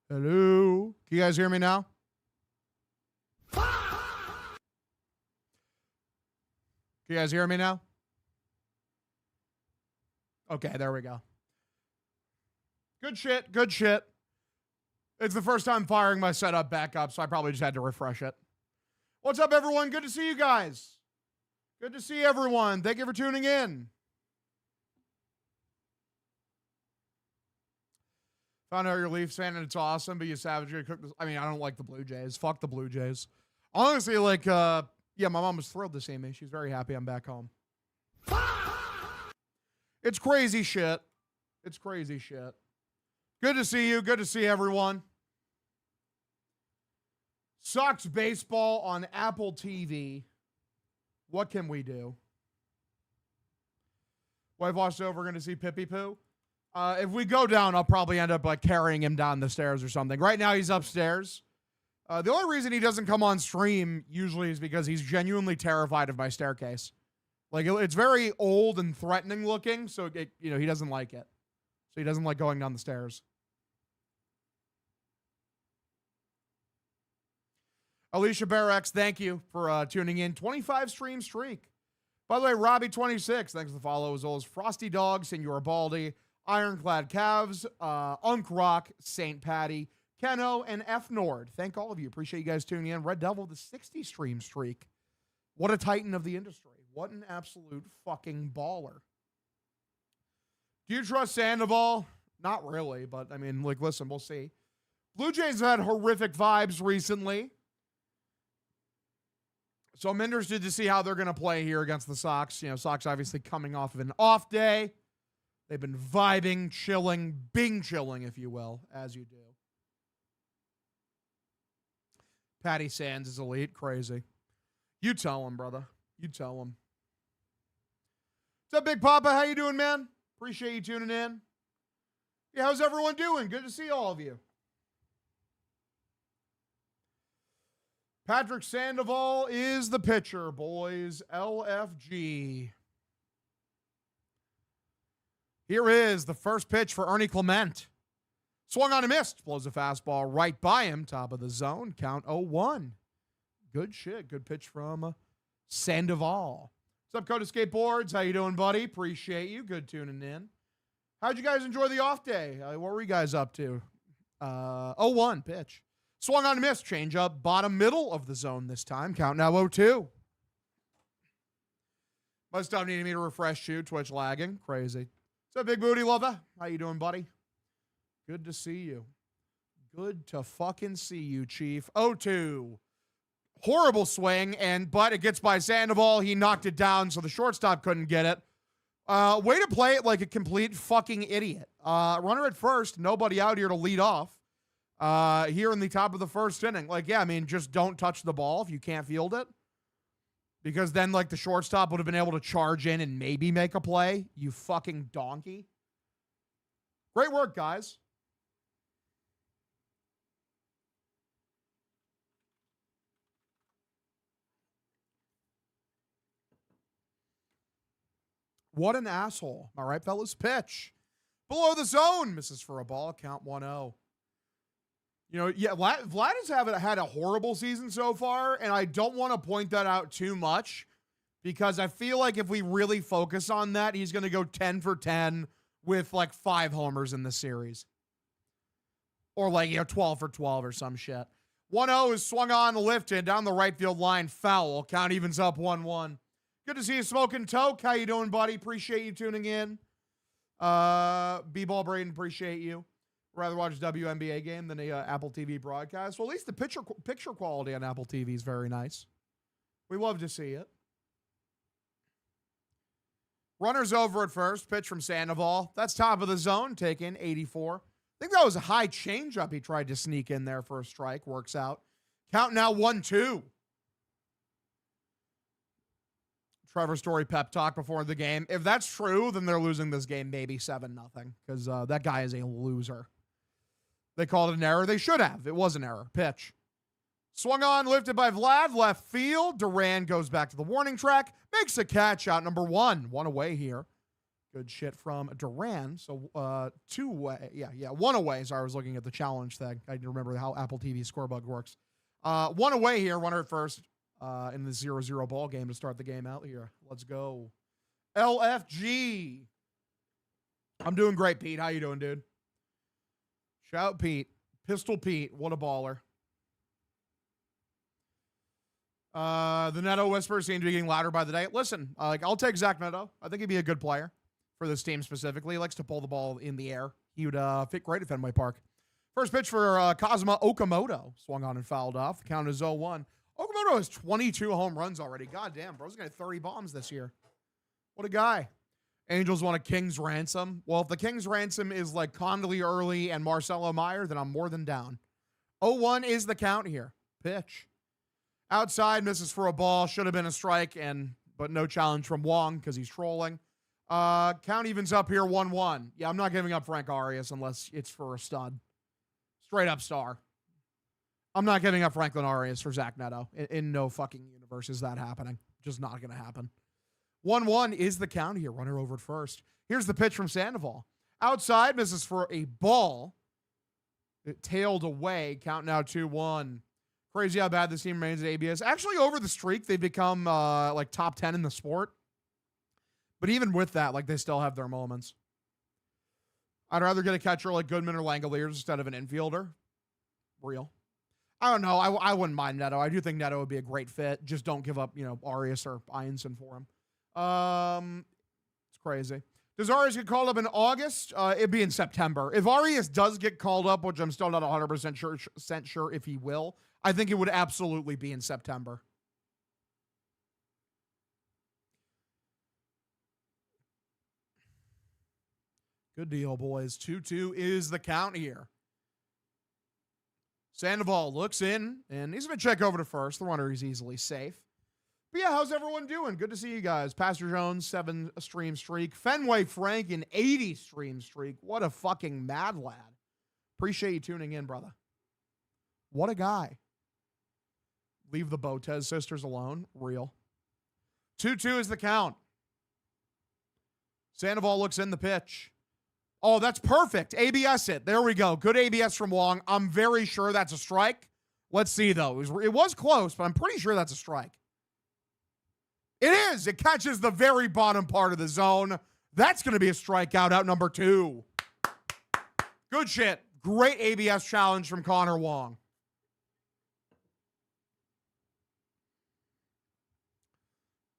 Hello? Can you guys hear me now? Can you guys hear me now? Okay, there we go. Good shit, good shit. It's the first time firing my setup back up, so I probably just had to refresh it. What's up, everyone? Good to see you guys. Good to see everyone. Thank you for tuning in. Found out you're a Leafs fan and it's awesome, but you savagely cook this. I mean, I don't like the Blue Jays. Fuck the Blue Jays. Honestly, like, yeah, my mom was thrilled to see me. She's very happy I'm back home. It's crazy shit. It's crazy shit. Good to see you. Good to see everyone. Sox baseball on Apple TV. What can we do? Wife watched over, going to see Pippi Poo. If we go down, I'll probably end up like carrying him down the stairs or something. Right now, he's upstairs. The only reason he doesn't come on stream usually is because he's genuinely terrified of my staircase. Like, it's very old and threatening looking, so he doesn't like it. So he doesn't like going down the stairs. Alicia Barrex, thank you for tuning in. 25 stream streak. By the way, Robbie26, thanks for the follow as always. Frosty Dog, Senor Baldy, Ironclad Calves, Unk Rock, St. Patty, Keno, and F Nord. Thank all of you. Appreciate you guys tuning in. Red Devil, the 60 stream streak. What a titan of the industry. What an absolute fucking baller. Do you trust Sandoval? Not really, but I mean, like, listen, we'll see. Blue Jays have had horrific vibes recently. So I'm interested to see how they're going to play here against the Sox. You know, Sox obviously coming off of an off day. They've been vibing, chilling, Bing chilling, if you will, as you do. Patty Sands is elite. Crazy. You tell him, brother. You tell him. What's up, Big Papa? How you doing, man? Appreciate you tuning in. Yeah, how's everyone doing? Good to see all of you. Patrick Sandoval is the pitcher, boys. LFG. Here is the first pitch for Ernie Clement. Swung on and missed. Blows a fastball right by him. Top of the zone. Count 0-1. Good shit. Good pitch from Sandoval. What's up, Coda Skateboards? How you doing, buddy? Appreciate you. Good tuning in. How'd you guys enjoy the off day? What were you guys up to? 0-1 pitch. Swung on and missed. Change up. Bottom middle of the zone this time. Count now 0-2. Must have needed me to refresh you. Twitch lagging. Crazy. What's up, Big Booty Lover? How you doing, buddy? Good to see you. Good to fucking see you, Chief. 0-2. Horrible swing, but it gets by Sandoval. He knocked it down, so the shortstop couldn't get it. Way to play it like a complete fucking idiot. Runner at first. Nobody out here to lead off. Here in the top of the first inning. Like, yeah, I mean, just don't touch the ball if you can't field it. Because then, like, the shortstop would have been able to charge in and maybe make a play. You fucking donkey. Great work, guys. What an asshole. All right, fellas. Pitch. Below the zone. Misses for a ball. Count 1-0. You know, yeah, Vlad has had a horrible season so far, and I don't want to point that out too much because I feel like if we really focus on that, he's going to go 10 for 10 with like 5 homers in the series. Or like, 12 for 12 or some shit. 1-0 is swung on, lifted down the right field line, foul. Count evens up 1-1. Good to see you, Smoking Toke. How you doing, buddy? Appreciate you tuning in. B-Ball Braden, appreciate you. Rather watch a WNBA game than a Apple TV broadcast. Well, at least the picture quality on Apple TV is very nice. We love to see it. Runners over at first. Pitch from Sandoval. That's top of the zone. Taken 84. I think that was a high changeup he tried to sneak in there for a strike. Works out. Count now 1-2. Trevor Story pep talk before the game. If that's true, then they're losing this game maybe 7-0 because that guy is a loser. They called it an error. They should have. It was an error. Pitch. Swung on, lifted by Vlad. Left field. Duran goes back to the warning track. Makes a catch out number 1. 1 away here. Good shit from Duran. So two away. Yeah. One away. Sorry, I was looking at the challenge thing. I didn't remember how Apple TV scorebug works. One away here. Runner at first in the 0-0 ball game to start the game out here. Let's go. LFG. I'm doing great, Pete. How you doing, dude? Shout Pete. Pistol Pete. What a baller. The Neto whispers seem to be getting louder by the day. Listen, I'll take Zach Neto. I think he'd be a good player for this team specifically. He likes to pull the ball in the air. He would fit great at Fenway Park. First pitch for Kazuma Okamoto. Swung on and fouled off. Count is 0-1. Okamoto has 22 home runs already. God damn, bro's going to have 30 bombs this year. What a guy. Angels want a King's ransom. Well, if the King's ransom is like Conley Early and Marcelo Meyer, then I'm more than down. 0-1 is the count here. Pitch. Outside, misses for a ball. Should have been a strike, but no challenge from Wong because he's trolling. Count evens up here 1-1. Yeah, I'm not giving up Frank Arias unless it's for a stud. Straight up star. I'm not giving up Franklin Arias for Zach Neto. In no fucking universe is that happening. Just not going to happen. 1-1 is the count here. Runner over at first. Here's the pitch from Sandoval. Outside, misses for a ball. It tailed away. Count now 2-1. Crazy how bad this team remains at ABS. Actually, over the streak, they've become like top 10 in the sport. But even with that, like they still have their moments. I'd rather get a catcher like Goodman or Langoliers instead of an infielder. Real. I don't know. I wouldn't mind Neto. I do think Neto would be a great fit. Just don't give up, Arias or Ianson for him. It's crazy. Does Arias get called up in August? It'd be in September. If Arias does get called up, which I'm still not 100% sure if he will, I think it would absolutely be in September. Good deal, boys. 2-2 is the count here. Sandoval looks in, and he's going to check over to first. The runner is easily safe. But yeah, how's everyone doing? Good to see you guys. Pastor Jones, 7 stream streak. Fenway Frank, an 80 stream streak. What a fucking mad lad. Appreciate you tuning in, brother. What a guy. Leave the Botez sisters alone. Real. 2-2 is the count. Sandoval looks in the pitch. Oh, that's perfect. ABS it. There we go. Good ABS from Wong. I'm very sure that's a strike. Let's see, though. It was close, but I'm pretty sure that's a strike. It is. It catches the very bottom part of the zone. That's going to be a strikeout, out number 2. Good shit. Great ABS challenge from Connor Wong.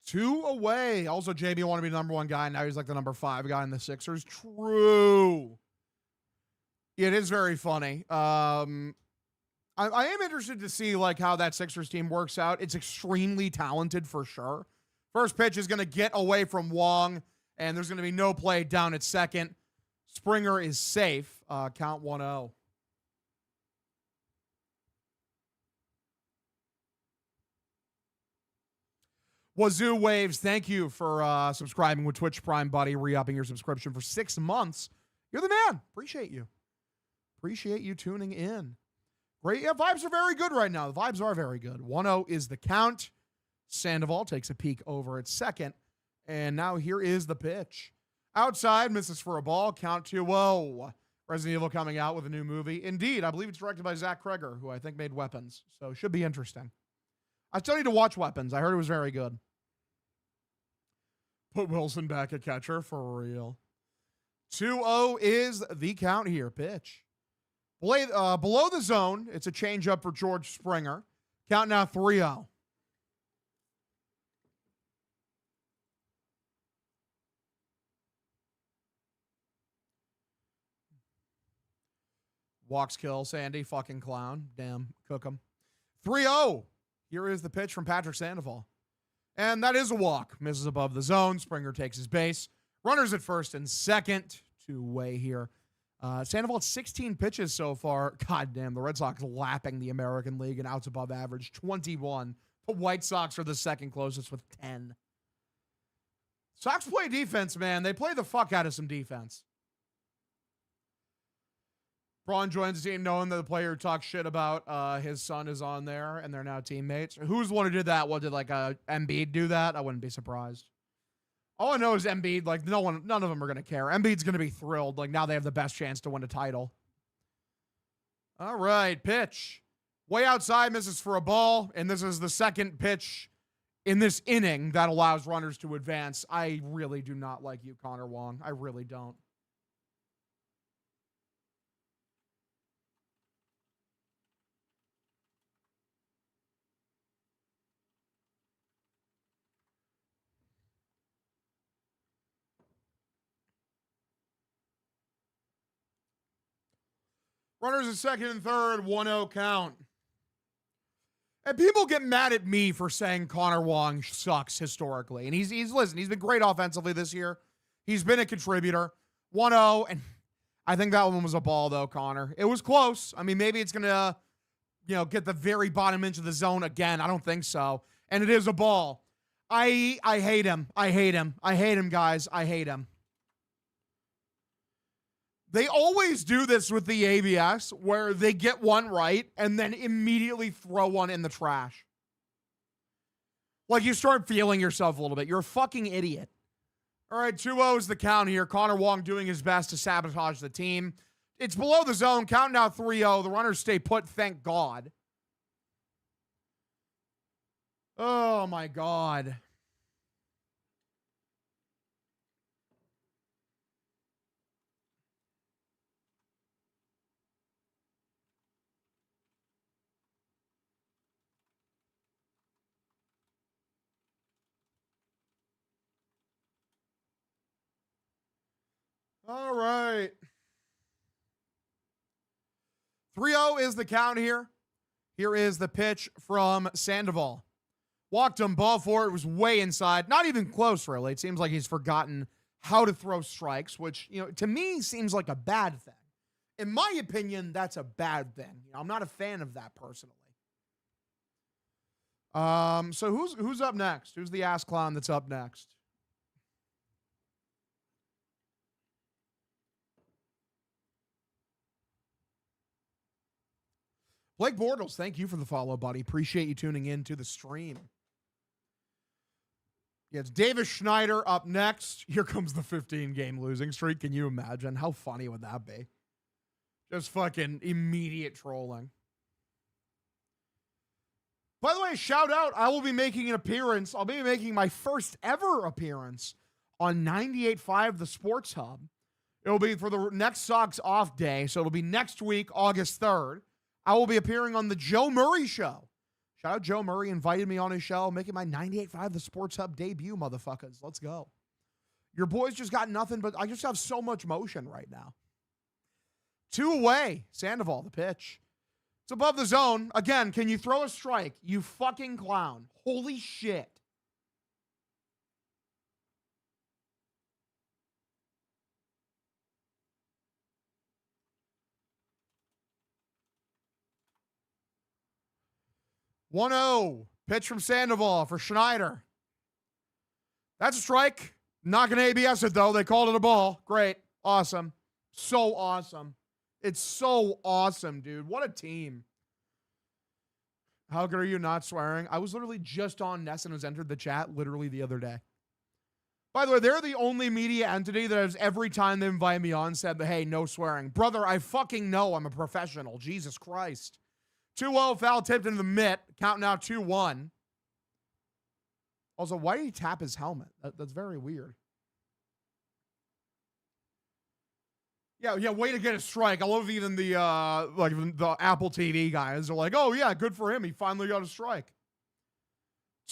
Two away. Also, JB wanted to be the number 1 guy. Now he's like the number 5 guy in the Sixers. True. It is very funny. I am interested to see like how that Sixers team works out. It's extremely talented for sure. First pitch is going to get away from Wong, and there's going to be no play down at second. Springer is safe. Count 1-0. Wazoo Waves, thank you for subscribing with Twitch Prime, buddy. Re-upping your subscription for 6 months. You're the man. Appreciate you. Appreciate you tuning in. Great. Yeah, vibes are very good right now. The vibes are very good. 1-0 is the count. Sandoval takes a peek over at second. And now here is the pitch. Outside, misses for a ball. Count 2-0. Resident Evil coming out with a new movie. Indeed, I believe it's directed by Zach Kreger, who I think made Weapons. So should be interesting. I still need to watch Weapons. I heard it was very good. Put Wilson back at catcher for real. 2-0 is the count here. Pitch. Below the zone, it's a changeup for George Springer. Count now 3-0. Walks kill, Sandy. Fucking clown. Damn, cook him. 3-0. Here is the pitch from Patrick Sandoval. And that is a walk. Misses above the zone. Springer takes his base. Runners at first and second. 2-way here. Sandoval had 16 pitches so far. God damn, the Red Sox lapping the American League and outs above average. 21. The White Sox are the second closest with 10. Sox play defense, man. They play the fuck out of some defense. Braun joins the team knowing that the player talks shit about his son is on there and they're now teammates. Who's the one who did that? What, did like Embiid do that? I wouldn't be surprised. All I know is Embiid, like, none of them are going to care. Embiid's going to be thrilled. Like, now they have the best chance to win a title. All right, pitch. Way outside, misses for a ball, and this is the second pitch in this inning that allows runners to advance. I really do not like you, Connor Wong. I really don't. Runners at second and third, 1-0 count. And people get mad at me for saying Connor Wong sucks historically. And he's been great offensively this year. He's been a contributor. 1-0, and I think that one was a ball, though, Connor. It was close. I mean, maybe it's going to, get the very bottom inch of the zone again. I don't think so. And it is a ball. I hate him. I hate him, guys. I hate him. They always do this with the ABS where they get one right and then immediately throw one in the trash. Like you start feeling yourself a little bit. You're a fucking idiot. All right, 2-0 is the count here. Connor Wong doing his best to sabotage the team. It's below the zone. Count now 3-0. The runners stay put, thank God. Oh, my God. All right. 3-0 is the count here. Here is the pitch from Sandoval. Walked him, ball for it, was way inside. Not even close, really. It seems like he's forgotten how to throw strikes, which, to me seems like a bad thing. In my opinion, that's a bad thing. I'm not a fan of that personally. So who's up next? Who's the ass clown that's up next? Blake Bortles, thank you for the follow, buddy. Appreciate you tuning in to the stream. Yeah, it's Davis Schneider up next. Here comes the 15-game losing streak. Can you imagine? How funny would that be? Just fucking immediate trolling. By the way, shout out, I will be making an appearance. I'll be making my first ever appearance on 98.5 The Sports Hub. It'll be for the next Sox off day, so it'll be next week, August 3rd. I will be appearing on the Joe Murray Show. Shout out Joe Murray, invited me on his show, making my 98.5 The Sports Hub debut, motherfuckers. Let's go. Your boys just got nothing, but I just have so much motion right now. 2 away. Sandoval, the pitch. It's above the zone. Again, can you throw a strike? You fucking clown. Holy shit. One-0. Pitch from Sandoval for Schneider. That's a strike. Not going to ABS it, though. They called it a ball. Great. Awesome. So awesome. It's so awesome, dude. What a team. How good are you not swearing? I was literally just on Ness and has entered the chat literally the other day. By the way, they're the only media entity that has every time they invite me on said, hey, no swearing. Brother, I fucking know I'm a professional. Jesus Christ. 2-0, foul tipped into the mitt. Count now 2-1. Also, why did he tap his helmet? That's very weird. Yeah, way to get a strike. I love even the Apple TV guys are like, oh yeah, good for him. He finally got a strike.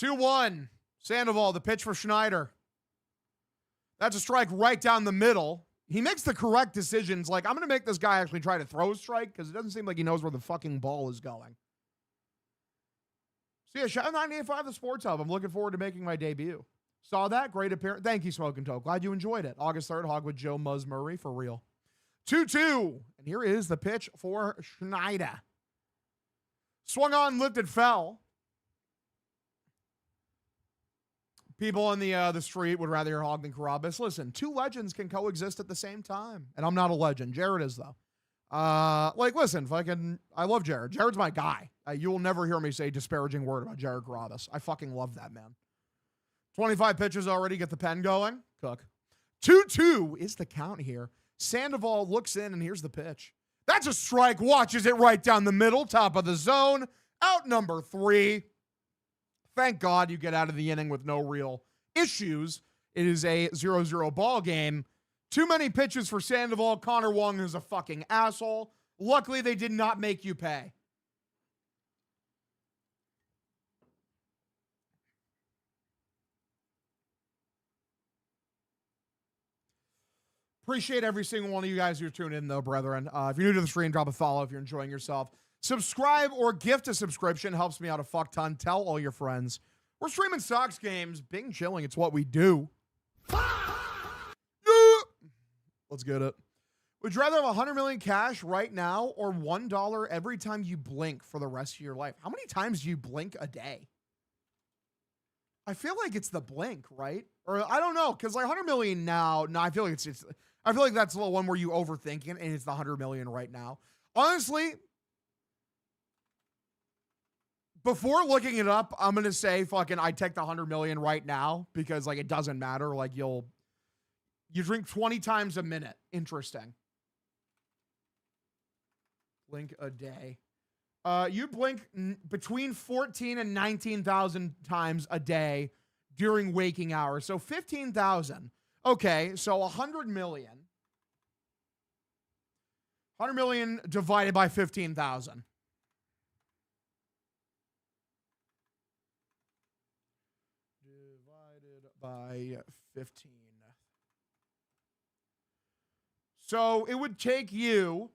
2-1. Sandoval, the pitch for Schneider. That's a strike right down the middle. He makes the correct decisions. Like, I'm going to make this guy actually try to throw a strike because it doesn't seem like he knows where the fucking ball is going. So yeah, shout out 98.5 The Sports Hub. I'm looking forward to making my debut. Saw that. Great appearance. Thank you, Smoking Toe. Glad you enjoyed it. August 3rd, Hog with Joe Muzz Murray for real. 2-2. And here is the pitch for Schneider. Swung on, lifted, fell. People on the street would rather hear Hog than Carabas. Listen, 2 legends can coexist at the same time. And I'm not a legend. Jared is, though. Listen, I love Jared. Jared's my guy. You will never hear me say a disparaging word about Jared Carabas. I fucking love that man. 25 pitches already. Get the pen going. Cook. 2-2 is the count here. Sandoval looks in, and here's the pitch. That's a strike. Watches it right down the middle. Top of the zone. Out number 3. Thank God you get out of the inning with no real issues. It is a 0-0 ball game. Too many pitches for Sandoval. Connor Wong is a fucking asshole. Luckily, they did not make you pay. Appreciate every single one of you guys who are tuning in, though, brethren. If you're new to the stream, drop a follow if you're enjoying yourself. Subscribe or gift a subscription. Helps me out a fuck ton. Tell all your friends. We're streaming Sox games. Being chilling. It's what we do. Let's get it. Would you rather have $100 million cash right now or $1 every time you blink for the rest of your life? How many times do you blink a day? I feel like it's the blink, right? Or I don't know, because like $100 million now. No, I feel like I feel like that's a little one where you overthink it, and it's the $100 million right now. Honestly, before looking it up, I'm gonna say fucking I take the $100 million right now because like it doesn't matter. Like you drink 20 times a minute. Interesting. Blink a day. You blink between 14 and 19,000 times a day during waking hours. So 15,000. Okay, so 100 million. 100 million divided by 15,000. Divided by 15. So it would take you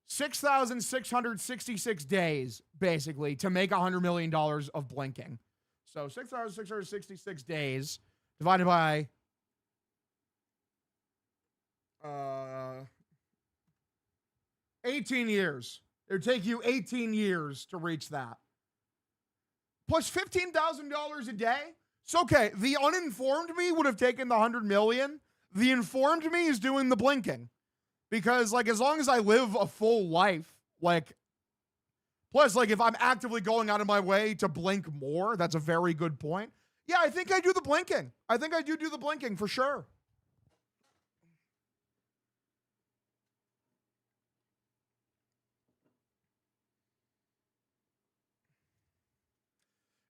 6,666 days, basically, to make $100 million of blinking. So 6,666 days divided by 18 years. It would take you 18 years to reach that. Plus $15,000 a day? So, okay, the uninformed me would have taken the 100 million. The informed me is doing the blinking. Because, like, as long as I live a full life, like, plus, like, if I'm actively going out of my way to blink more, that's a very good point. Yeah, I think I do the blinking. I think I do the blinking for sure.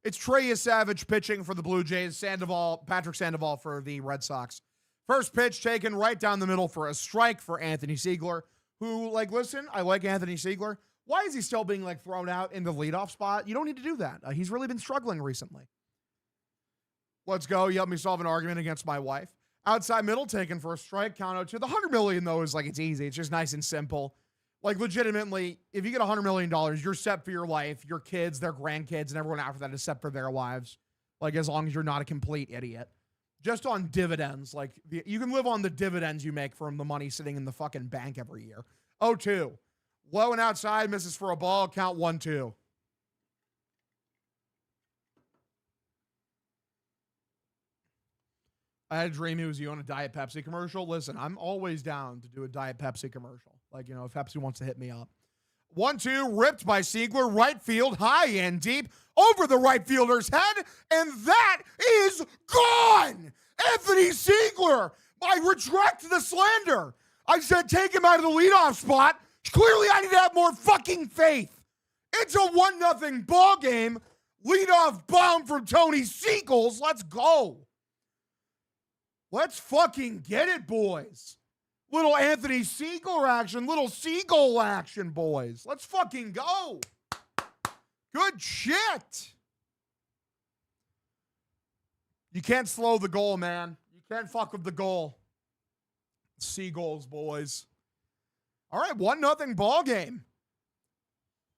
It's Trey Savage pitching for the Blue Jays. Patrick Sandoval for the Red Sox. First pitch taken right down the middle for a strike for Anthony Siegler, who, like, listen, I like Anthony Siegler. Why is he still being, like, thrown out in the leadoff spot? You don't need to do that. He's really been struggling recently. Let's go. You help me solve an argument against my wife. Outside middle taken for a strike. Count out to the $100 million, though, is, like, it's easy. It's just nice and simple. Like, legitimately, if you get $100 million, you're set for your life, your kids, their grandkids, and everyone after that is set for their lives. Like, as long as you're not a complete idiot. Just on dividends. Like, you can live on the dividends you make from the money sitting in the fucking bank every year. 0-2. Low and outside, misses for a ball. Count 1-2. I had a dream he was you on a Diet Pepsi commercial. Listen, I'm always down to do a Diet Pepsi commercial. Like, you know, if Pepsi wants to hit me up. 1-2, ripped by Siegler, right field, high and deep, over the right fielder's head, and that is gone! Anthony Siegler! I retract the slander. I said take him out of the leadoff spot. Clearly, I need to have more fucking faith. It's a 1-0 ball game. Leadoff bomb from Tony Siegels. Let's go. Let's fucking get it, boys. Little Anthony Siegler action, little Seagull action, boys. Let's fucking go. Good shit. You can't slow the goal, man. You can't fuck with the goal. Seagulls, boys. All right, 1-0 ball game.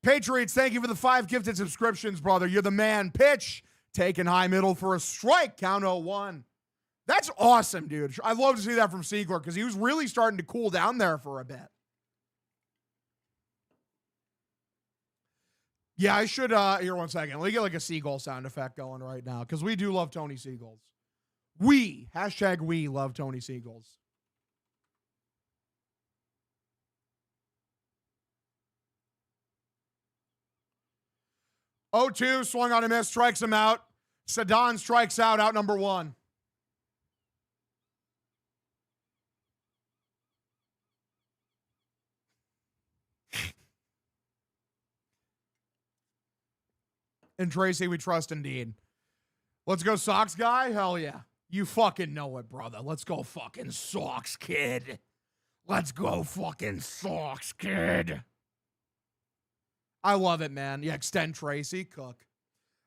Patriots, thank you for the 5 gifted subscriptions, brother. You're the man. Pitch, taken high middle for a strike. Count 0-1. That's awesome, dude. I love to see that from Siegler because he was really starting to cool down there for a bit. Yeah, I should, here, 1 second. Let me get like a seagull sound effect going right now because we do love Tony Seagulls. We love Tony Seagulls. Oh, 2, swung on a miss, strikes him out. Sadan strikes out number 1. And Tracy, we trust indeed. Let's go Sox guy? Hell yeah. You fucking know it, brother. Let's go fucking Sox, kid. Let's go fucking Sox, kid. I love it, man. Yeah, extend Tracy. Cook.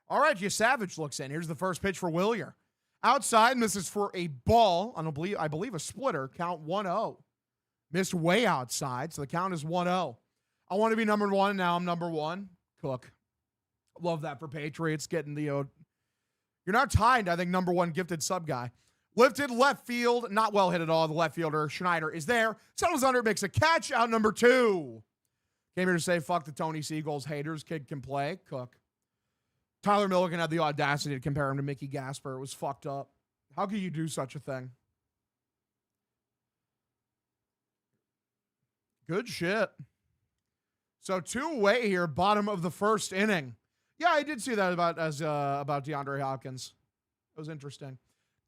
All right, you Savage looks in. Here's the first pitch for Willier. Outside, and this is for a ball. I believe a splitter. Count 1-0. Missed way outside, so the count is 1-0. I want to be number one. Now I'm number one. Cook. Love that for Patriots getting the... you're not tied, I think, number one gifted sub guy. Lifted left field. Not well hit at all. The left fielder, Schneider, is there. Settles under, makes a catch. Out number 2. Came here to say, fuck the Tony Seagulls haters. Kid can play. Cook. Tyler Milligan had the audacity to compare him to Mickey Gasper. It was fucked up. How could you do such a thing? Good shit. So 2 away here, bottom of the first inning. Yeah, I did see that about DeAndre Hopkins. It was interesting.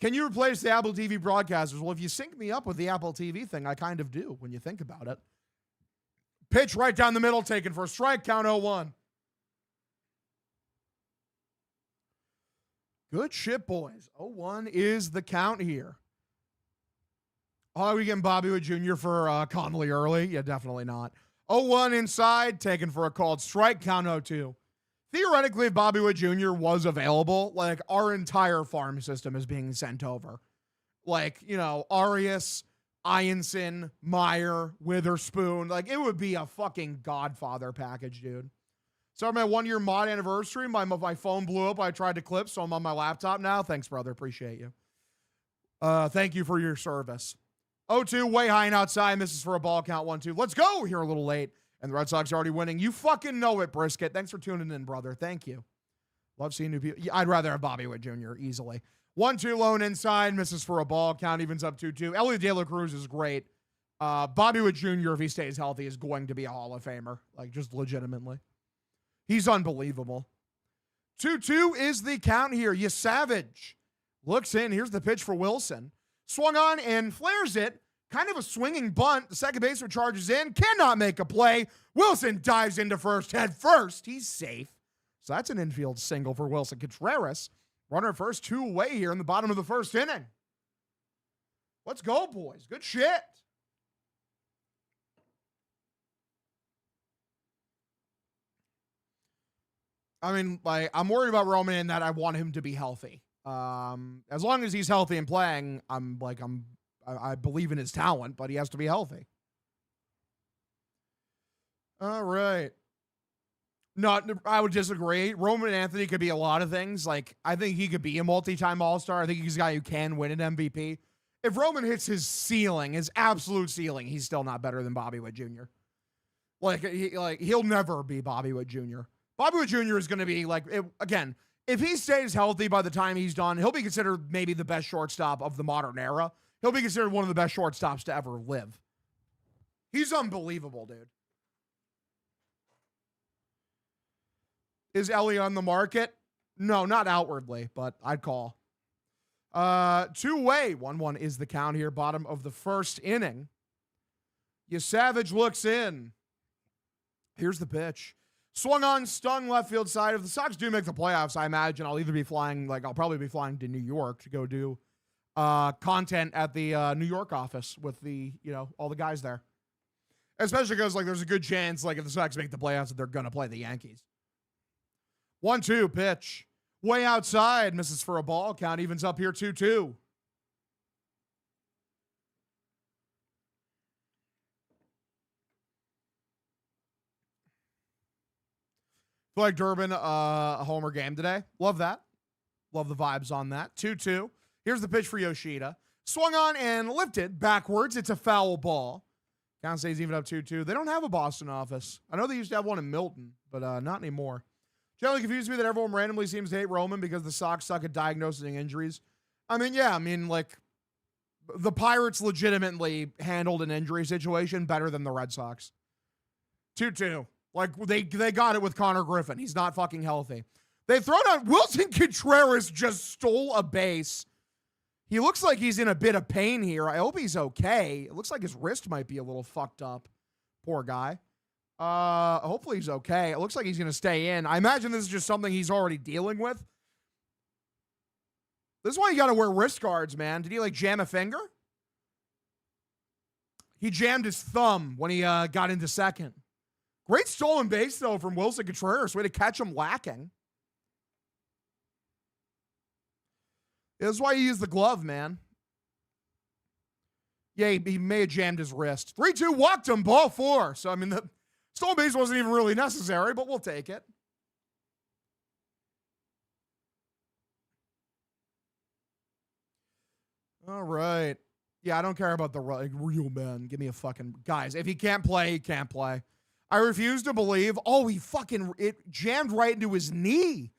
Can you replace the Apple TV broadcasters? Well, if you sync me up with the Apple TV thing, I kind of do when you think about it. Pitch right down the middle, taken for a strike, count 0-1. Good shit, boys. 0-1 is the count here. Are we getting Bobby Wood Jr. for Connolly early? Yeah, definitely not. 0-1 inside, taken for a called strike, count 0-2. Theoretically, if Bobby Wood Jr. was available, like, our entire farm system is being sent over. Like, you know, Arias, Ianson, Meyer, Witherspoon. Like, it would be a fucking Godfather package, dude. So my 1-year mod anniversary, my phone blew up. I tried to clip, so I'm on my laptop now. Thanks, brother. Appreciate you. Thank you for your service. 0-2, way high and outside. Misses for a ball, count 1-2. Let's go. Here a little late. And the Red Sox are already winning. You fucking know it, Brisket. Thanks for tuning in, brother. Thank you. Love seeing new people. I'd rather have Bobby Witt Jr. easily. 1-2 lone inside. Misses for a ball. Count evens up 2-2. Elliot De La Cruz is great. Bobby Witt Jr., if he stays healthy, is going to be a Hall of Famer. Like, just legitimately. He's unbelievable. 2-2 is the count here. You Savage looks in. Here's the pitch for Wilson. Swung on and flares it. Kind of a swinging bunt. The second baseman charges in. Cannot make a play. Wilson dives into first head first. He's safe. So that's an infield single for Wilson Contreras. Runner at first, 2 away here in the bottom of the first inning. Let's go, boys. Good shit. I mean, like, I'm worried about Roman in that I want him to be healthy. As long as he's healthy and playing, I believe in his talent, but he has to be healthy. All right. No, I would disagree. Roman Anthony could be a lot of things. Like, I think he could be a multi-time All-Star. I think he's a guy who can win an MVP. If Roman hits his ceiling, his absolute ceiling, he's still not better than Bobby Witt Jr. He'll never be Bobby Witt Jr. Bobby Witt Jr. is going to be again, if he stays healthy by the time he's done, he'll be considered maybe the best shortstop of the modern era. He'll be considered one of the best shortstops to ever live. He's unbelievable, dude. Is Ellie on the market? No, not outwardly, but I'd call. 2-way. 1-1 is the count here. Bottom of the first inning. You Savage looks in. Here's the pitch. Swung on, stung left field side. If the Sox do make the playoffs, I imagine I'll probably be flying to New York to go do content at the New York office with all the guys there. Especially because there's a good chance if the Sox make the playoffs that they're going to play the Yankees. 1-2 pitch. Way outside. Misses for a ball. Count evens up here 2-2. Feel like Durbin, a homer game today. Love that. Love the vibes on that. 2-2. Here's the pitch for Yoshida. Swung on and lifted backwards. It's a foul ball. Count stays even up 2-2. They don't have a Boston office. I know they used to have one in Milton, but not anymore. Generally confused me that everyone randomly seems to hate Roman because the Sox suck at diagnosing injuries. The Pirates legitimately handled an injury situation better than the Red Sox. 2-2. They got it with Connor Griffin. He's not fucking healthy. They've thrown out Wilson Contreras just stole a base. He looks like he's in a bit of pain here. I hope he's okay. It looks like his wrist might be a little fucked up. Poor guy. Hopefully he's okay. It looks like he's going to stay in. I imagine this is just something he's already dealing with. This is why you got to wear wrist guards, man. Did he like jam a finger? He jammed his thumb when he got into second. Great stolen base, though, from Wilson Contreras. Way to catch him lacking. This is why you use the glove, man. Yeah, he may have jammed his wrist. 3-2, walked him, ball 4. So, I mean, the stolen base wasn't even really necessary, but we'll take it. All right. Yeah, I don't care about the real men. Give me a fucking... Guys, if he can't play, he can't play. I refuse to believe... Oh, it jammed right into his knee.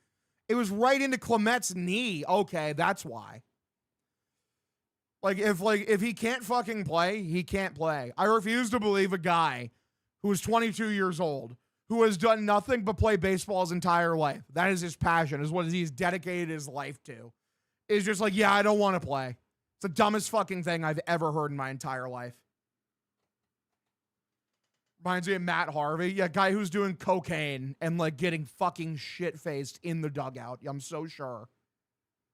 It was right into Clement's knee. Okay, that's why. If he can't fucking play, he can't play. I refuse to believe a guy who is 22 years old, who has done nothing but play baseball his entire life. That is his passion, is what he's dedicated his life to. Is just like, yeah, I don't want to play. It's the dumbest fucking thing I've ever heard in my entire life. Reminds me of Matt Harvey. Yeah, guy who's doing cocaine and like getting fucking shit-faced in the dugout. I'm so sure.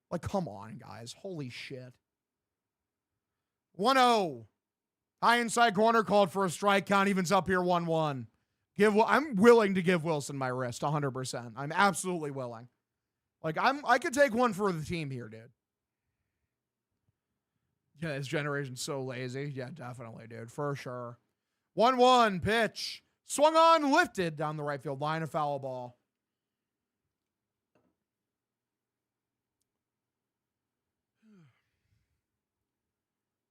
Like, come on, guys. Holy shit. 1-0. High inside corner called for a strike. Count evens up here 1-1. I'm willing to give Wilson my wrist 100%. I'm absolutely willing. Like, I could take one for the team here, dude. Yeah, this generation's so lazy. Yeah, definitely, dude. For sure. 1-1 pitch. Swung on, lifted down the right field line, a foul ball.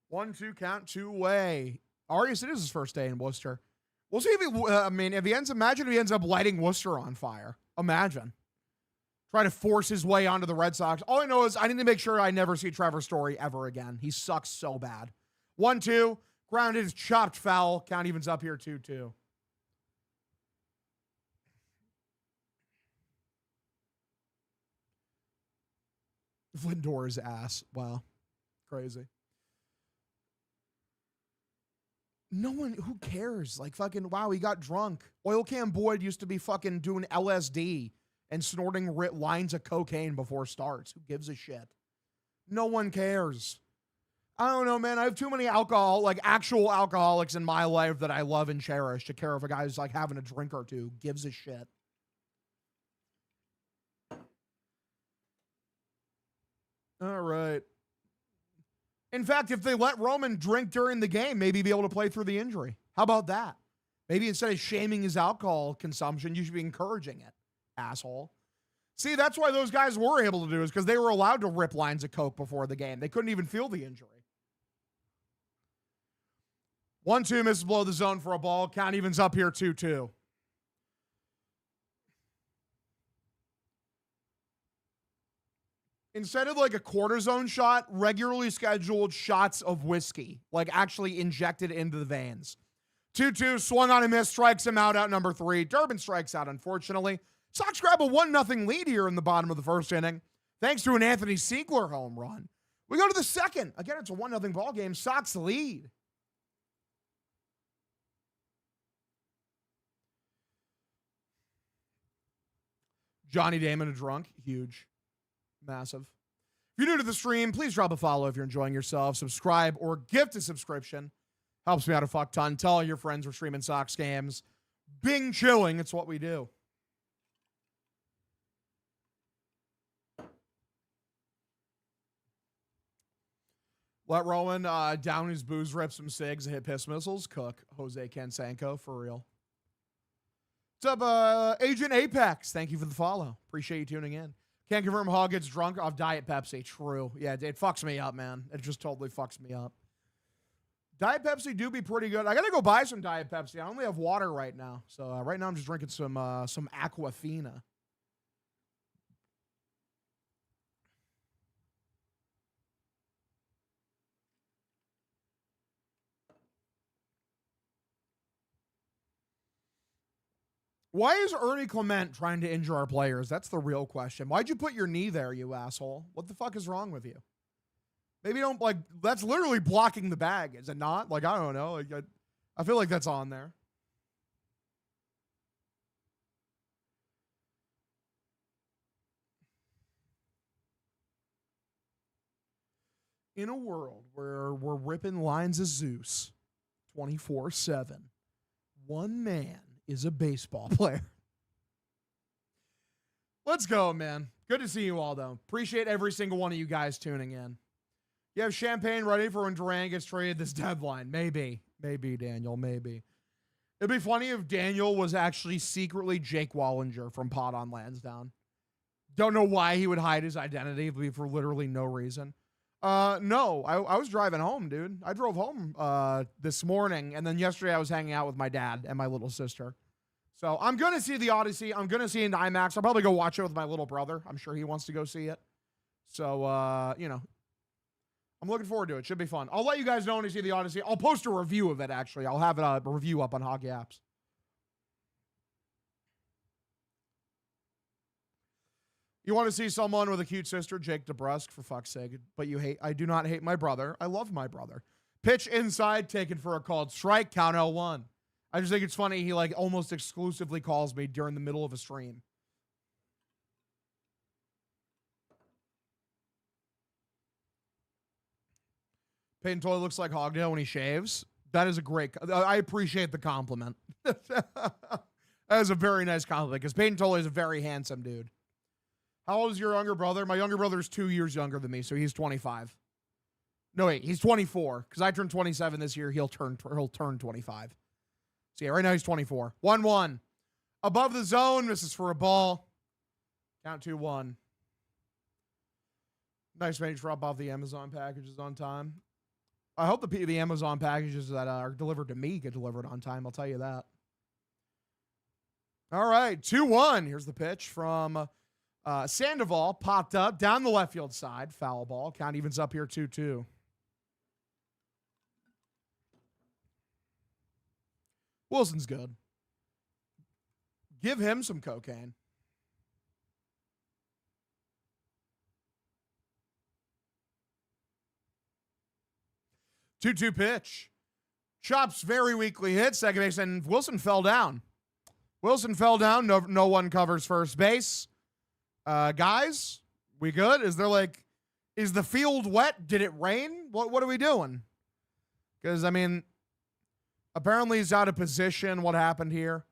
One, two count, two-way. Arias, it is his first day in Worcester. We'll see if imagine if he ends up lighting Worcester on fire. Imagine. Try to force his way onto the Red Sox. All I know is I need to make sure I never see Trevor Story ever again. He sucks so bad. 1-2. Grounded is chopped foul. Count evens up here 2-2. Lindor's ass. Wow. Crazy. No one, who cares? Like, fucking, wow, he got drunk. Oil Can Boyd used to be fucking doing LSD and snorting lines of cocaine before starts. Who gives a shit? No one cares. I don't know, man. I have too many actual alcoholics in my life that I love and cherish to care if a guy's like having a drink or two. Gives a shit. All right. In fact, if they let Roman drink during the game, maybe he'd be able to play through the injury. How about that? Maybe instead of shaming his alcohol consumption, you should be encouraging it, asshole. See, that's why those guys were able to do it, is because they were allowed to rip lines of coke before the game. They couldn't even feel the injury. 1-2 misses below the zone for a ball. Count evens up here 2-2. Instead of like a cortisone shot, regularly scheduled shots of whiskey, like actually injected into the veins. 2-2, swung on and missed, strikes him out number 3. Durbin strikes out, unfortunately. Sox grab a 1-0 lead here in the bottom of the first inning, thanks to an Anthony Siegler home run. We go to the second. Again, it's a 1-0 ball game. Sox lead. Johnny Damon a drunk. Huge. Massive. If you're new to the stream, please drop a follow if you're enjoying yourself. Subscribe or gift a subscription. Helps me out a fuck ton. Tell all your friends we're streaming Sox games. Bing chilling. It's what we do. Let Rowan down his booze, rip some cigs, and hit piss missiles. Cook. Jose Canseco, for real. What's up, Agent Apex? Thank you for the follow. Appreciate you tuning in. Can't confirm Hog gets drunk off Diet Pepsi. True. Yeah, it fucks me up, man. It just totally fucks me up. Diet Pepsi do be pretty good. I got to go buy some Diet Pepsi. I only have water right now. So right now I'm just drinking some Aquafina. Why is Ernie Clement trying to injure our players? That's the real question. Why'd you put your knee there, you asshole? What the fuck is wrong with you? Maybe don't, like, that's literally blocking the bag, is it not? Like, I don't know. Like, I feel like that's on there. in a world where we're ripping lines of Zeus 24/7, one man is a baseball player. Let's go, man. Good to see you all, though. Appreciate every single one of you guys tuning in. You have champagne ready for when Duran gets traded this deadline. Maybe. Maybe, Daniel. Maybe. It'd be funny if Daniel was actually secretly Jake Wallinger from Pod on Lansdowne. Don't know why he would hide his identity for literally no reason. No, I was driving home, dude. I drove home this morning, and then yesterday I was hanging out with my dad and my little sister. So I'm going to see the Odyssey. I'm going to see it in IMAX. I'll probably go watch it with my little brother. I'm sure he wants to go see it. So, you know, I'm looking forward to it. Should be fun. I'll let you guys know when I see the Odyssey. I'll post a review of it, actually. I'll have a review up on Hog Apps. You want to see someone with a cute sister, Jake DeBrusque, for fuck's sake. But I do not hate my brother. I love my brother. Pitch inside, taken for a called strike, count 0-1. I just think it's funny he like almost exclusively calls me during the middle of a stream. Peyton Toy looks like Hogdale when he shaves. That is a great... I appreciate the compliment. That is a very nice compliment because Peyton Toy is a very handsome dude. How old is your younger brother? My younger brother is 2 years younger than me, so he's 25. No, wait, he's 24 because I turned 27 this year. He'll turn 25. So, yeah, right now he's 24. 1-1. Above the zone. This is for a ball. Count 2-1. Nice manage drop off the Amazon packages on time. I hope the Amazon packages that are delivered to me get delivered on time. I'll tell you that. All right, 2-1. Here's the pitch from Sandoval. Popped up down the left field side. Foul ball. Count evens up here 2-2. Wilson's good. Give him some cocaine. Two-two pitch. Chops very weakly hit second base, and Wilson fell down. No one covers first base. Guys, we good? Is the field wet? Did it rain? What are we doing? Because, I mean... Apparently he's out of position. What happened here?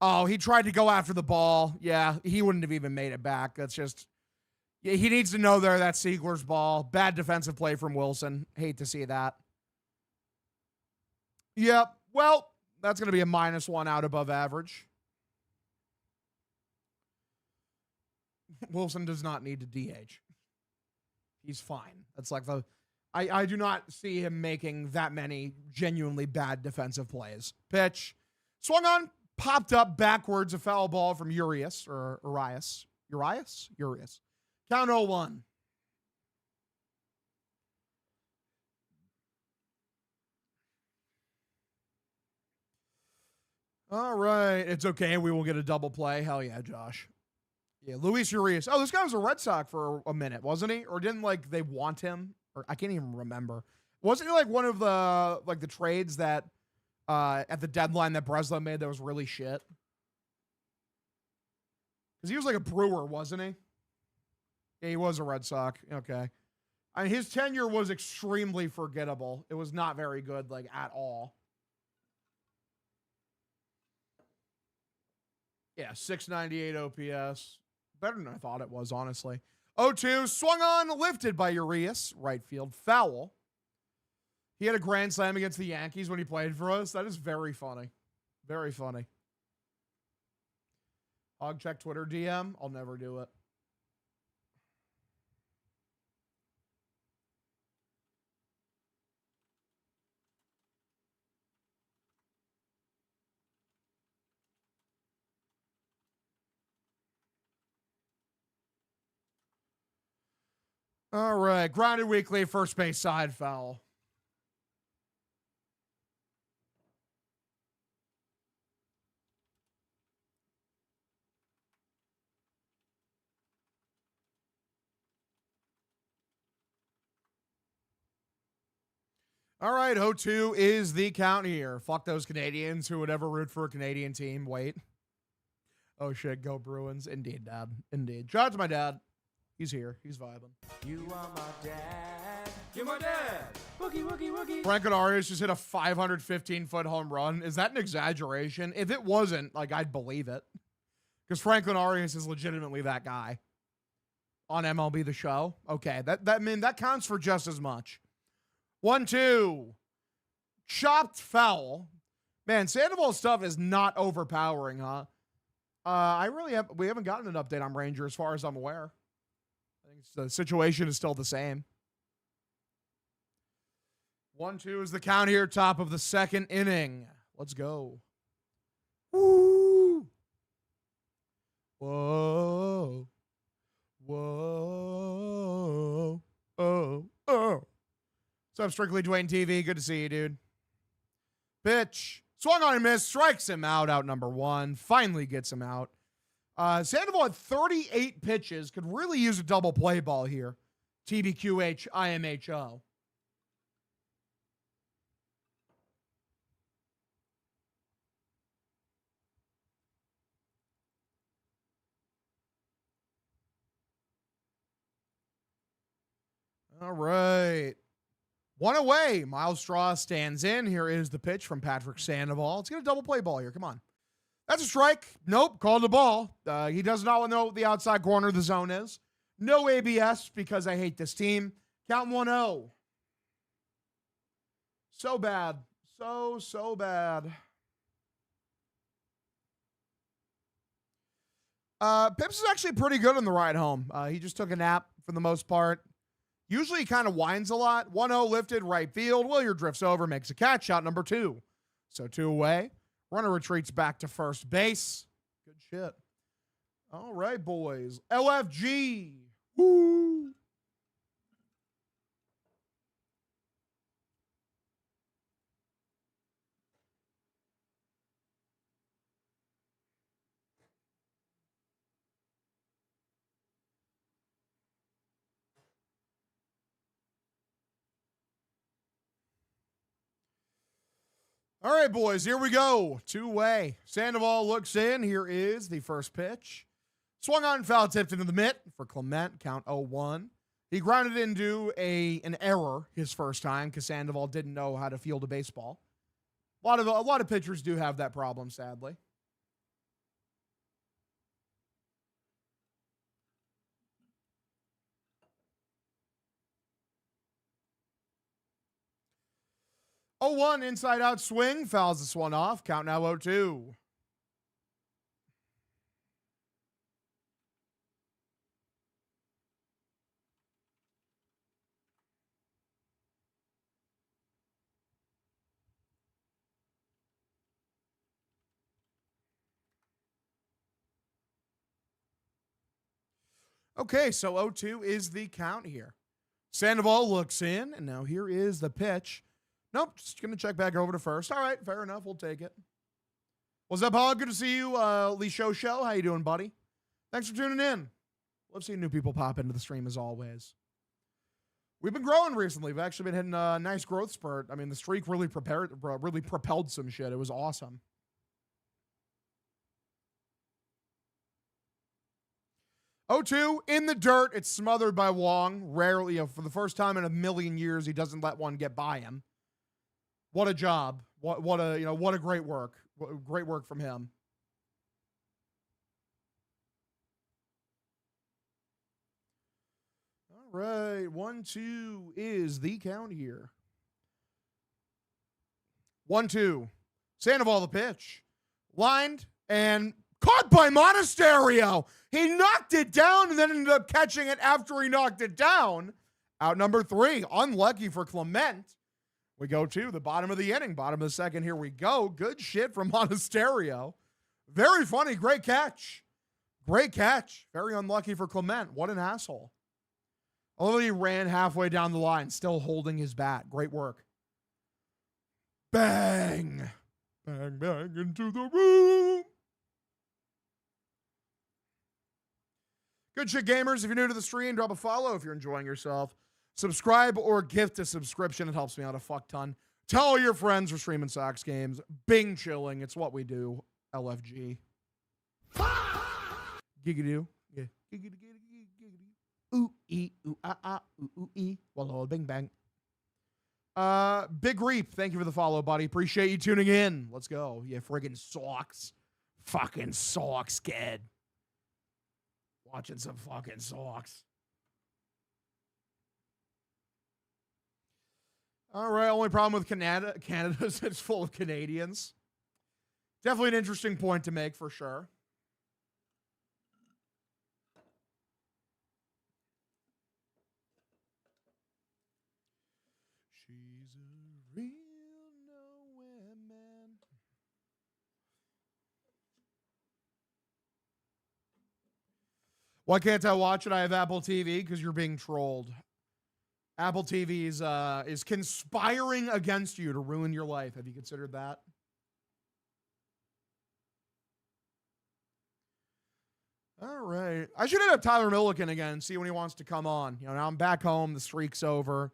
Oh, he tried to go after the ball. Yeah, he wouldn't have even made it back. That's just... Yeah, he needs to know there that's Siegler's ball. Bad defensive play from Wilson. Hate to see that. Yep. Well, that's going to be a -1 out above average. Wilson does not need to DH. He's fine. That's like the... I do not see him making that many genuinely bad defensive plays. Pitch. Swung on, popped up backwards, a foul ball from Urias. Urias. Count 0-1. All right. It's okay. We will get a double play. Hell yeah, Josh. Yeah, Luis Urias. Oh, this guy was a Red Sox for a minute, wasn't he? Or didn't they want him? Or I can't even remember. Wasn't he like one of the trades that at the deadline that Breslow made that was really shit? Because he was like a Brewer, wasn't he? Yeah, he was a Red Sox. Okay. I mean, his tenure was extremely forgettable. It was not very good, at all. Yeah, 698 OPS. Better than I thought it was, honestly. 0-2, swung on, lifted by Urias. Right field, foul. He had a grand slam against the Yankees when he played for us. That is very funny. Very funny. Hog check Twitter DM. I'll never do it. All right, grounded weekly, first base side foul. All right, 0-2 is the count here. Fuck those Canadians who would ever root for a Canadian team. Wait. Oh, shit, go Bruins. Indeed, Dad. Indeed. Shout out to my dad. He's here. He's vibing. You are my dad. You're my dad. Wookie, wookie, wookie. Frank Arias just hit a 515-foot home run. Is that an exaggeration? If it wasn't, like, I'd believe it. Because Franklin Arias is legitimately that guy on MLB The Show. Okay, that counts for just as much. 1-2. Chopped foul. Man, Sandoval's stuff is not overpowering, huh? We haven't gotten an update on Ranger as far as I'm aware. I think the situation is still the same. 1-2 is the count here, top of the second inning. Let's go. Woo! Whoa. Whoa. Oh. What's up, Strictly Dwayne TV? Good to see you, dude. Pitch. Swung on and missed. Strikes him out number one. Finally gets him out. Sandoval had 38 pitches. Could really use a double play ball here. TBQH IMHO. All right. One away. Miles Straw stands in. Here is the pitch from Patrick Sandoval. Let's get a double play ball here. Come on. That's a strike. Nope. Called the ball. He does not know what the outside corner of the zone is. No ABS because I hate this team. Count 1-0. So bad. So bad. Pips is actually pretty good on the ride home. He just took a nap for the most part. Usually he kind of whines a lot. 1-0 lifted, right field. Willier drifts over, makes a catch, out number 2. So 2 away. Runner retreats back to first base. Good shit. All right, boys. LFG. Woo. All right, boys, here we go. 2-way. Sandoval looks in. Here is the first pitch. Swung on, foul tipped into the mitt for Clement. Count 0-1. He grounded into an error his first time because Sandoval didn't know how to field a baseball. A lot of pitchers do have that problem, sadly. Oh, 1 inside out swing. Fouls this one off. Count now 0-2. Okay, so 0-2 is the count here. Sandoval looks in, and now here is the pitch. Nope, just going to check back over to first. All right, fair enough. We'll take it. What's up, Hog? Good to see you. Lee Show. How you doing, buddy? Thanks for tuning in. Love seeing new people pop into the stream as always. We've been growing recently. We've actually been hitting a nice growth spurt. I mean, the streak really propelled some shit. It was awesome. O2 in the dirt. It's smothered by Wong. Rarely, for the first time in a million years, he doesn't let one get by him. What a job. What a great work. Great work from him. All right. 1-2 is the count here. 1-2. Sandoval the pitch. Lined and caught by Monasterio. He knocked it down and then ended up catching it after he knocked it down. Out number 3. Unlucky for Clement. We go to the bottom of the inning. Bottom of the second. Here we go. Good shit from Monasterio. Very funny. Great catch. Great catch. Very unlucky for Clement. What an asshole. Although he ran halfway down the line, still holding his bat. Great work. Bang. Bang, bang into the room. Good shit, gamers. If you're new to the stream, drop a follow if you're enjoying yourself. Subscribe or gift a subscription. It helps me out a fuck ton. Tell all your friends we're streaming Sox games. Bing chilling. It's what we do. LFG. Giggity. Yeah. Giggity, giggity, giggity. ooh, ee, ooh, ah, ah, ooh, ee. Well, bing, bang. Big Reap, thank you for the follow, buddy. Appreciate you tuning in. Let's go. You friggin' Sox. Fucking Sox, kid. Watching some fucking Sox. All right, only problem with Canada is it's full of Canadians. Definitely an interesting point to make for sure. She's a real nowhere man. Why can't I watch it? I have Apple TV because you're being trolled. Apple TV is conspiring against you to ruin your life. Have you considered that? All right. I should hit up Tyler Milliken again, see when he wants to come on. You know, now I'm back home. The streak's over.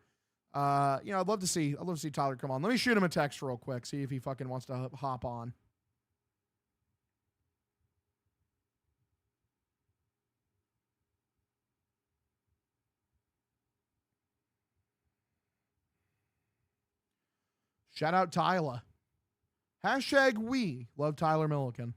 You know, I'd love to see Tyler come on. Let me shoot him a text real quick, see if he fucking wants to hop on. Shout out Tyler. Hashtag we love Tyler Milliken.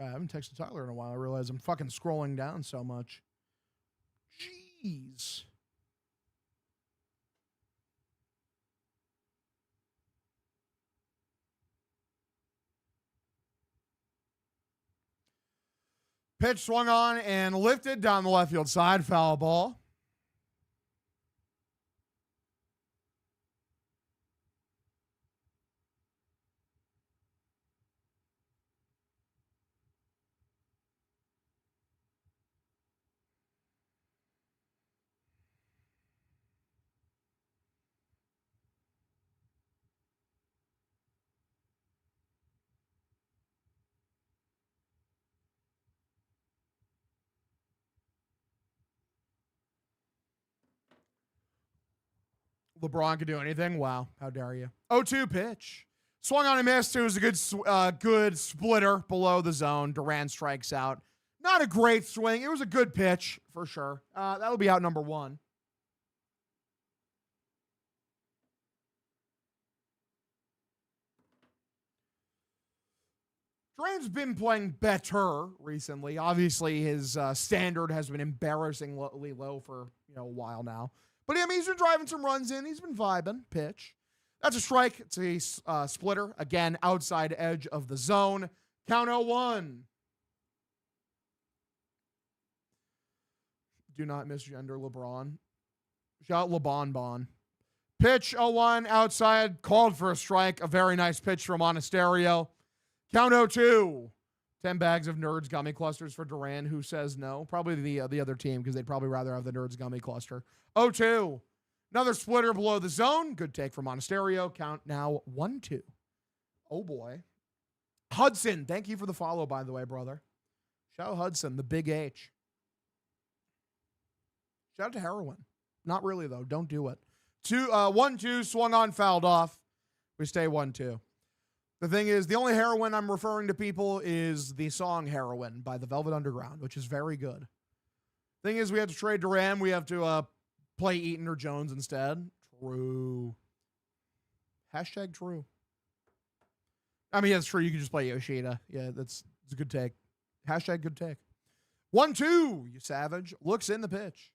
I haven't texted Tyler in a while. I realize I'm fucking scrolling down so much. Jeez. Pitch swung on and lifted down the left field side. Foul ball. LeBron could do anything. Wow. How dare you? 0-2 pitch. Swung on and missed. It was a good splitter below the zone. Durant strikes out. Not a great swing. It was a good pitch for sure. That'll be out number one. Durant's been playing better recently. Obviously, his standard has been embarrassingly low for a while now. But I mean, he's been driving some runs in. He's been vibing. Pitch. That's a strike. It's a splitter. Again, outside edge of the zone. Count 0-1. Do not misgender LeBron. Shout LeBron Bon. Pitch 0-1 outside. Called for a strike. A very nice pitch from Monasterio. Count 0-2. 10 bags of Nerds gummy clusters for Duran. Who says no? Probably the other team because they'd probably rather have the Nerds gummy cluster. 0-2. Another splitter below the zone. Good take from Monasterio. Count now 1-2. Oh boy. Hudson, thank you for the follow, by the way, brother. Shout out Hudson, the big H. Shout out to Heroin. Not really, though. Don't do it. 1-2, swung on, fouled off. We stay 1-2. The thing is, the only Heroin I'm referring to people is the song Heroin by the Velvet Underground, which is very good. Thing is, we have to trade Duran. We have to play Eaton or Jones instead. True. Hashtag true. I mean, that's true. You can just play Yoshida. Yeah, it's a good take. Hashtag good take. 1-2, you savage. Looks in the pitch.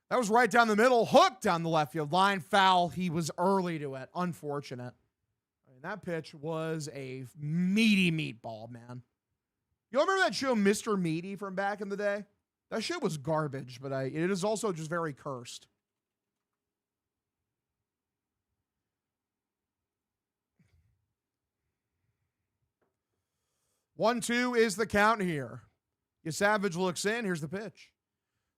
That was right down the middle. Hooked down the left field line. Foul. He was early to it. Unfortunate. I mean, that pitch was a meaty meatball, man. You remember that show, Mr. Meaty, from back in the day? That shit was garbage, but it is also just very cursed. One, two is the count here. Savage looks in. Here's the pitch.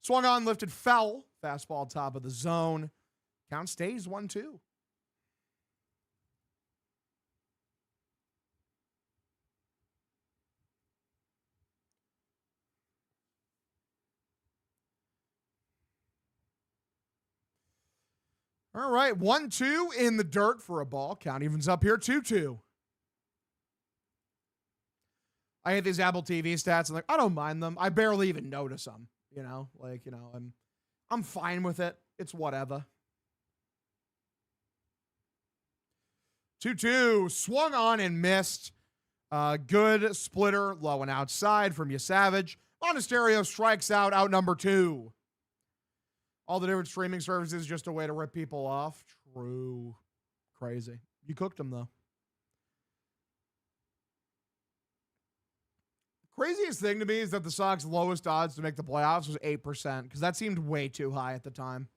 Swung on, lifted, foul. Fastball top of the zone. Count stays 1-2. All right, 1-2 in the dirt for a ball. Count evens up here, 2-2. I hate these Apple TV stats. I'm like, I don't mind them. I barely even notice them. I'm fine with it. It's whatever. 2-2, swung on and missed. Good splitter, low and outside from Savage. Monasterio strikes out number 2. All the different streaming services just a way to rip people off. True. Crazy. You cooked them, though. Craziest thing to me is that the Sox lowest odds to make the playoffs was 8%, because that seemed way too high at the time.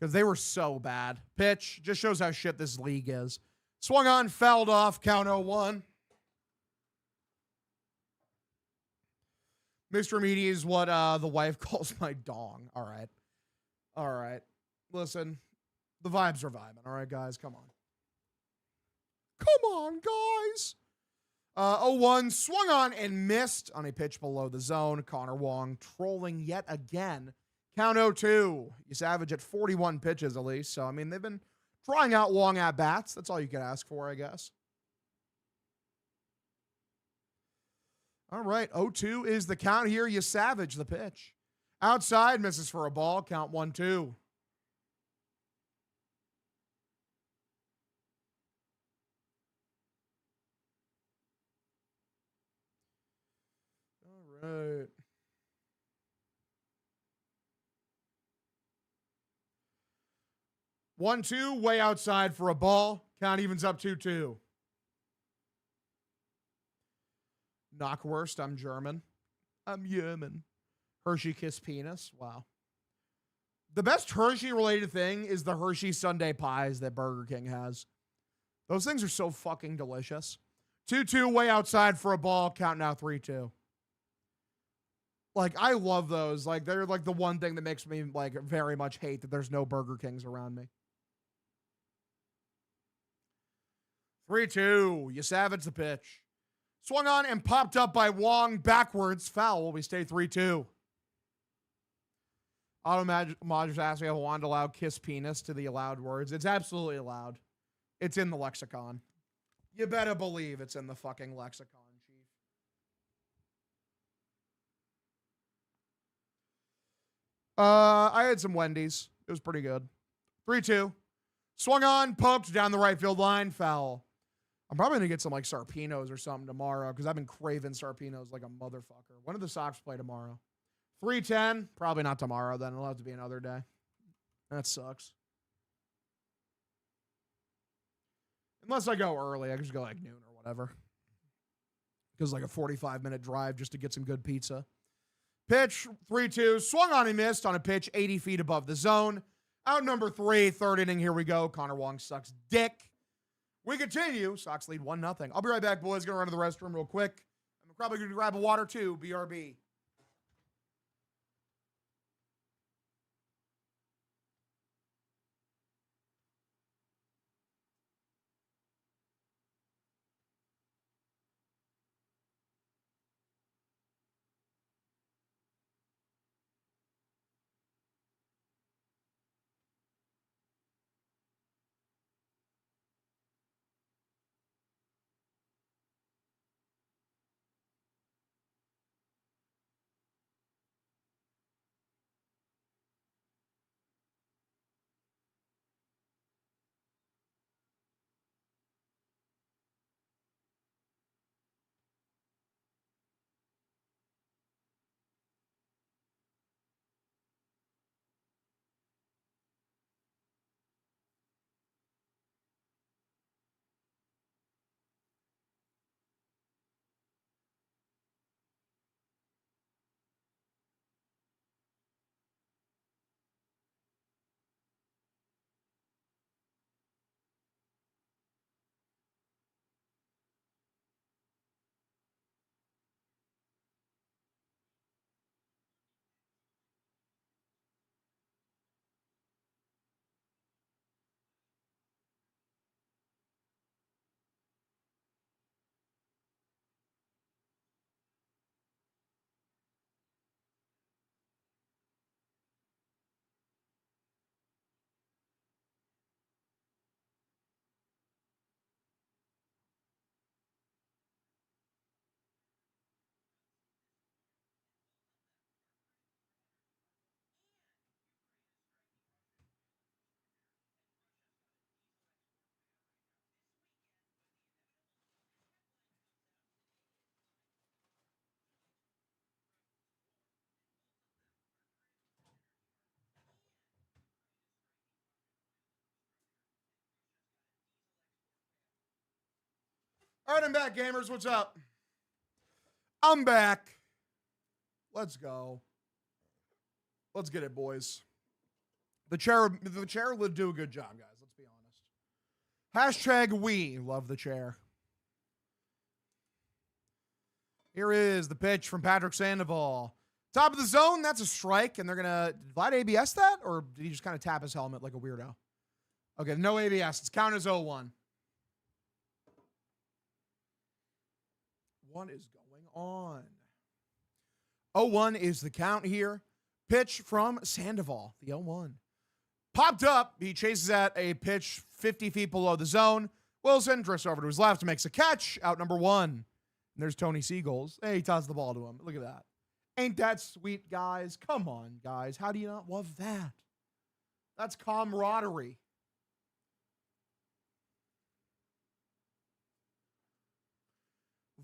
Because they were so bad. Pitch just shows how shit this league is. Swung on, fouled off, count 0-1. Mr. Meaty is what the wife calls my dong. All right. All right. Listen, the vibes are vibing. All right, guys, come on. Come on, guys. 0-1, swung on and missed on a pitch below the zone. Connor Wong trolling yet again. Count 0-2. Savage at 41 pitches at least. So, I mean, they've been trying out Wong at bats. That's all you can ask for, I guess. All right, 0-2 is the count here. Savage the pitch. Outside, misses for a ball. Count 1-2. All right. One, two, way outside for a ball. Count evens up 2-2. Knockwurst, I'm German. I'm German. Hershey Kiss Penis. Wow. The best Hershey-related thing is the Hershey Sundae pies that Burger King has. Those things are so fucking delicious. 2-2, way outside for a ball. Count now 3-2. Like, I love those. Like, they're like the one thing that makes me like very much hate that there's no Burger Kings around me. 3-2. Savage the pitch. Swung on and popped up by Wong backwards. Foul. We stay 3-2. Auto Modgers asked me if I wanted to allow kiss penis to the allowed words. It's absolutely allowed. It's in the lexicon. You better believe it's in the fucking lexicon, Chief. I had some Wendy's. It was pretty good. 3-2. Swung on, poked down the right field line. Foul. I'm probably going to get some like Sarpinos or something tomorrow because I've been craving Sarpinos like a motherfucker. When do the Sox play tomorrow? 3:10. Probably not tomorrow then. It'll have to be another day. That sucks. Unless I go early. I can just go like noon or whatever. Because like a 45-minute drive just to get some good pizza. Pitch, 3-2. Swung on and missed on a pitch 80 feet above the zone. Out number 3, third inning. Here we go. Connor Wong sucks dick. We continue. Sox lead 1-0. I'll be right back, boys. Gonna run to the restroom real quick. I'm probably gonna grab a water too. BRB. All right, I'm back, gamers. What's up? I'm back. Let's go. Let's get it, boys. The chair would do a good job, guys. Let's be honest. Hashtag we love the chair. Here is the pitch from Patrick Sandoval. Top of the zone, that's a strike, and they're going to... Did Vlad ABS that, or did he just kind of tap his helmet like a weirdo? Okay, no ABS. It's count as 0-1. What is going on? 0-1 is the count here. Pitch from Sandoval, the 0-1. Popped up. He chases at a pitch 50 feet below the zone. Wilson drifts over to his left, makes a catch. Out number 1. And there's Tony Seagulls. Hey, he tosses the ball to him. Look at that. Ain't that sweet, guys? Come on, guys. How do you not love that? That's camaraderie.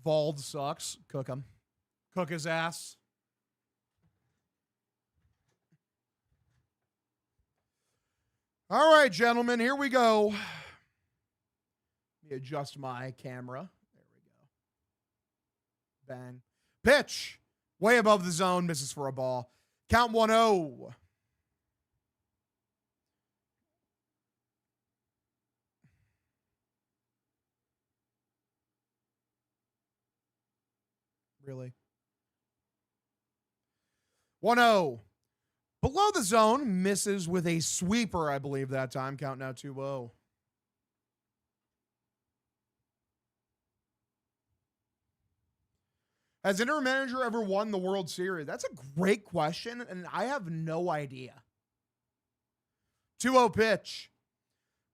Vald sucks. Cook him. Cook his ass. All right, gentlemen, here we go. Let me adjust my camera. There we go. Bang. Pitch. Way above the zone. Misses for a ball. Count 1-0. Really? 1-0. Below the zone, misses with a sweeper, I believe, that time. Count now 2-0. Has interim manager ever won the World Series? That's a great question, and I have no idea. 2-0 pitch.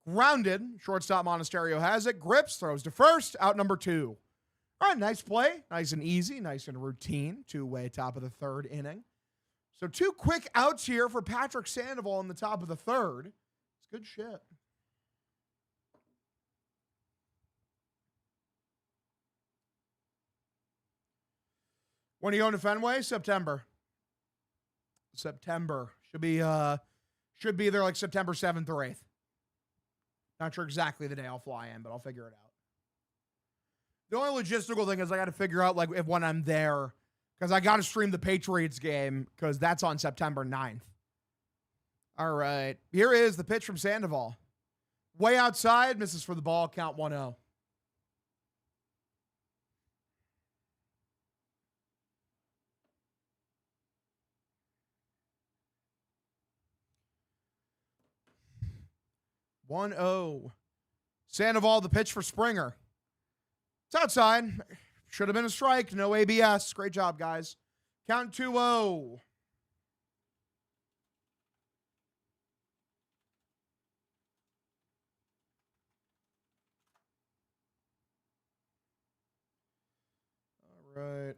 Grounded. Shortstop Monasterio has it. Grips. Throws to first. Out number 2. All right, nice play. Nice and easy. Nice and routine. Two-way top of the third inning. So 2 quick outs here for Patrick Sandoval in the top of the third. It's good shit. When are you going to Fenway? September. Should be there like September 7th or 8th. Not sure exactly the day I'll fly in, but I'll figure it out. The only logistical thing is I got to figure out like when I'm there, because I got to stream the Patriots game because that's on September 9th. All right. Here is the pitch from Sandoval. Way outside, misses for the ball, count 1-0. Sandoval, the pitch for Springer. It's outside. Should have been a strike. No ABS. Great job, guys. Count 2-0. All right.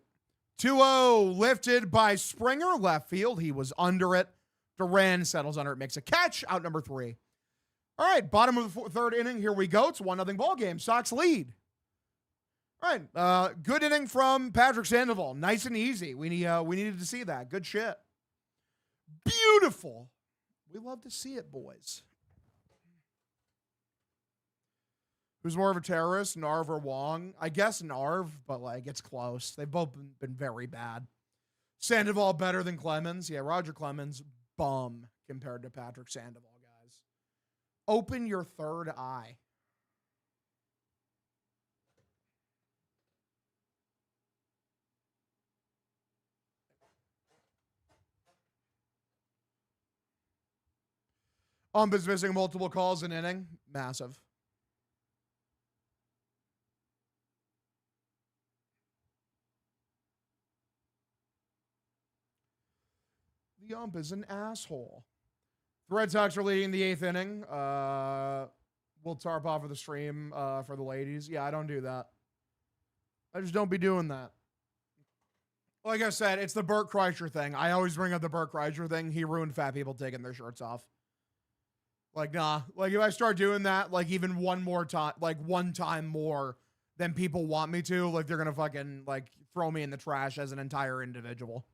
2-0 lifted by Springer. Left field. He was under it. Duran settles under it. Makes a catch. Out number 3. All right. Bottom of the third inning. Here we go. It's a 1-0 ball game. Sox lead. All right, good inning from Patrick Sandoval. Nice and easy. We needed to see that. Good shit. Beautiful. We love to see it, boys. Who's more of a terrorist, Narv or Wong? I guess Narv, but like it's close. They've both been very bad. Sandoval better than Clemens. Yeah, Roger Clemens, bum compared to Patrick Sandoval, guys. Open your third eye. Ump is missing multiple calls an inning. Massive. The ump is an asshole. The Red Sox are leading the 8th inning. We'll tarp off of the stream for the ladies. Yeah, I don't do that. I just don't be doing that. Like I said, it's the Burt Kreischer thing. I always bring up the Burt Kreischer thing. He ruined fat people taking their shirts off. Like, nah. Like, if I start doing that, like, even one more time, like, one time more than people want me to, like, they're gonna fucking, like, throw me in the trash as an entire individual.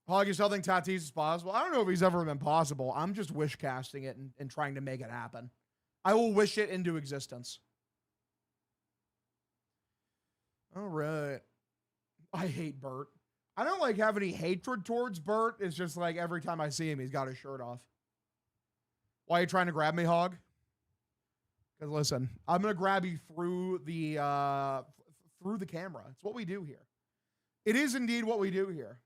Hog, you still think Tatis is possible? I don't know if he's ever been possible. I'm just wish casting it and trying to make it happen. I will wish it into existence. All right. I hate Bert. I don't like have any hatred towards Bert. It's just like every time I see him, he's got his shirt off. Why are you trying to grab me, Hog? Because listen, I'm gonna grab you through the camera. It's what we do here. It is indeed what we do here.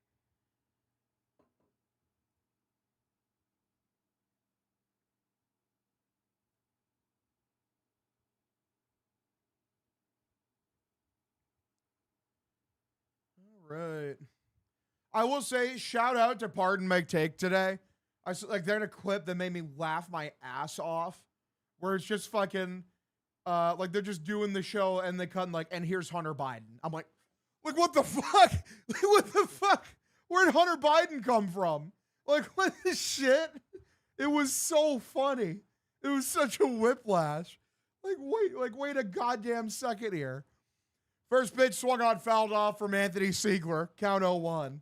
All right. I will say, shout out to Pardon My Take today. They're in a clip that made me laugh my ass off, where it's just fucking, like they're just doing the show and they cut like, and here's Hunter Biden. I'm like, what the fuck? What the fuck? Where did Hunter Biden come from? Like, what the shit? It was so funny. It was such a whiplash. Wait a goddamn second here. First pitch swung on, fouled off from Anthony Siegler. Count 0-1.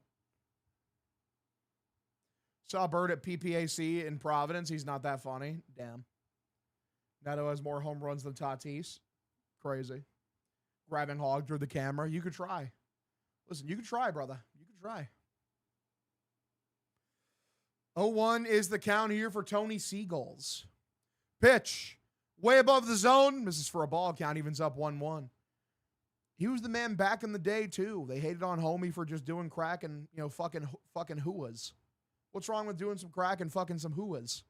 Saw Bird at PPAC in Providence. He's not that funny. Damn. Neto has more home runs than Tatis. Crazy. Grabbing Hog through the camera. You could try. Listen, you could try, brother. You could try. 0-1 is the count here for Tony Seagulls. Pitch. Way above the zone. Misses for a ball. Count evens up 1-1. He was the man back in the day, too. They hated on Homie for just doing crack and, fucking hooas. What's wrong with doing some crack and fucking some hooas?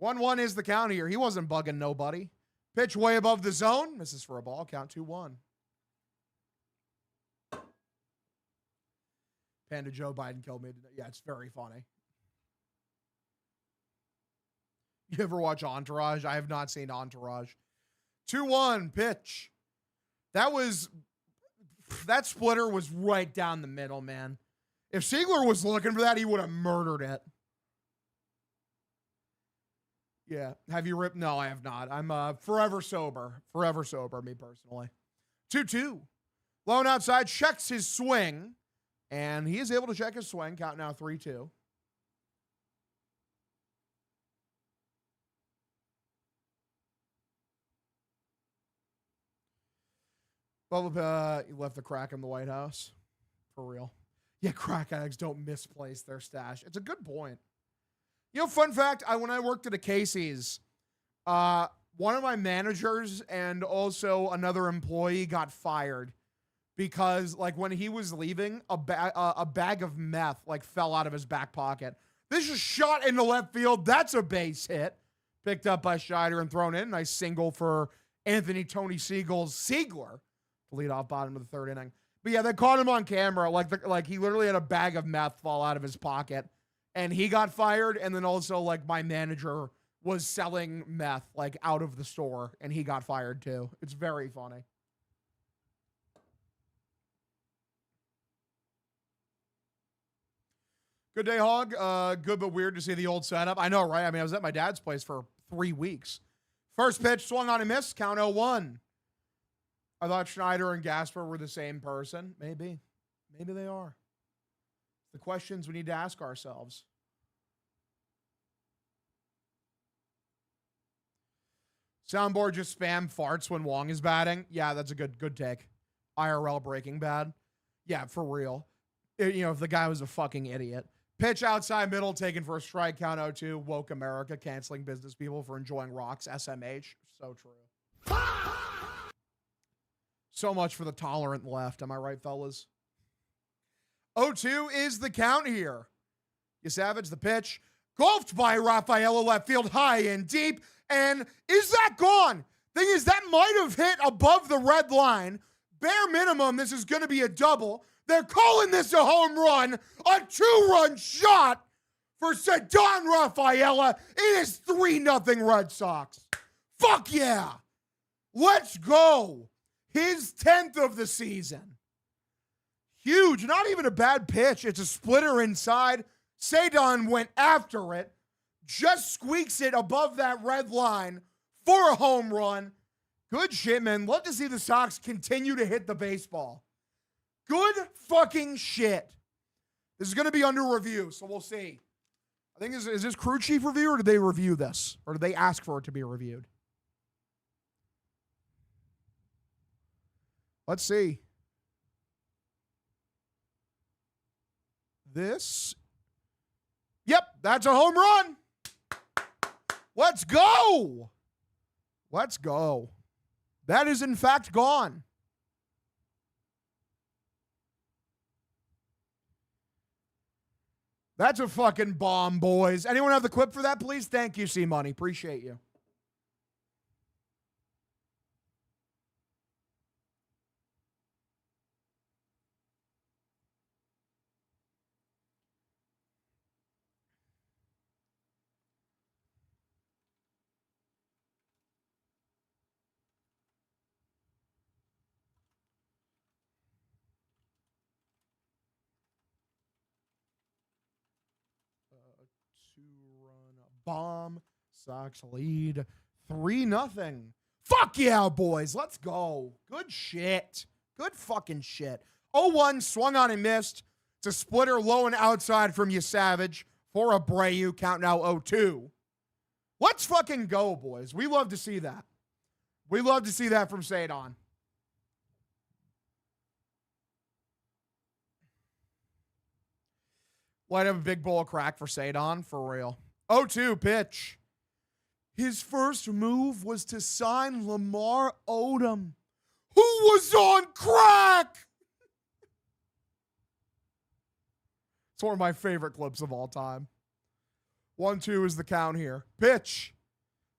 1-1 is the count here. He wasn't bugging nobody. Pitch way above the zone. Misses for a ball. Count 2-1. Panda Joe Biden killed me today. Yeah, it's very funny. You ever watch Entourage? I have not seen Entourage. 2-1 pitch. That splitter was right down the middle, man. If Siegler was looking for that, he would have murdered it. Yeah. Have you ripped? No, I have not. I'm forever sober. Forever sober, me personally. 2-2. Lone outside, checks his swing. And he is able to check his swing. Count now 3-2. Bubba, you left the crack in the White House. For real. Yeah, crack addicts don't misplace their stash. It's a good point. Fun fact, when I worked at a Casey's, one of my managers and also another employee got fired because, when he was leaving, a bag of meth, fell out of his back pocket. This is shot into left field. That's a base hit. Picked up by Scheider and thrown in. Nice single for Anthony Tony Seagulls. Siegler to lead off bottom of the third inning. But yeah, they caught him on camera. Like he literally had a bag of meth fall out of his pocket. And he got fired. And then also, my manager was selling meth, out of the store. And he got fired, too. It's very funny. Good day, Hog. Good but weird to see the old setup. I know, right? I mean, I was at my dad's place for 3 weeks. First pitch, swung on and missed. Count 0-1. I thought Schneider and Gasper were the same person. Maybe. Maybe they are. The questions we need to ask ourselves. Soundboard just spam farts when Wong is batting. Yeah, that's a good take. IRL Breaking Bad. Yeah, for real. If the guy was a fucking idiot. Pitch outside middle, taken for a strike. Count 0-2. Woke America, canceling business people for enjoying rocks. SMH. So true. So much for the tolerant left. Am I right, fellas? 0-2 is the count here. You savage the pitch. Golfed by Rafaela, left field, high and deep. And is that gone? Thing is, that might have hit above the red line. Bare minimum, this is going to be a double. They're calling this a home run. A 2-run shot for Cedon Rafaela. It is 3-0 Red Sox. Fuck yeah. Let's go. His 10th of the season. Huge. Not even a bad pitch. It's a splitter inside. Cedon went after it. Just squeaks it above that red line for a home run. Good shit, man. Love to see the Sox continue to hit the baseball. Good fucking shit. This is going to be under review, so we'll see. I think, is this crew chief review, or did they review this? Or did they ask for it to be reviewed? Let's see. this. Yep, that's a home run. Let's go. Let's go. That is, in fact, gone. That's a fucking bomb, boys. Anyone have the clip for that, please? Thank you, C-Money. Appreciate you. Two-run bomb. Sox lead 3-0. Fuck yeah, boys. Let's go. Good shit. Good fucking shit. 0-1, swung on and missed. It's a splitter low and outside from you, Savage. For Abreu, count now 0-2. Let's fucking go, boys. We love to see that. We love to see that from Sadon. Might have a big bowl of crack for Sadon, for real. 0-2 pitch. His first move was to sign Lamar Odom, who was on crack. It's one of my favorite clips of all time. 1-2 is the count here. Pitch.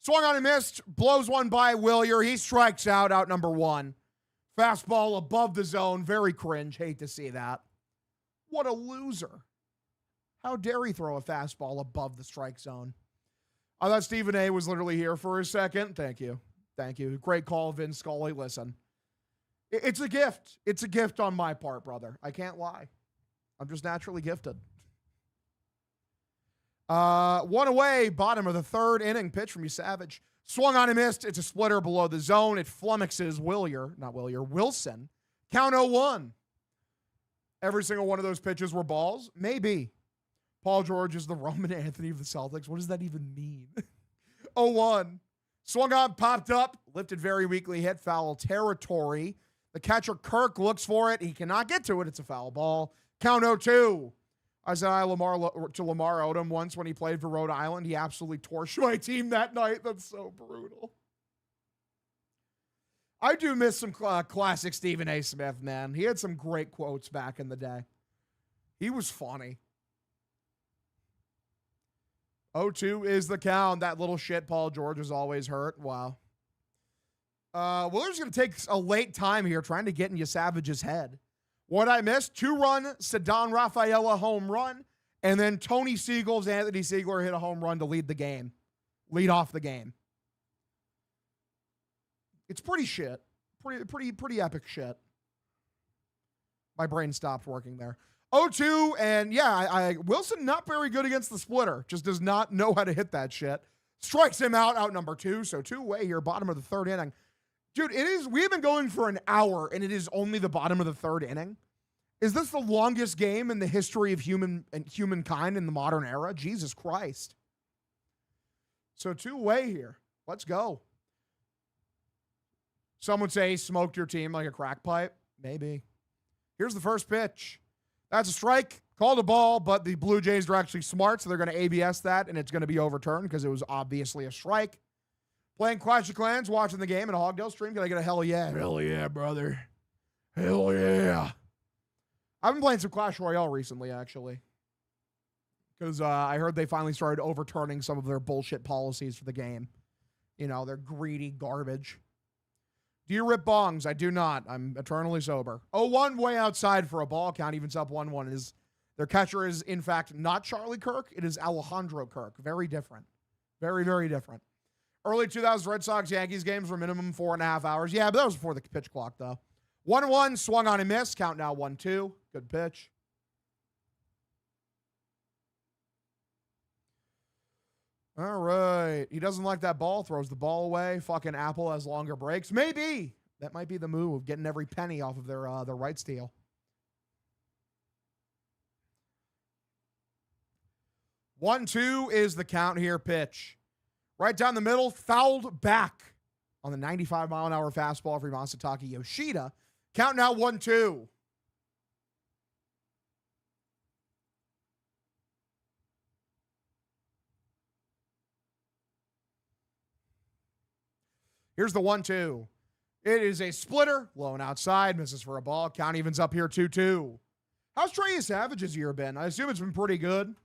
Swung on and missed. Blows one by Willier. He strikes out number one. Fastball above the zone. Very cringe. Hate to see that. What a loser. How dare he throw a fastball above the strike zone? I thought Stephen A was literally here for a second. Thank you. Thank you. Great call, Vince Scully. Listen. It's a gift. It's a gift on my part, brother. I can't lie. I'm just naturally gifted. One away, bottom of the third inning. Pitch from you, Savage. Swung on and missed. It's a splitter below the zone. It flummoxes Wilson. Count 0-1. Every single one of those pitches were balls? Maybe. Paul George is the Roman Anthony of the Celtics. What does that even mean? 0-1. Swung on, popped up, lifted very weakly, hit foul territory. The catcher, Kirk, looks for it. He cannot get to it. It's a foul ball. Count 0-2. I said Lamar Odom once when he played for Rhode Island. He absolutely torched my team that night. That's so brutal. I do miss some classic Stephen A. Smith, man. He had some great quotes back in the day. He was funny. 0-2 is the count. That little shit Paul George is always hurt. Wow. Willer's going to take a late time here trying to get in Savage's head. What I missed, 2-run Ceddanne Rafaela home run, and then Tony Siegel's Anthony Siegler hit a home run to lead off the game. It's pretty shit. Pretty epic shit. My brain stopped working there. 0-2, and yeah, Wilson not very good against the splitter. Just does not know how to hit that shit. Strikes him out number 2. So 2 away here, bottom of the third inning. Dude, we've been going for an hour, and it is only the bottom of the third inning. Is this the longest game in the history of humankind in the modern era? Jesus Christ. So 2 away here. Let's go. Some would say smoked your team like a crack pipe. Maybe. Here's the first pitch. That's a strike. Called a ball, but the Blue Jays are actually smart, so they're going to ABS that, and it's going to be overturned because it was obviously a strike. Playing Clash of Clans, watching the game in a Hogstream. Can I get a hell yeah? Hell yeah, brother. Hell yeah. I've been playing some Clash Royale recently, actually. Because I heard they finally started overturning some of their bullshit policies for the game. You know, their greedy garbage. Do you rip bongs? I do not. I'm eternally sober. 0-1 way outside for a ball count. Evens up 1-1. Their catcher is, in fact, not Charlie Kirk. It is Alejandro Kirk. Very different. Very, very different. Early 2000s Red Sox-Yankees games were minimum 4.5 hours. Yeah, but that was before the pitch clock, though. 1-1, swung on and missed. Count now 1-2. Good pitch. All right. He doesn't like that ball. Throws the ball away. Fucking Apple has longer breaks. Maybe. That might be the move. Getting every penny off of their rights deal. One, 2 is the count here. Pitch. Right down the middle. Fouled back on the 95-mile-an-hour fastball for Masataka Yoshida. 1-2. Here's the 1-2. It is a splitter. Low and outside. Misses for a ball. Count evens up here 2-2. How's Trey Savage's year been? I assume it's been pretty good.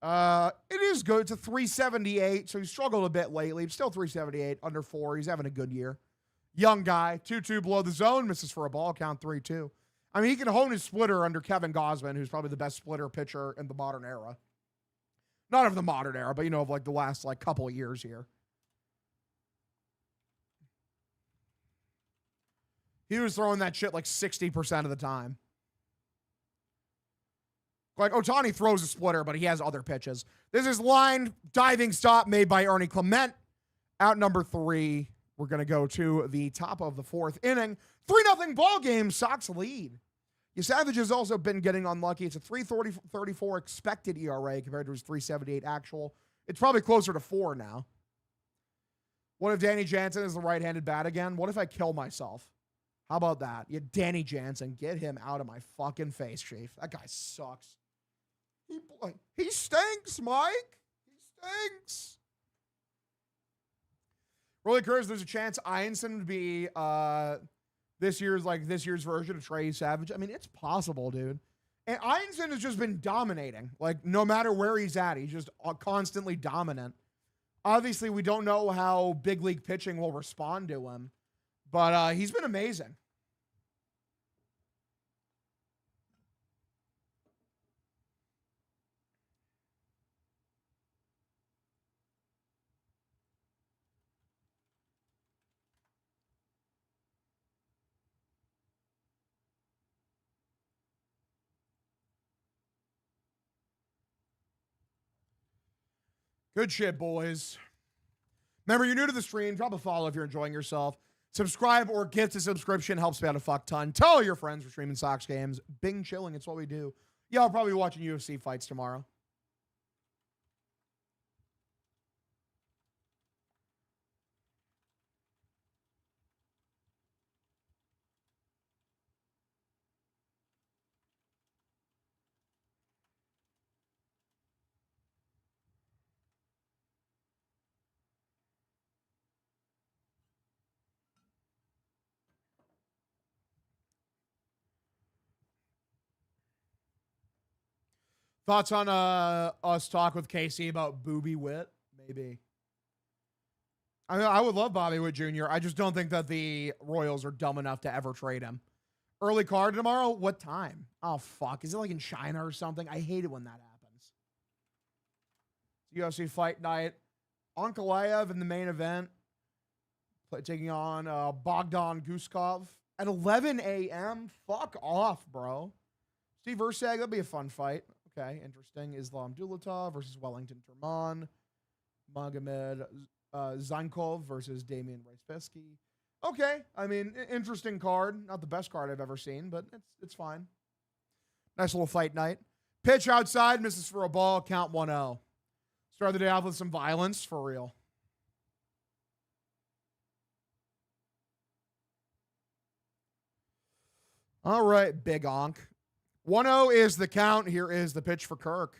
It is good. It's a 378, so he struggled a bit lately. Still 378, under 4. He's having a good year. Young guy. 2-2 below the zone. Misses for a ball. Count 3-2. I mean, he can hone his splitter under Kevin Gausman, who's probably the best splitter pitcher in the modern era. Not of the modern era, but, you know, of like the last like couple of years here. He was throwing that shit like 60% of the time. Like, Ohtani throws a splitter, but he has other pitches. This is line diving stop made by Ernie Clement. Out number 3. We're going to go to the top of the 4th inning. 3-0 ball game. Sox lead. Savage has also been getting unlucky. It's a 3.34 expected ERA compared to his 3.78 actual. It's probably closer to 4 now. What if Danny Jansen is the right-handed bat again? What if I kill myself? How about that? Yeah, Danny Jansen, get him out of my fucking face, Chief. That guy sucks. He stinks, Mike. He stinks. Really curious. There's a chance Einstein would be this year's version of Trey Savage. I mean, it's possible, dude. And Einstein has just been dominating. Like, no matter where he's at, he's just constantly dominant. Obviously, we don't know how big league pitching will respond to him, but he's been amazing. Good shit, boys. Remember, you're new to the stream. Drop a follow if you're enjoying yourself. Subscribe or get a subscription. Helps me out a fuck ton. Tell all your friends we're streaming Sox games. Bing chilling. It's what we do. Yeah, I'll probably be watching UFC fights tomorrow. Thoughts on us talk with Casey about Booby Witt? Maybe. I mean, I would love Bobby Witt Jr. I just don't think that the Royals are dumb enough to ever trade him. Early card tomorrow? What time? Oh, fuck. Is it like in China or something? I hate it when that happens. UFC Fight Night. Ankalaev in the main event. Taking on Bogdan Guskov at 11 a.m. Fuck off, bro. Steve Versag, that'll be a fun fight. Okay, interesting. Islam Dulatov versus Wellington Turman. Magomed Zankov versus Damian Rajpesky. Okay, I mean, interesting card. Not the best card I've ever seen, but it's fine. Nice little fight night. Pitch outside, misses for a ball, count 1-0. Start the day off with some violence, for real. All right, big onk. 1-0 is the count. Here is the pitch for Kirk.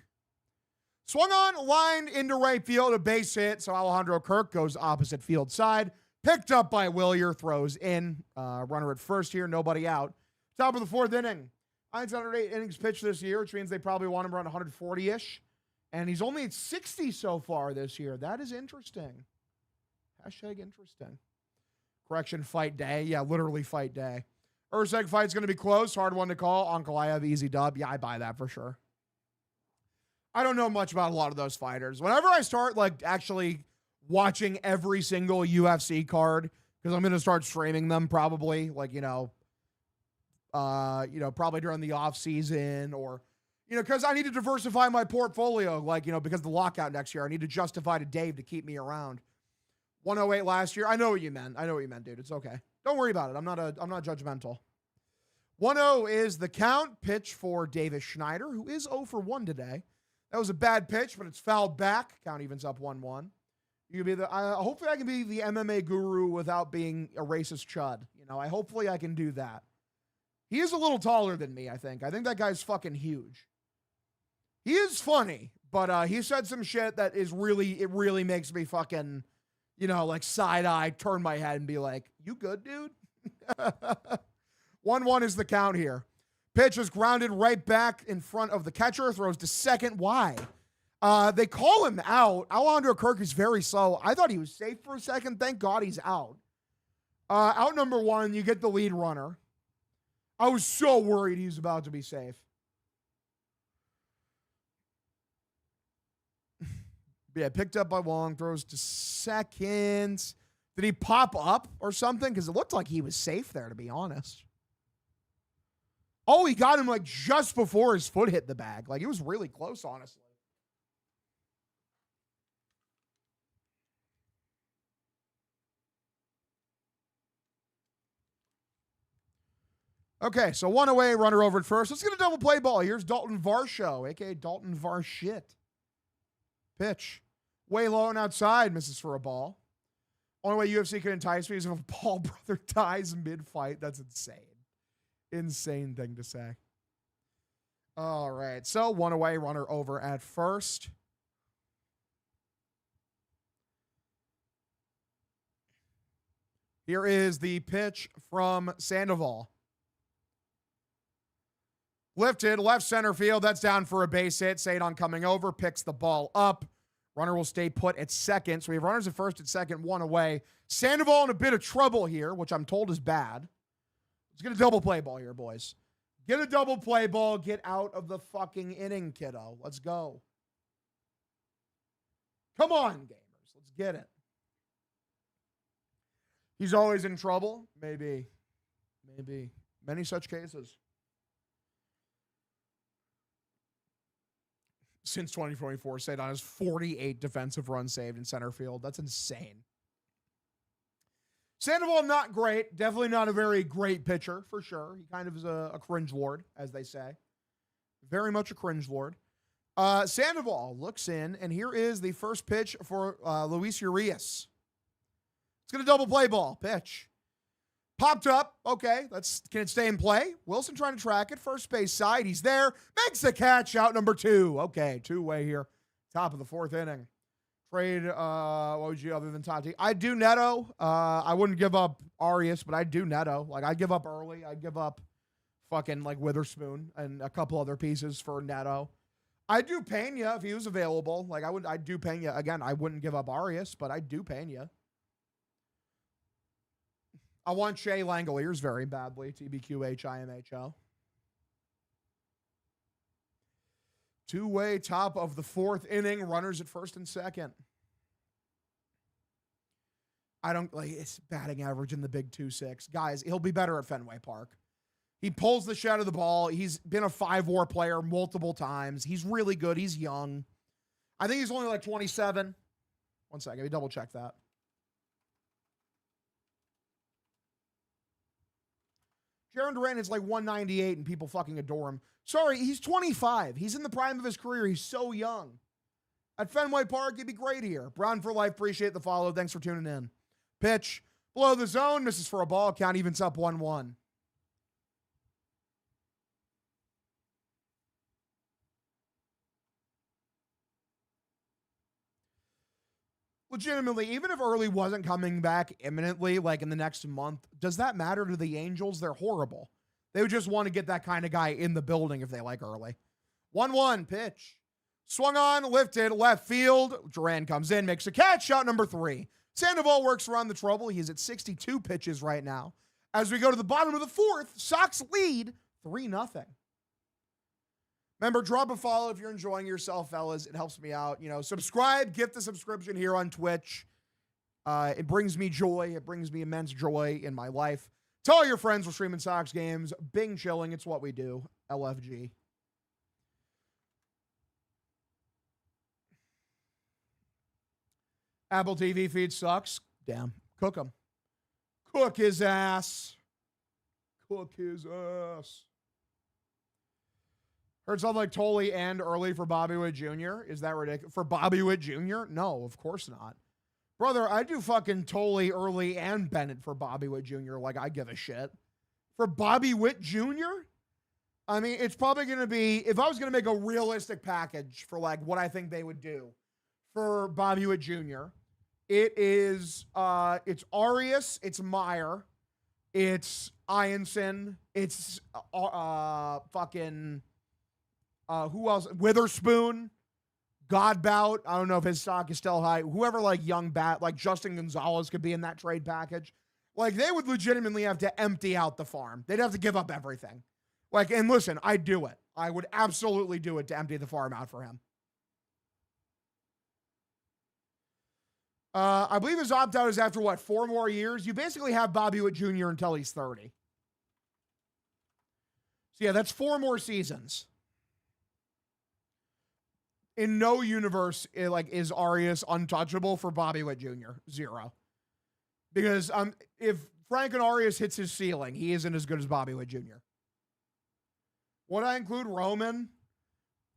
Swung on, lined into right field, a base hit. So Alejandro Kirk goes opposite field side. Picked up by Willier, throws in. Runner at first here, nobody out. Top of the 4th inning. Hines 108 innings pitched this year, which means they probably want him around 140-ish. And he's only at 60 so far this year. That is interesting. Hashtag interesting. Correction, fight day. Yeah, literally fight day. Urseg fight's going to be close. Hard one to call. Ankalaev, easy dub. Yeah, I buy that for sure. I don't know much about a lot of those fighters. Whenever I start, like, actually watching every single UFC card, because I'm going to start streaming them probably, like, probably during the off season or, because I need to diversify my portfolio, like, because of the lockout next year. I need to justify to Dave to keep me around. 108 last year. I know what you meant. Dude. It's okay. Don't worry about it. I'm not judgmental. 1-0 is the count. Pitch for Davis Schneider, who is 0 for 1 today. That was a bad pitch, but it's fouled back. Count evens up 1-1. You can be hopefully I can be the MMA guru without being a racist chud. Hopefully I can do that. He is a little taller than me, I think. I think that guy's fucking huge. He is funny, But he said some shit that is it really makes me fucking, like side eye, turn my head and be like, you good, dude? 1-1 is the count here. Pitch is grounded right back in front of the catcher, throws to second. Why? They call him out. Alejandro Kirk is very slow. I thought he was safe for a second. Thank God he's out. Out number 1, you get the lead runner. I was so worried he was about to be safe. Yeah, picked up by Wong, throws to second. Did he pop up or something? Because it looked like he was safe there, to be honest. Oh, he got him like just before his foot hit the bag. Like, it was really close, honestly. Okay, so 1 away, runner over at first. Let's get a double play ball. Here's Dalton Varsho, a.k.a. Dalton Varshit. Pitch. Way low and outside, misses for a ball. Only way UFC could entice me is if a Paul brother dies mid-fight. That's insane. Insane thing to say. All right, so 1 away, runner over at first. Here is the pitch from Sandoval. Lifted, left center field. That's down for a base hit. Sadon coming over, picks the ball up. Runner will stay put at second. So we have runners at first and second, 1 away. Sandoval in a bit of trouble here, which I'm told is bad. Let's get a double play ball here, boys. Get a double play ball. Get out of the fucking inning, kiddo. Let's go. Come on, gamers. Let's get it. He's always in trouble? Maybe. Maybe. Many such cases. Since 2024, Sadon has 48 defensive runs saved in center field. That's insane. Sandoval, not great. Definitely not a very great pitcher, for sure. He kind of is a cringe lord, as they say. Very much a cringe lord. Sandoval looks in, and here is the first pitch for Luis Urias. It's going to double play ball. Pitch. Popped up. Okay, can it stay in play? Wilson trying to track it. First base side. He's there. Makes the catch. Out number 2. Okay, 2-way here. Top of the 4th inning. Trade, what would you other than Tati? I'd do Neto. I wouldn't give up Arias, but I'd do Neto. Like, I'd give up early. I'd give up fucking, like, Witherspoon and a couple other pieces for Neto. I'd do Pena if he was available. Like, I'd do Pena. Again, I wouldn't give up Arias, but I'd do Pena. I want Shea Langoliers very badly. TBQH-IMHO. 2-way top of the 4th inning. Runners at first and second. I don't like it's batting average in the big 2.6. Guys, he'll be better at Fenway Park. He pulls the shit out of the ball. He's been a 5-WAR player multiple times. He's really good. He's young. I think he's only like 27. One second. Let me double check that. Jaron Durant is like 198 and people fucking adore him. Sorry, he's 25. He's in the prime of his career. He's so young. At Fenway Park, he'd be great here. Brown for life. Appreciate the follow. Thanks for tuning in. Pitch. Below the zone. Misses for a ball. Count evens up 1-1. Legitimately, even if Early wasn't coming back imminently, like in the next month, does that matter to the Angels? They're horrible. They would just want to get that kind of guy in the building if they like Early. 1-1 pitch. Swung on, lifted, left field. Duran comes in, makes a catch. Shot number 3. Sandoval works around the trouble. He is at 62 pitches right now. As we go to the bottom of the 4th, Sox lead 3-0. Remember, drop a follow if you're enjoying yourself, fellas. It helps me out. Subscribe, get the subscription here on Twitch. It brings me joy. It brings me immense joy in my life. Tell all your friends we're streaming Sox games. Bing chilling. It's what we do. LFG. Apple TV feed sucks. Damn. Cook him. Cook his ass. Cook his ass. Heard something like Tolle and Early for Bobby Witt Jr. Is that ridiculous? For Bobby Witt Jr.? No, of course not. Brother, I do fucking Tolle, Early, and Bennett for Bobby Witt Jr. Like I give a shit. For Bobby Witt Jr.? I mean, it's probably going to be, if I was going to make a realistic package for like what I think they would do for Bobby Witt Jr., it's Arias, it's Meyer, it's Ianson, it's fucking who else? Witherspoon, Godbout. I don't know if his stock is still high. Whoever like young bat like Justin Gonzalez could be in that trade package. Like they would legitimately have to empty out the farm. They'd have to give up everything. Like, and listen, I'd do it. I would absolutely do it to empty the farm out for him. I believe his opt-out is after, what, 4 more years? You basically have Bobby Witt Jr. until he's 30. So, yeah, that's 4 more seasons. In no universe, is Arias untouchable for Bobby Witt Jr.? 0. Because if Franklin Arias hits his ceiling, he isn't as good as Bobby Witt Jr. Would I include Roman?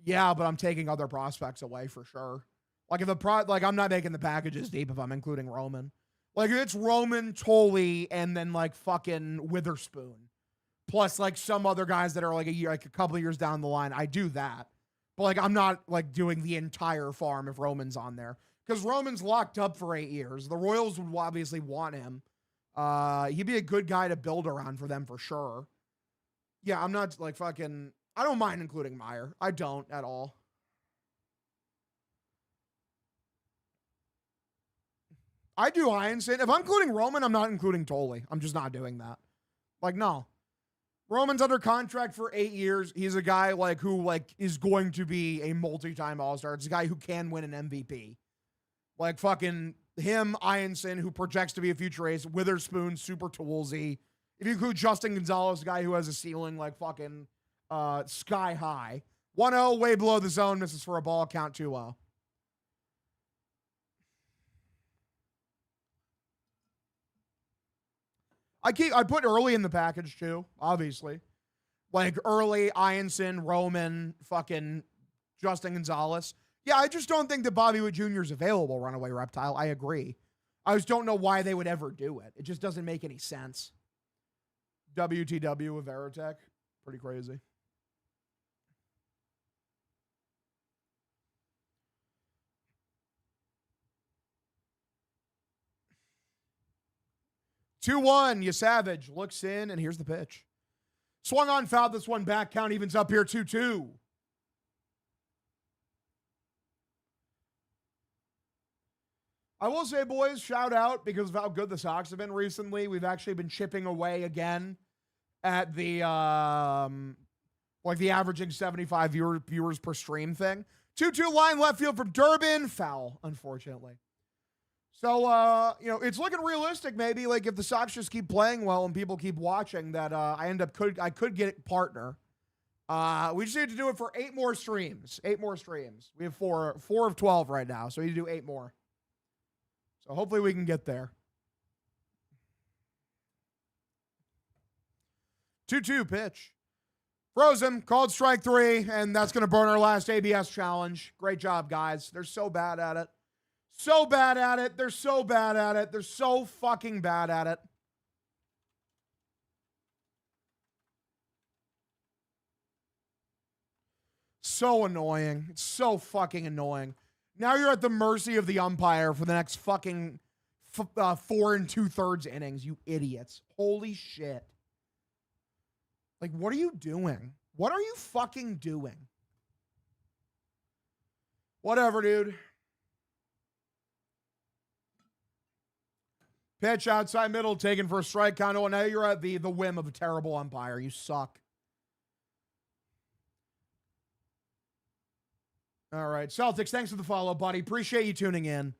Yeah, but I'm taking other prospects away for sure. Like if I'm not making the packages deep if I'm including Roman. Like if it's Roman, Tolley, and then like fucking Witherspoon, plus like some other guys that are like a couple of years down the line, I do that. But like I'm not like doing the entire farm if Roman's on there because Roman's locked up for 8 years. The Royals would obviously want him. He'd be a good guy to build around for them for sure. Yeah, I'm not like fucking. I don't mind including Meyer. I don't at all. I do Ianson. If I'm including Roman, I'm not including Tolley. I'm just not doing that. Like, no. Roman's under contract for 8 years. He's a guy like who like is going to be a multi-time All-Star. It's a guy who can win an MVP. Like fucking him, Ianson, who projects to be a future ace, Witherspoon, super toolsy. If you include Justin Gonzalez, a guy who has a ceiling like fucking sky high. 1-0, way below the zone, misses for a ball, count 2-0. I put early in the package too, obviously. Like early, Ianson, Roman, fucking Justin Gonzalez. Yeah, I just don't think that Bobby Witt Jr. is available, Runaway Reptile. I agree. I just don't know why they would ever do it. It just doesn't make any sense. WTW with Veritech. Pretty crazy. Two one, you savage. Looks in, and here's the pitch. Swung on, fouled this one back. Count evens up here, 2-2. I will say, boys, shout out because of how good the Sox have been recently. We've actually been chipping away again at the the averaging 75 viewers per stream thing. 2-2 line left field from Durbin. Foul, unfortunately. So, it's looking realistic maybe, like if the Sox just keep playing well and people keep watching that I could get a partner. We just need to do it for 8 more streams. 8 more streams. We have 4 of 12 right now, so we need to do 8 more. So hopefully we can get there. 2-2 pitch. Frozen, called strike 3, and that's going to burn our last ABS challenge. Great job, guys. They're so bad at it. So bad at it. They're so bad at it. They're so fucking bad at it. So annoying. It's so fucking annoying. Now you're at the mercy of the umpire for the next fucking 4 2/3 innings, you idiots. Holy shit. Like, what are you doing? What are you fucking doing? Whatever, dude. Pitch outside middle, taken for a strike count. Oh, now you're at the whim of a terrible umpire. You suck. All right. Celtics, thanks for the follow, buddy. Appreciate you tuning in.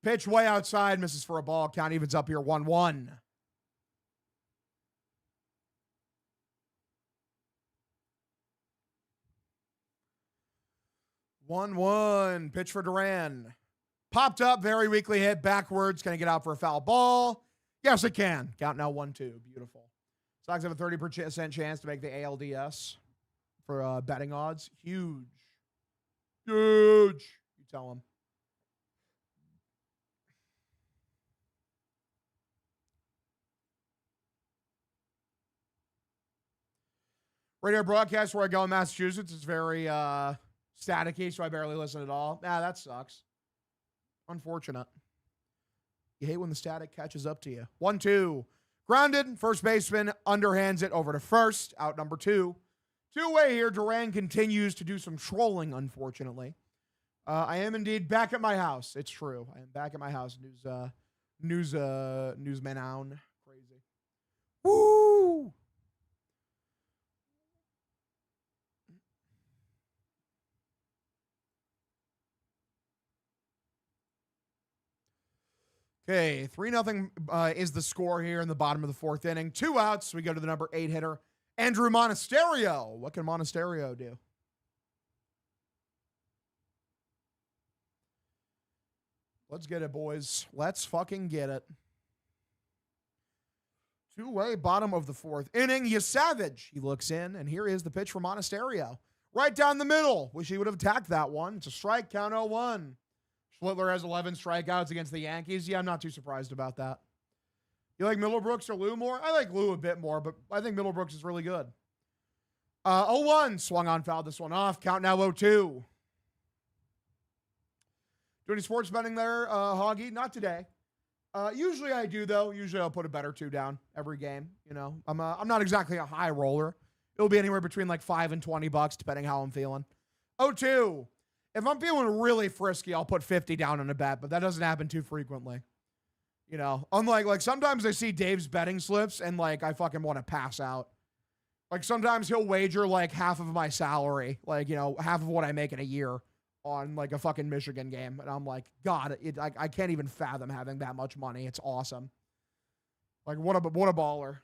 Pitch way outside, misses for a ball. Count evens up here, 1-1. Pitch for Duran. Popped up, very weakly hit, backwards. Can I get out for a foul ball? Yes, it can. Count now 1-2. Beautiful. Sox have a 30% chance to make the ALDS for betting odds. Huge. Huge. You tell them. Radio broadcast where I go in Massachusetts is very staticky, so I barely listen at all. That sucks. Unfortunate. You hate when the static catches up to you. 1-2. Grounded. First baseman underhands it over to first. Out number 2. Two-way here. Duran continues to do some trolling, unfortunately. I am indeed back at my house. It's true. I am back at my house. Newsman. Crazy. Woo! Okay, 3-0 is the score here in the bottom of the 4th inning. 2 outs. We go to the number 8 hitter, Andrew Monasterio. What can Monasterio do? Let's get it, boys. Let's fucking get it. Two-way, bottom of the 4th inning. Savage. He looks in, and here is the pitch for Monasterio. Right down the middle. Wish he would have attacked that one. It's a strike, count 0-1. Schlittler has 11 strikeouts against the Yankees. Yeah, I'm not too surprised about that. You like Middlebrooks or Lou more? I like Lou a bit more, but I think Middlebrooks is really good. 0-1. Swung on, fouled this one off. Count now 0-2. Do any sports betting there, Hoggy? Not today. Usually I do, though. Usually I'll put a bet or 2 down every game. You know, I'm not exactly a high roller. It'll be anywhere between like $5 and $20, depending how I'm feeling. 0-2. If I'm feeling really frisky, I'll put 50 down on a bet, but that doesn't happen too frequently. You know, unlike like sometimes I see Dave's betting slips and like I fucking want to pass out. Like sometimes he'll wager like half of my salary, like, you know, half of what I make in a year on like a fucking Michigan game. And I'm like, God, I can't even fathom having that much money. It's awesome. Like what a baller.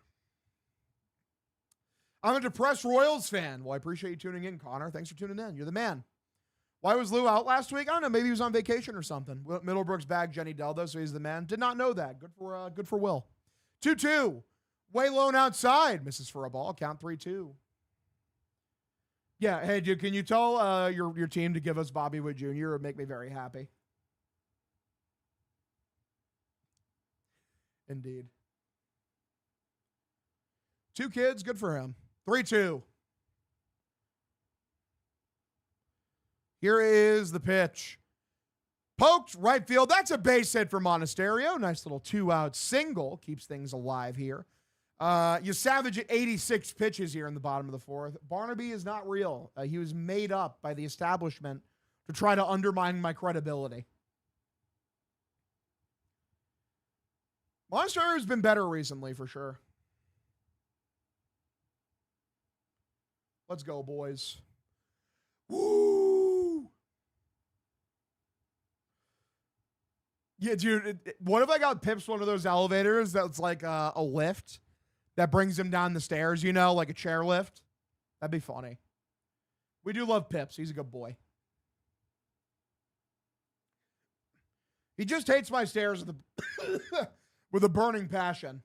I'm a depressed Royals fan. Well, I appreciate you tuning in, Connor. Thanks for tuning in. You're the man. Why was Lou out last week? I don't know. Maybe he was on vacation or something. Middlebrooks bagged Jenny Deldo, so he's the man. Did not know that. Good for Will. 2-2. Way lone outside. Misses for a ball. Count 3-2. Yeah. Hey, dude, can you tell your team to give us Bobby Witt Jr.? It would make me very happy. Indeed. 2 kids. Good for him. 3-2. Here is the pitch. Poked right field. That's a base hit for Monasterio. Nice little 2-out single. Keeps things alive here. Savage at 86 pitches here in the bottom of the 4th. Barnaby is not real. He was made up by the establishment to try to undermine my credibility. Monasterio's been better recently for sure. Let's go, boys. Woo! Yeah, dude, what if I got Pips one of those elevators that's like a lift that brings him down the stairs, you know, like a chair lift? That'd be funny. We do love Pips. He's a good boy. He just hates my stairs with a burning passion.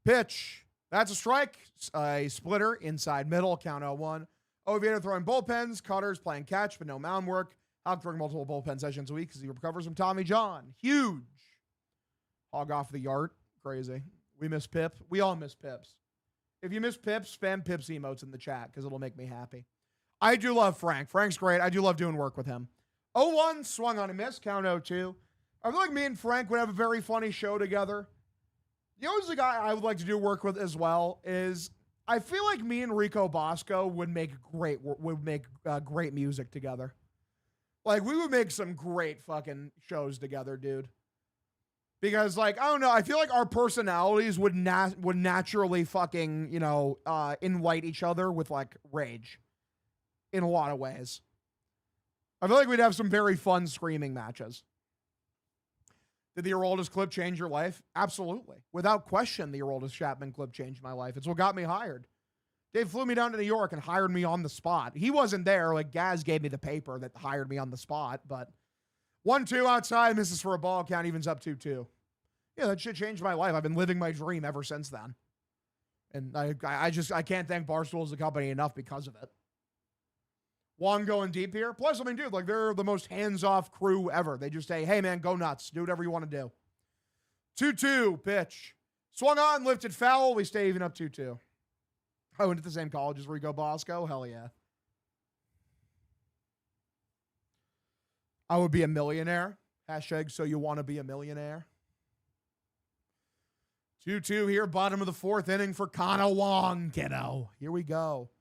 Pitch. That's a strike. A splitter inside middle. Count 0-1. Oviator throwing bullpens. Cutters playing catch, but no mound work. Hog throwing multiple bullpen sessions a week because he recovers from Tommy John. Huge. Hog off the yard. Crazy. We miss Pip. We all miss Pips. If you miss Pips, spam Pips emotes in the chat because it'll make me happy. I do love Frank. Frank's great. I do love doing work with him. 0-1. Swung on a miss. Count 0-2. I feel like me and Frank would have a very funny show together. The only guy I would like to do work with as well is I feel like me and Rico Bosco would make great music together. Like we would make some great fucking shows together, dude. Because like I don't know, I feel like our personalities would naturally fucking, you know, enlight each other with like rage in a lot of ways. I feel like we'd have some very fun screaming matches. Did the Aroldis clip change your life? Absolutely. Without question, the Aroldis Chapman clip changed my life. It's what got me hired. Dave flew me down to New York and hired me on the spot. He wasn't there. Like, Gaz gave me the paper that hired me on the spot. But 1-2 outside, misses for a ball. Count evens up 2-2. Yeah, that shit changed my life. I've been living my dream ever since then. And I can't thank Barstool as a company enough because of it. Juan going deep here. Plus, I mean, dude, like they're the most hands-off crew ever. They just say, hey, man, go nuts. Do whatever you want to do. 2-2 pitch. Swung on, lifted foul. We stay even up 2-2. I went to the same college as Rico Bosco. Hell yeah. I would be a millionaire. Hashtag so you want to be a millionaire. 2-2 here, bottom of the fourth inning for Connor Wong, kiddo. Here we go.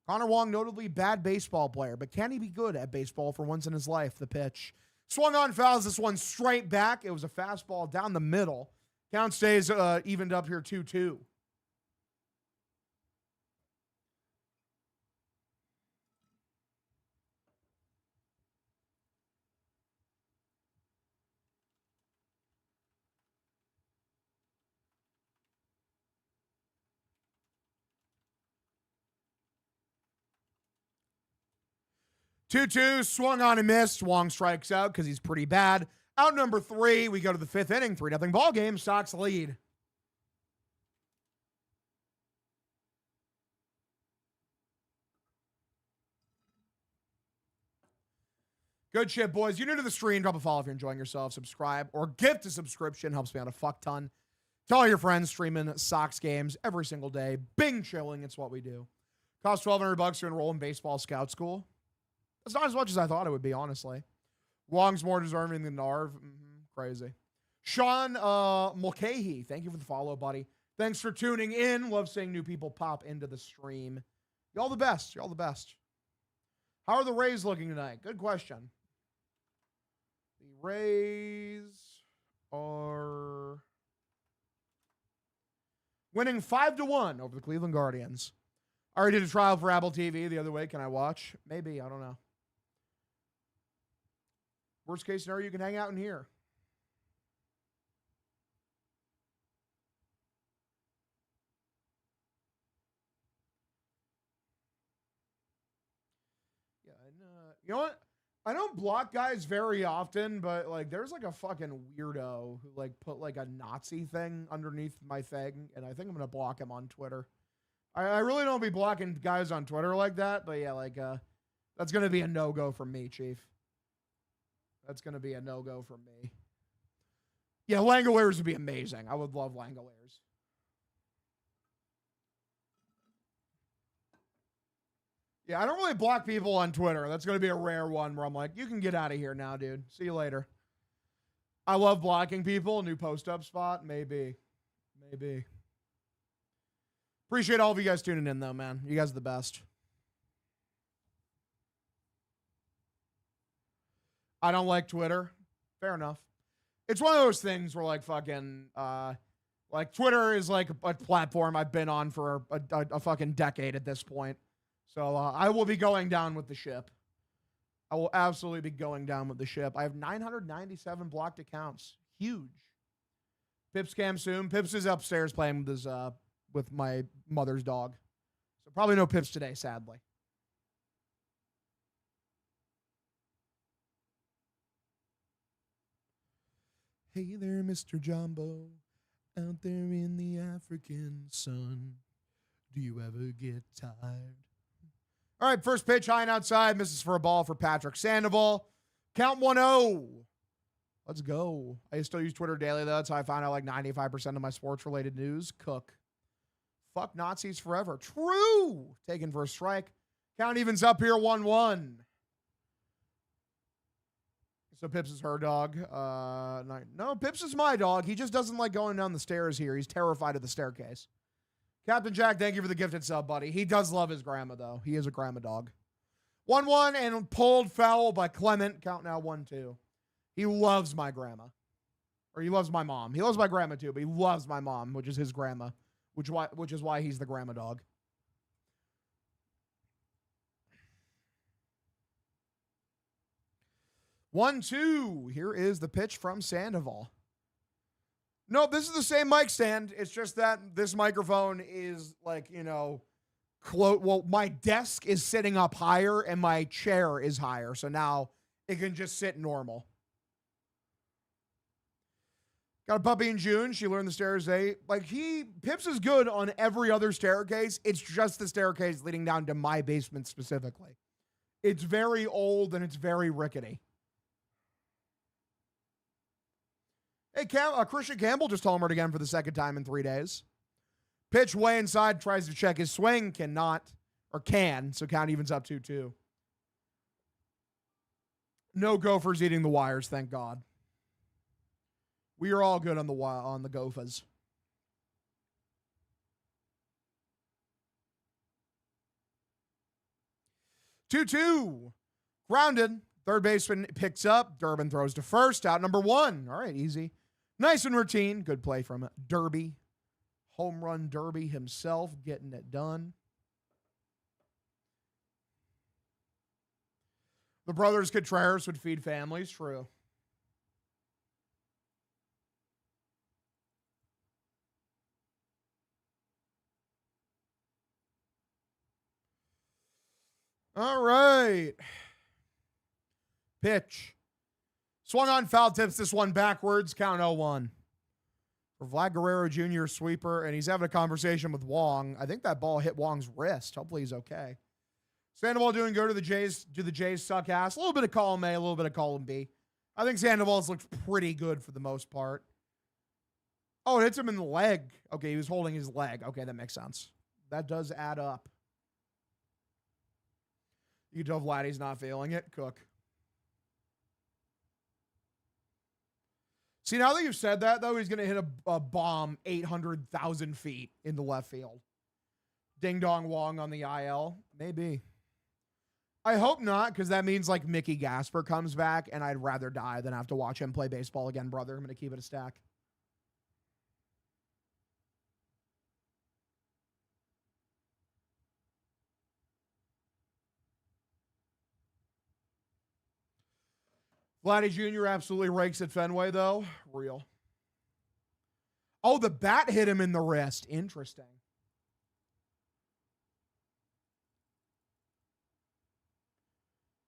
Connor Wong, notably bad baseball player, but can he be good at baseball for once in his life? The pitch. Swung on, fouls this one straight back. It was a fastball down the middle. Count stays evened up here 2-2. 2-2, swung on and missed. Wong strikes out because he's pretty bad. Out number 3, we go to the 5th inning. 3-0 ball game. Sox lead. Good shit, boys. You're new to the stream. Drop a follow if you're enjoying yourself. Subscribe or gift a subscription. Helps me out a fuck ton. Tell all your friends streaming Sox games every single day. Bing chilling. It's what we do. Costs $1,200 to enroll in baseball scout school. That's not as much as I thought it would be, honestly. Wong's more deserving than Narv. Crazy. Sean Mulcahy, thank you for the follow, buddy. Thanks for tuning in. Love seeing new people pop into the stream. Y'all the best. Y'all the best. How are the Rays looking tonight? Good question. The Rays are winning 5-1 over the Cleveland Guardians. I already did a trial for Apple TV the other way. Can I watch? Maybe. I don't know. Worst case scenario, you can hang out in here. Yeah, you know what? I don't block guys very often, but like there's like a fucking weirdo who like put like a Nazi thing underneath my thing, and I think I'm gonna block him on Twitter. I really don't be blocking guys on Twitter like that, but yeah, like that's gonna be a no-go from me, Chief. That's gonna be a no-go from me. Yeah, Langoliers would be amazing. I would love Langoliers. Yeah, I don't really block people on Twitter. That's going to be a rare one where I'm like, you can get out of here now, dude. See you later. I love blocking people. New post-up spot? Maybe. Maybe. Appreciate all of you guys tuning in, though, man. You guys are the best. I don't like Twitter. Fair enough. It's one of those things where, like, fucking, like, Twitter is, like, a platform I've been on for a fucking decade at this point. So I will be going down with the ship. I will absolutely be going down with the ship. I have 997 blocked accounts. Huge. Pips cam soon. Pips is upstairs playing with his with my mother's dog. So probably no Pips today, sadly. Hey there, Mr. Jumbo. Out there in the African sun. Do you ever get tired? All right, first pitch, high and outside. Misses for a ball for Patrick Sandoval. Count 1-0. Let's go. I still use Twitter daily, though. That's how I find out like 95% of my sports-related news. Cook. Fuck Nazis forever. True. Taken for a strike. Count evens up here, 1-1. So Pips is her dog. No, Pips is my dog. He just doesn't like going down the stairs here. He's terrified of the staircase. Captain Jack, thank you for the gifted sub, buddy. He does love his grandma, though. He is a grandma dog. 1-1 and pulled foul by Clement. Count now 1-2. He loves my grandma. Or he loves my mom. He loves my grandma, too, but he loves my mom, which is his grandma, which is why he's the grandma dog. One, two. Here is the pitch from Sandoval. No, this is the same mic stand. It's just that this microphone is like, you know, well, my desk is sitting up higher and my chair is higher. So now it can just sit normal. Got a puppy in June. She learned the stairs. Pips is good on every other staircase. It's just the staircase leading down to my basement specifically. It's very old and it's very rickety. Hey, Christian Campbell just homered again for the second time in 3 days. Pitch way inside, tries to check his swing, cannot, or can, so count evens up 2-2. No Gophers eating the wires, thank God. We are all good on the Gophers. Two. Grounded. Third baseman picks up. Durbin throws to first. Out number 1. All right, easy. Nice and routine. Good play from Derby. Home run Derby himself getting it done. The brothers Contreras would feed families. True. All right. Pitch. Swung on, foul tips this one backwards. Count 0-1. For Vlad Guerrero Jr. sweeper, and he's having a conversation with Wong. I think that ball hit Wong's wrist. Hopefully he's okay. Sandoval doing good to the Jays. Do the Jays suck ass? A little bit of column A, a little bit of column B. I think Sandoval's looked pretty good for the most part. Oh, it hits him in the leg. Okay, he was holding his leg. Okay, that makes sense. That does add up. You can tell Vladdy's not feeling it. Cook. See, now that you've said that, though, he's going to hit a bomb 800,000 feet in the left field. Ding Dong Wong on the IL. Maybe. I hope not, because that means, like, Mickey Gasper comes back, and I'd rather die than have to watch him play baseball again, brother. I'm going to keep it a stack. Vladdy Jr. absolutely rakes at Fenway, though. Real. Oh, the bat hit him in the wrist. Interesting.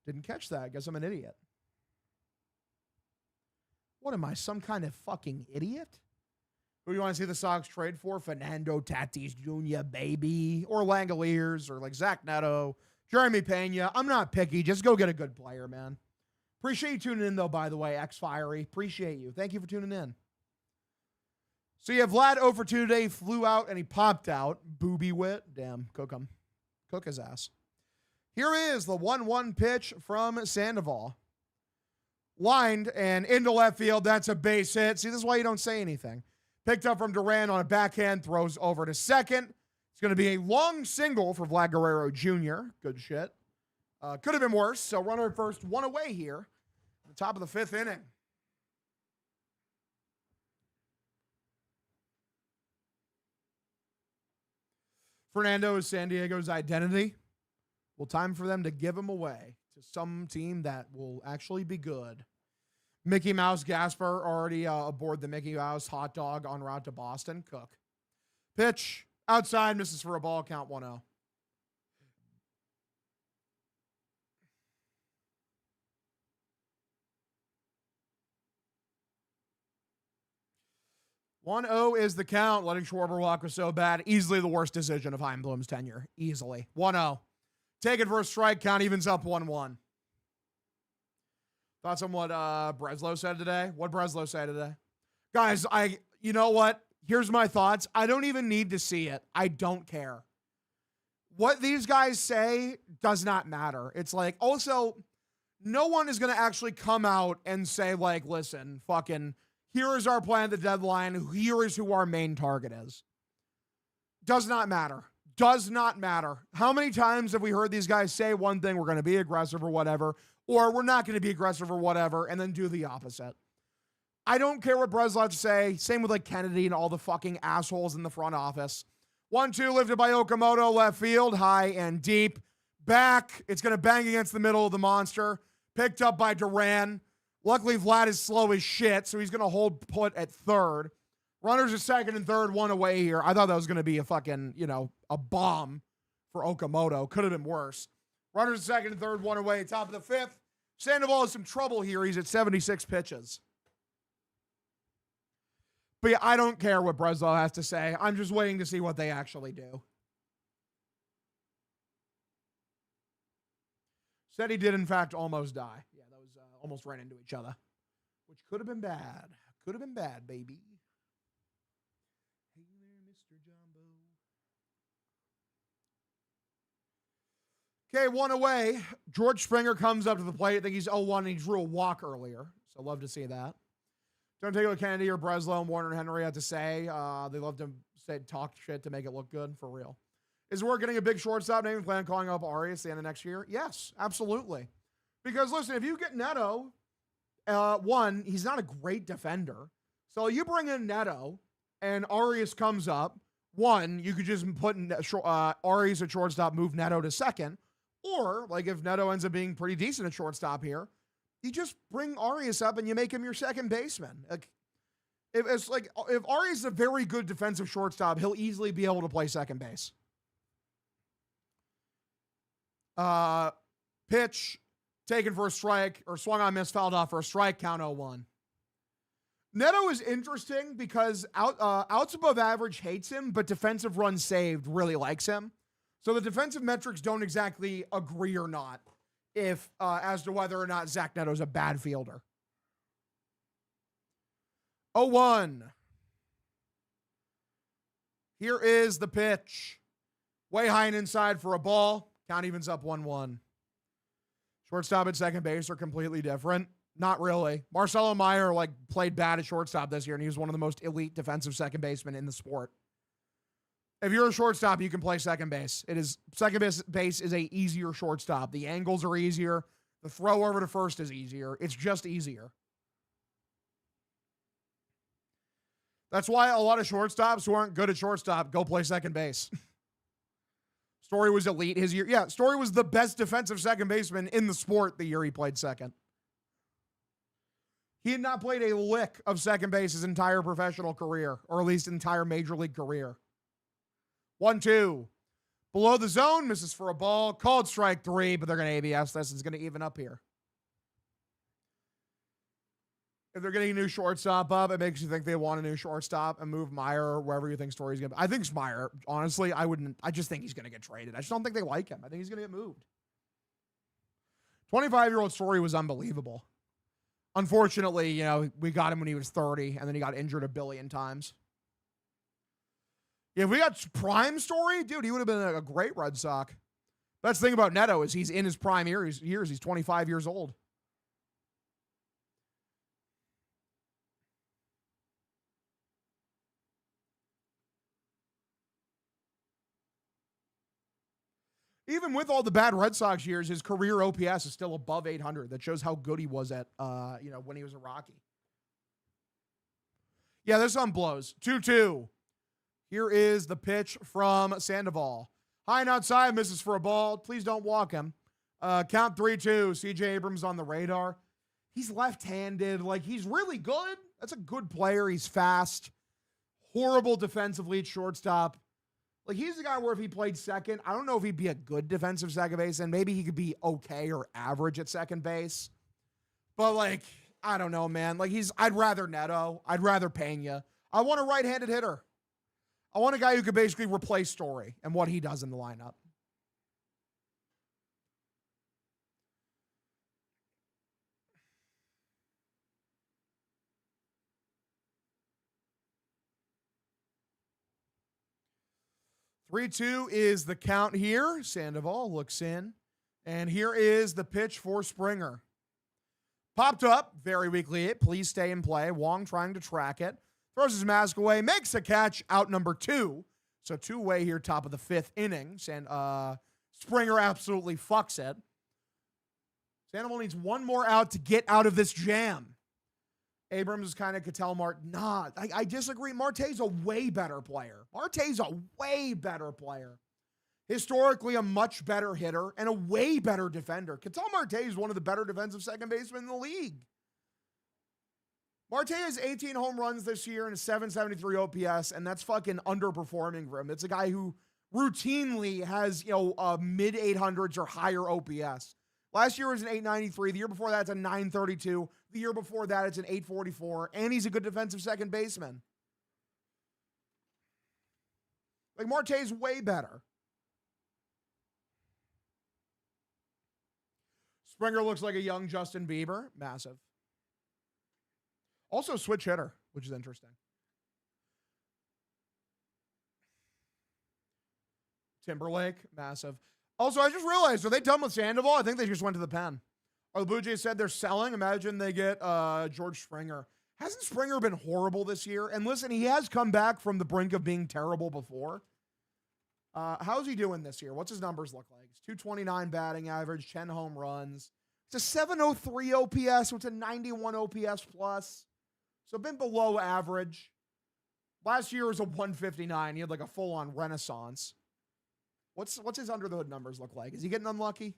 Didn't catch that. I guess I'm an idiot. What am I, some kind of fucking idiot? Who do you want to see the Sox trade for? Fernando Tatis Jr., baby. Or Langoliers, or like Zach Neto, Jeremy Pena. I'm not picky. Just go get a good player, man. Appreciate you tuning in, though, by the way, X-Fiery. Appreciate you. Thank you for tuning in. So you have Vlad 0 for 2 today, flew out, and he popped out. Booby wit. Damn, cook him. Cook his ass. Here is the 1-1 pitch from Sandoval. Lined and into left field. That's a base hit. See, this is why you don't say anything. Picked up from Duran on a backhand, throws over to second. It's going to be a long single for Vlad Guerrero Jr. Good shit. Could have been worse. So runner at first, 1 away here. At the top of the 5th inning. Fernando is San Diego's identity. Well, time for them to give him away to some team that will actually be good. Mickey Mouse Gasper already aboard the Mickey Mouse hot dog en route to Boston. Cook. Pitch. Outside, misses for a ball. Count 1-0. One 0 is the count. Letting Schwarber walk was so bad. Easily the worst decision of Heimblum's tenure. Easily. 1-0. Take it for a strike. Count evens up 1-1. Thoughts on what Breslow said today? What Breslow said today? Guys, you know what? Here's my thoughts. I don't even need to see it. I don't care. What these guys say does not matter. It's like, also, no one is going to actually come out and say, like, listen, fucking, here is our plan at the deadline. Here is who our main target is. Does not matter. Does not matter. How many times have we heard these guys say one thing, we're going to be aggressive or whatever, or we're not going to be aggressive or whatever, and then do the opposite? I don't care what Breslow has to say. Same with like Kennedy and all the fucking assholes in the front office. 1-2 lifted by Okamoto, left field, high and deep. Back. It's going to bang against the middle of the monster. Picked up by Duran. Luckily, Vlad is slow as shit, so he's going to hold put at third. Runners at second and third, 1 away here. I thought that was going to be a fucking, a bomb for Okamoto. Could have been worse. Runners at second and third, 1 away. Top of the 5th. Sandoval has some trouble here. He's at 76 pitches. But yeah, I don't care what Breslow has to say. I'm just waiting to see what they actually do. Said he did, in fact, almost die. Yeah, that was almost ran into each other, which could have been bad. Could have been bad, baby. Hey there, Mr. Jumbo. Okay, one away. George Springer comes up to the plate. I think he's 0-1 and he drew a walk earlier. So love to see that. Don't take what Kennedy or Breslow and Warner and Henry had to say. They love to talk shit to make it look good, for real. Is it worth getting a big shortstop name and plan on calling up Arias at the end of next year? Yes, absolutely. Because listen, if you get Neto, one, he's not a great defender. So you bring in Neto and Arias comes up. One, you could just put Arias at shortstop, move Neto to second. Or, like, if Neto ends up being pretty decent at shortstop here, you just bring Arias up and you make him your second baseman. Like, if Arias is a very good defensive shortstop, he'll easily be able to play second base. Pitch taken for a strike, or swung on, miss, fouled off for a strike, count 0-1. Neto is interesting because outs above average hates him, but defensive runs saved really likes him. So the defensive metrics don't exactly agree or not as to whether or not Zach Neto's a bad fielder. 0-1. Here is the pitch. Way high and inside for a ball. Count evens up 1-1. Shortstop and second base are completely different. Not really. Marcelo Meyer played bad at shortstop this year, and he was one of the most elite defensive second basemen in the sport. If you're a shortstop, you can play second base. Second base is a easier shortstop. The angles are easier. The throw over to first is easier. It's just easier. That's why a lot of shortstops who aren't good at shortstop go play second base. Story was elite his year. Yeah, Story was the best defensive second baseman in the sport the year he played second. He had not played a lick of second base his entire professional career, or at least entire major league career. 1-2. Below the zone, misses for a ball. Called strike 3, but they're going to ABS this. It's going to even up here. If they're getting a new shortstop up, it makes you think they want a new shortstop and move Meyer or wherever you think Story's going to be. I think it's Meyer. Honestly, I just think he's going to get traded. I just don't think they like him. I think he's going to get moved. 25-year-old Story was unbelievable. Unfortunately, we got him when he was 30, and then he got injured a billion times. Yeah, if we got prime Story, dude, he would have been a great Red Sox. That's the thing about Neto is he's in his prime years. He's 25 years old. Even with all the bad Red Sox years, his career OPS is still above 800. That shows how good he was at, when he was a Rocky. Yeah, this one blows. 2-2. Here is the pitch from Sandoval. High and outside, misses for a ball. Please don't walk him. Count 3-2. C.J. Abrams on the radar. He's left-handed. He's really good. That's a good player. He's fast. Horrible defensively at shortstop. He's the guy where if he played second, I don't know if he'd be a good defensive second base, and maybe he could be okay or average at second base. But, I don't know, man. I'd rather Neto. I'd rather Pena. I want a right-handed hitter. I want a guy who could basically replace Story and what he does in the lineup. Three-two is the count here. Sandoval looks in. And here is the pitch for Springer. Popped up, very weakly hit. Please stay in play. Wong trying to track it. Throws his mask away, makes a catch, out number 2. So 2 away here, top of the 5th inning. And Springer absolutely fucks it. Sandoval needs one more out to get out of this jam. Abrams is kind of could tell I disagree. Marte's a way better player. Historically, a much better hitter and a way better defender. Ketel Marte is one of the better defensive second basemen in the league. Marte has 18 home runs this year and a 773 OPS, and that's fucking underperforming for him. It's a guy who routinely has, mid 800s or higher OPS. Last year was an 893. The year before that, it's a 932. The year before that, it's an 844. And he's a good defensive second baseman. Marte's way better. Springer looks like a young Justin Bieber. Massive. Also, switch hitter, which is interesting. Timberlake, massive. Also, I just realized, are they done with Sandoval? I think they just went to the pen. Or the Blue Jays said they're selling. Imagine they get George Springer. Hasn't Springer been horrible this year? And listen, he has come back from the brink of being terrible before. How's he doing this year? What's his numbers look like? It's 229 batting average, 10 home runs. It's a 703 OPS, so it's a 91 OPS plus. So been below average. Last year was a 159. He had like a full-on renaissance. What's his under the hood numbers look like? Is he getting unlucky?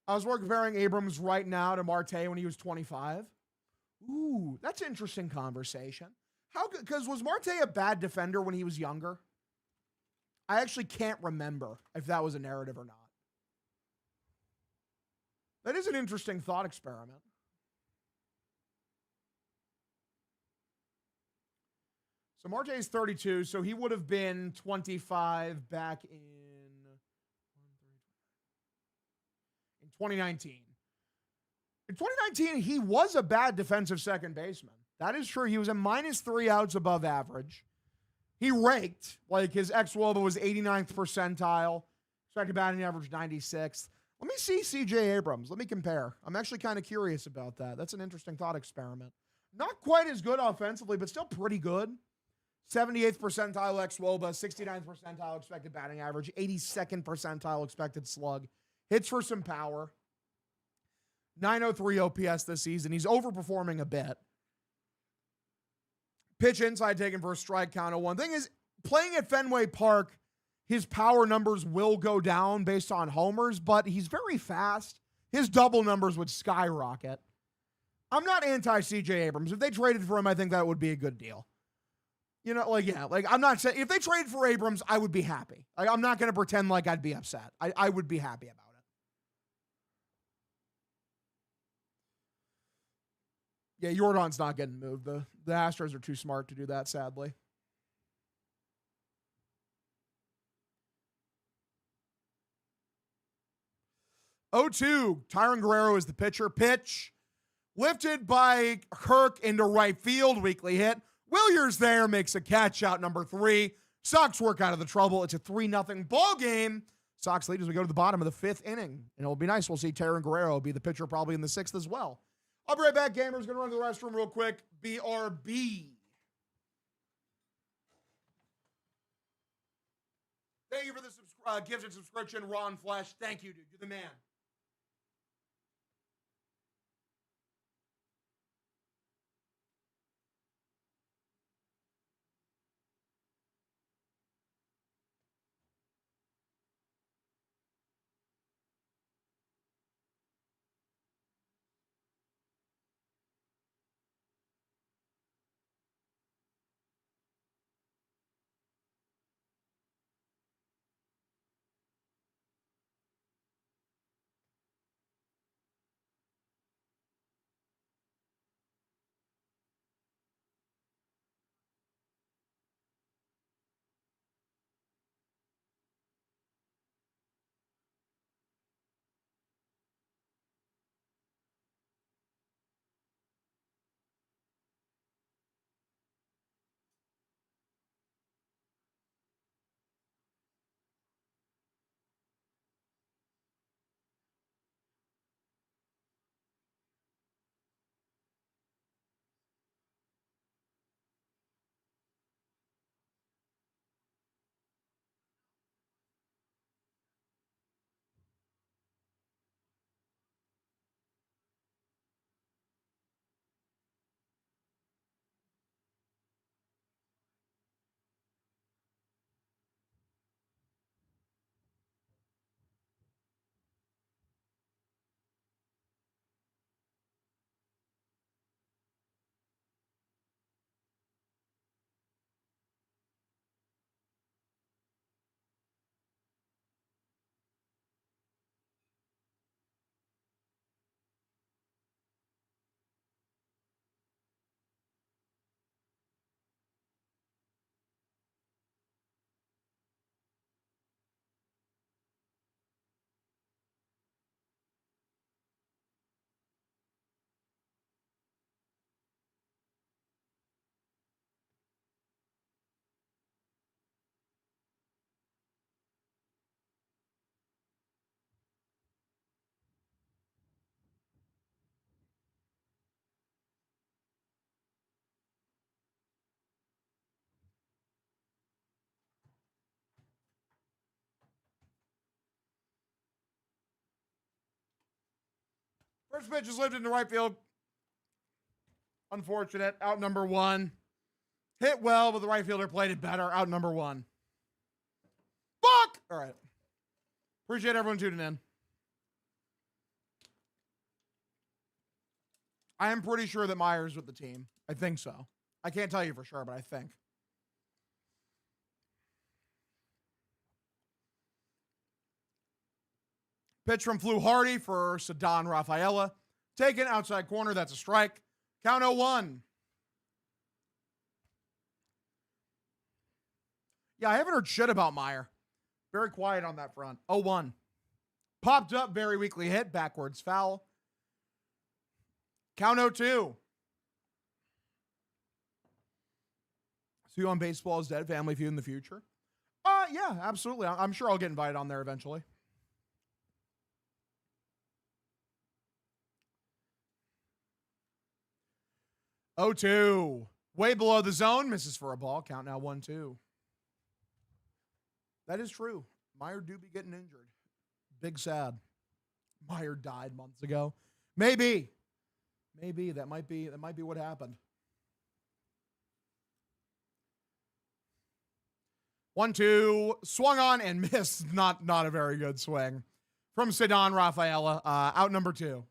I was comparing Abrams right now to Marte when he was 25. Ooh, that's an interesting conversation. How? Because was Marte a bad defender when he was younger? I actually can't remember if that was a narrative or not. That is an interesting thought experiment. So Marte is 32, so he would have been 25 back in 2019. In 2019, he was a bad defensive second baseman. That is true. He was a -3 outs above average. He raked, like his ex-Woba was 89th percentile, second batting average 96th. Let me see CJ Abrams. Let me compare. I'm actually kind of curious about that. That's an interesting thought experiment. Not quite as good offensively, but still pretty good. 78th percentile ex-Woba, 69th percentile expected batting average, 82nd percentile expected slug. Hits for some power. 903 OPS this season. He's overperforming a bit. Pitch inside taken for a strike count of one. Thing is, playing at Fenway Park, his power numbers will go down based on homers, but he's very fast. His double numbers would skyrocket. I'm not anti-CJ Abrams. If they traded for him, I think that would be a good deal. You know, I'm not saying if they traded for Abrams, I would be happy. Like, I'm not going to pretend like I'd be upset. I would be happy about it. Yeah, Jordan's not getting moved. The Astros are too smart to do that, sadly. Oh, 2, Tyron Guerrero is the pitcher. Pitch. Lifted by Kirk into right field. Weekly hit. Williers there makes a catch out number 3. Sox work out of the trouble. It's a 3-0 ball game. Sox lead as we go to the bottom of the 5th inning. And it'll be nice. We'll see Tyron Guerrero be the pitcher probably in the 6th as well. I'll be right back, gamers. Going to run to the restroom real quick. BRB. Thank you for the gift and subscription, Ron Flesh. Thank you, dude. You're the man. First pitch is lifted into right field. Unfortunate. Out number 1. Hit well, but the right fielder played it better. Out number 1. Fuck! All right. Appreciate everyone tuning in. I am pretty sure that Meyer's with the team. I think so. I can't tell you for sure, but I think. Pitch from Flew Hardy for Ceddanne Rafaela. Taken outside corner. That's a strike. Count 0-1. Yeah, I haven't heard shit about Meyer. Very quiet on that front. 0-1. Popped up, very weakly hit. Backwards foul. Count 0-2. See you on Baseball is Dead, Family Feud in the future? Yeah, absolutely. I'm sure I'll get invited on there eventually. Oh, 2. Way below the zone. Misses for a ball. Count now 1-2. That is true. Meyer do be getting injured. Big sad. Meyer died months ago. Maybe. That might be what happened. 1-2. Swung on and missed. Not a very good swing. From Ceddanne Rafaela. Out number 2.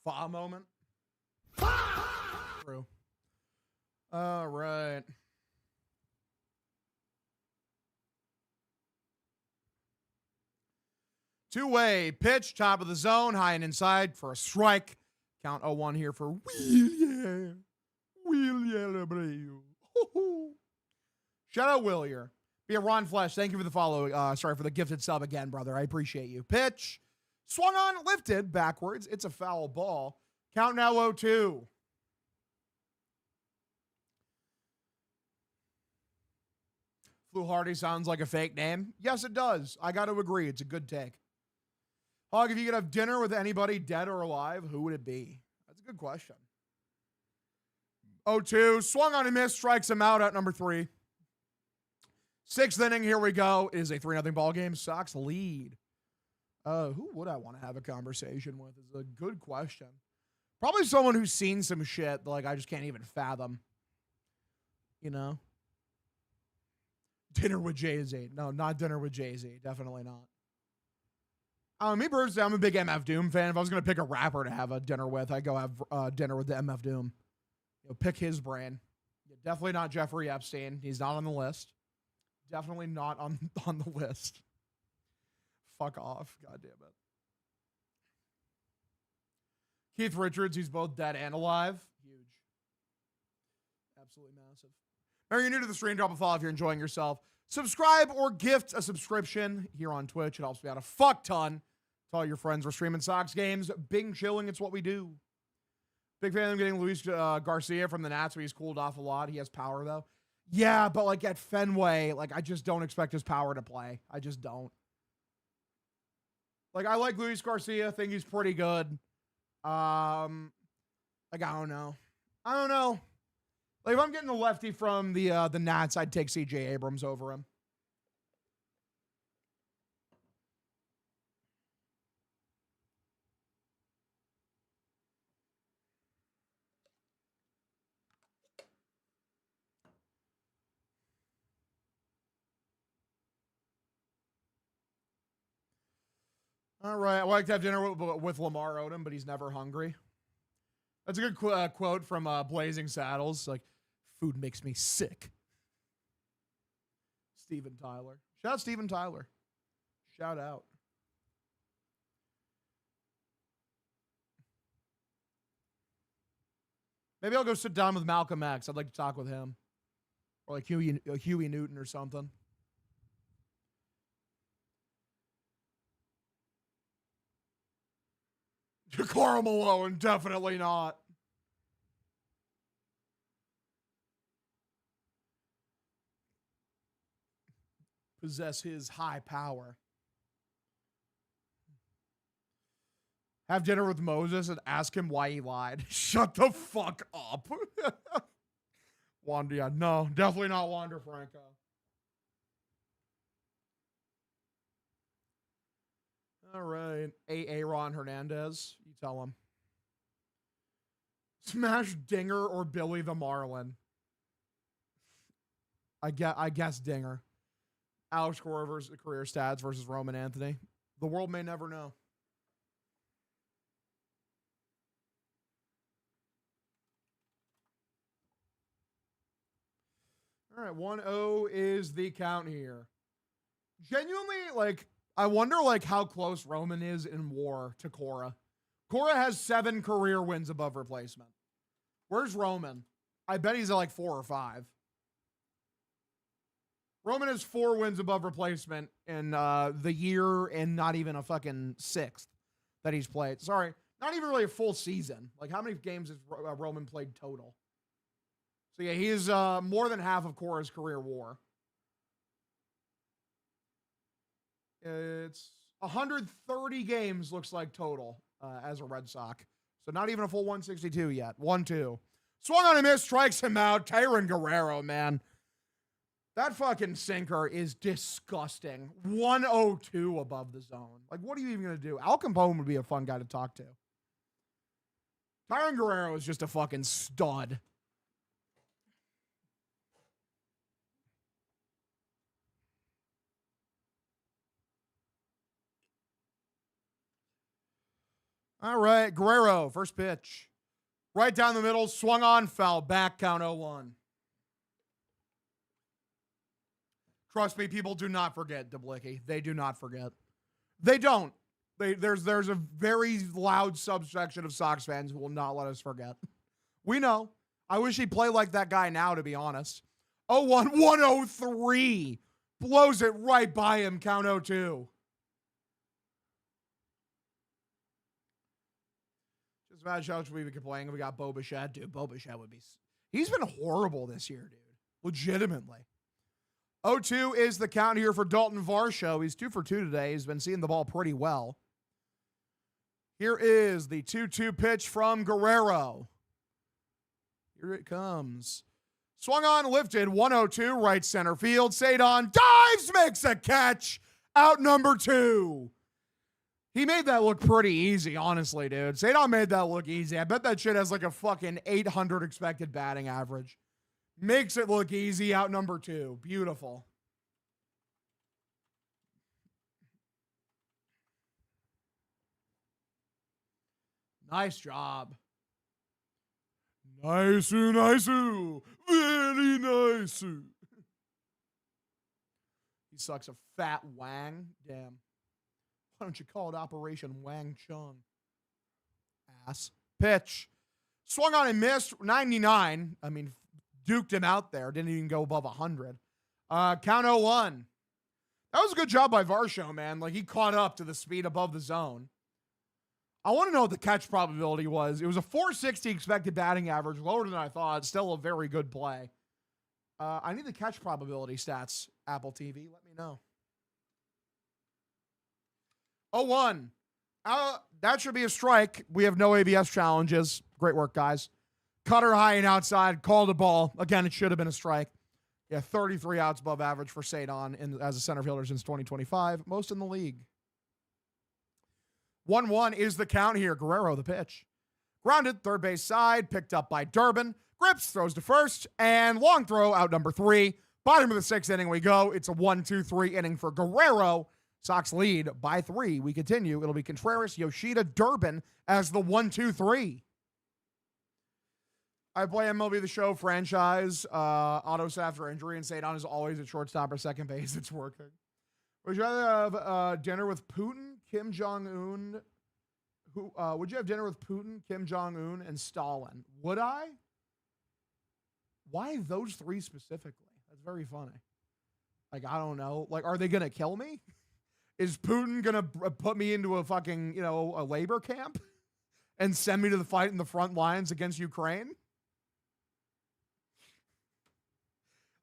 Fa moment. True. All right. Two-way pitch, top of the zone, high and inside for a strike. Count 0-1 here for William Abreu. Shout out Willier. Be a Ron Flesh. Thank you for the follow. Sorry for the gifted sub again, brother. I appreciate you. Pitch. Swung on, lifted, backwards. It's a foul ball. Count now 0-2. Flew Hardy sounds like a fake name. Yes, it does. I got to agree. It's a good take. Hog, if you could have dinner with anybody dead or alive, who would it be? That's a good question. 0-2. Swung on and missed. Strikes him out at number 3. 6th inning. Here we go. It is a 3-0 ball game. Sox lead. Who would I want to have a conversation with is a good question. Probably someone who's seen some shit that, like, I just can't even fathom. You know? Dinner with Jay-Z. No, not dinner with Jay-Z. Definitely not. Me personally, I'm a big MF Doom fan. If I was going to pick a rapper to have a dinner with, I'd go have dinner with the MF Doom. Pick his brain. Definitely not Jeffrey Epstein. He's not on the list. Definitely not on the list. Fuck off. God damn it. Keith Richards, he's both dead and alive. Huge. Absolutely massive. If you're new to the stream, drop a follow if you're enjoying yourself. Subscribe or gift a subscription here on Twitch. It helps me out a fuck ton. Tell all your friends we're streaming Sox games. Bing chilling, it's what we do. Big fan of them getting Luis Garcia from the Nats, where he's cooled off a lot. He has power, though. Yeah, but, like, at Fenway, like, I just don't expect his power to play. I just don't. Like, I like Luis Garcia. I think he's pretty good. Like, I don't know. Like, if I'm getting a lefty from the Nats, I'd take C.J. Abrams over him. All right. I like to have dinner with Lamar Odom, but he's never hungry. That's a good quote from Blazing Saddles. Like, food makes me sick. Steven Tyler. Shout out Steven Tyler. Shout out. Maybe I'll go sit down with Malcolm X. I'd like to talk with him. Or like Huey Newton or something. Carl Malone, definitely not. Possess his high power. Have dinner with Moses and ask him why he lied. Shut the fuck up. Wander, yeah, no, definitely not Wander Franco. All right. Aaron Hernandez. You tell him. Smash Dinger or Billy the Marlin. I guess Dinger. Alex Cora versus career stats versus Roman Anthony. The world may never know. All right, 1-0 is the count here. Genuinely, like, I wonder, like, how close Roman is in WAR to Cora. Cora has 7 career wins above replacement. Where's Roman? I bet he's at, like, 4 or 5. Roman has 4 wins above replacement in the year and not even a fucking 6th that he's played. Sorry, not even really a full season. Like, how many games has Roman played total? So, yeah, he is more than half of Cora's career WAR. It's 130 games, looks like, total as a Red Sox. So, not even a full 162 yet. 1-2. Swung on a miss, strikes him out. Tyron Guerrero, man. That fucking sinker is disgusting. 102 above the zone. Like, what are you even going to do? Al Capone would be a fun guy to talk to. Tyron Guerrero is just a fucking stud. All right, Guerrero, first pitch. Right down the middle, swung on, foul back, count 0-1. Trust me, people do not forget Dublicki. They do not forget. They don't. There's a very loud subsection of Sox fans who will not let us forget. We know. I wish he'd play like that guy now, to be honest. 0-1, 103. Blows it right by him, count 0-2. Just imagine how much we would be playing if we got Bo Bichette. Dude, Bo Bichette would be... He's been horrible this year, dude. Legitimately. 0-2 is the count here for Dalton Varsho. He's 2 for 2 today. He's been seeing the ball pretty well. Here is the 2-2 pitch from Guerrero. Here it comes. Swung on, lifted, 102, right center field. Cedon dives, makes a catch. Out number 2. He made that look pretty easy, honestly, dude. Cedon made that look easy. I bet that shit has like a fucking 800 expected batting average. Makes it look easy, out number 2. Beautiful. Nice job. Nice, nice, very nice. He sucks a fat wang. Damn. Why don't you call it Operation Wang Chung? Ass. Pitch. Swung on and missed. 99. I mean, duked him out there. Didn't even go above 100. Count 0-1. That was a good job by Varsho, man. Like, he caught up to the speed above the zone. I want to know what the catch probability was. It was a 460 expected batting average, lower than I thought. Still a very good play. I need the catch probability stats, Apple TV. Let me know. 0-1. That should be a strike. We have no ABS challenges. Great work, guys. Cutter high and outside. Called a ball. Again, it should have been a strike. Yeah, 33 outs above average for Cedon as a center fielder since 2025. Most in the league. 1-1 is the count here. Guerrero, the pitch. Grounded, third base side. Picked up by Durbin. Grips, throws to first. And long throw, out number 3. Bottom of the 6th inning we go. It's a 1-2-3 inning for Guerrero. Sox lead by 3. We continue. It'll be Contreras, Yoshida, Durbin as the 1-2-3. I play MLB The Show franchise, autos after injury, and Cedon is always at shortstop or second base. It's working. Would you rather have dinner with Putin, Kim Jong-un? Would you have dinner with Putin, Kim Jong-un, and Stalin? Would I? Why those 3 specifically? That's very funny. Like, I don't know. Like, are they going to kill me? Is Putin going to put me into a fucking, a labor camp and send me to the fight in the front lines against Ukraine?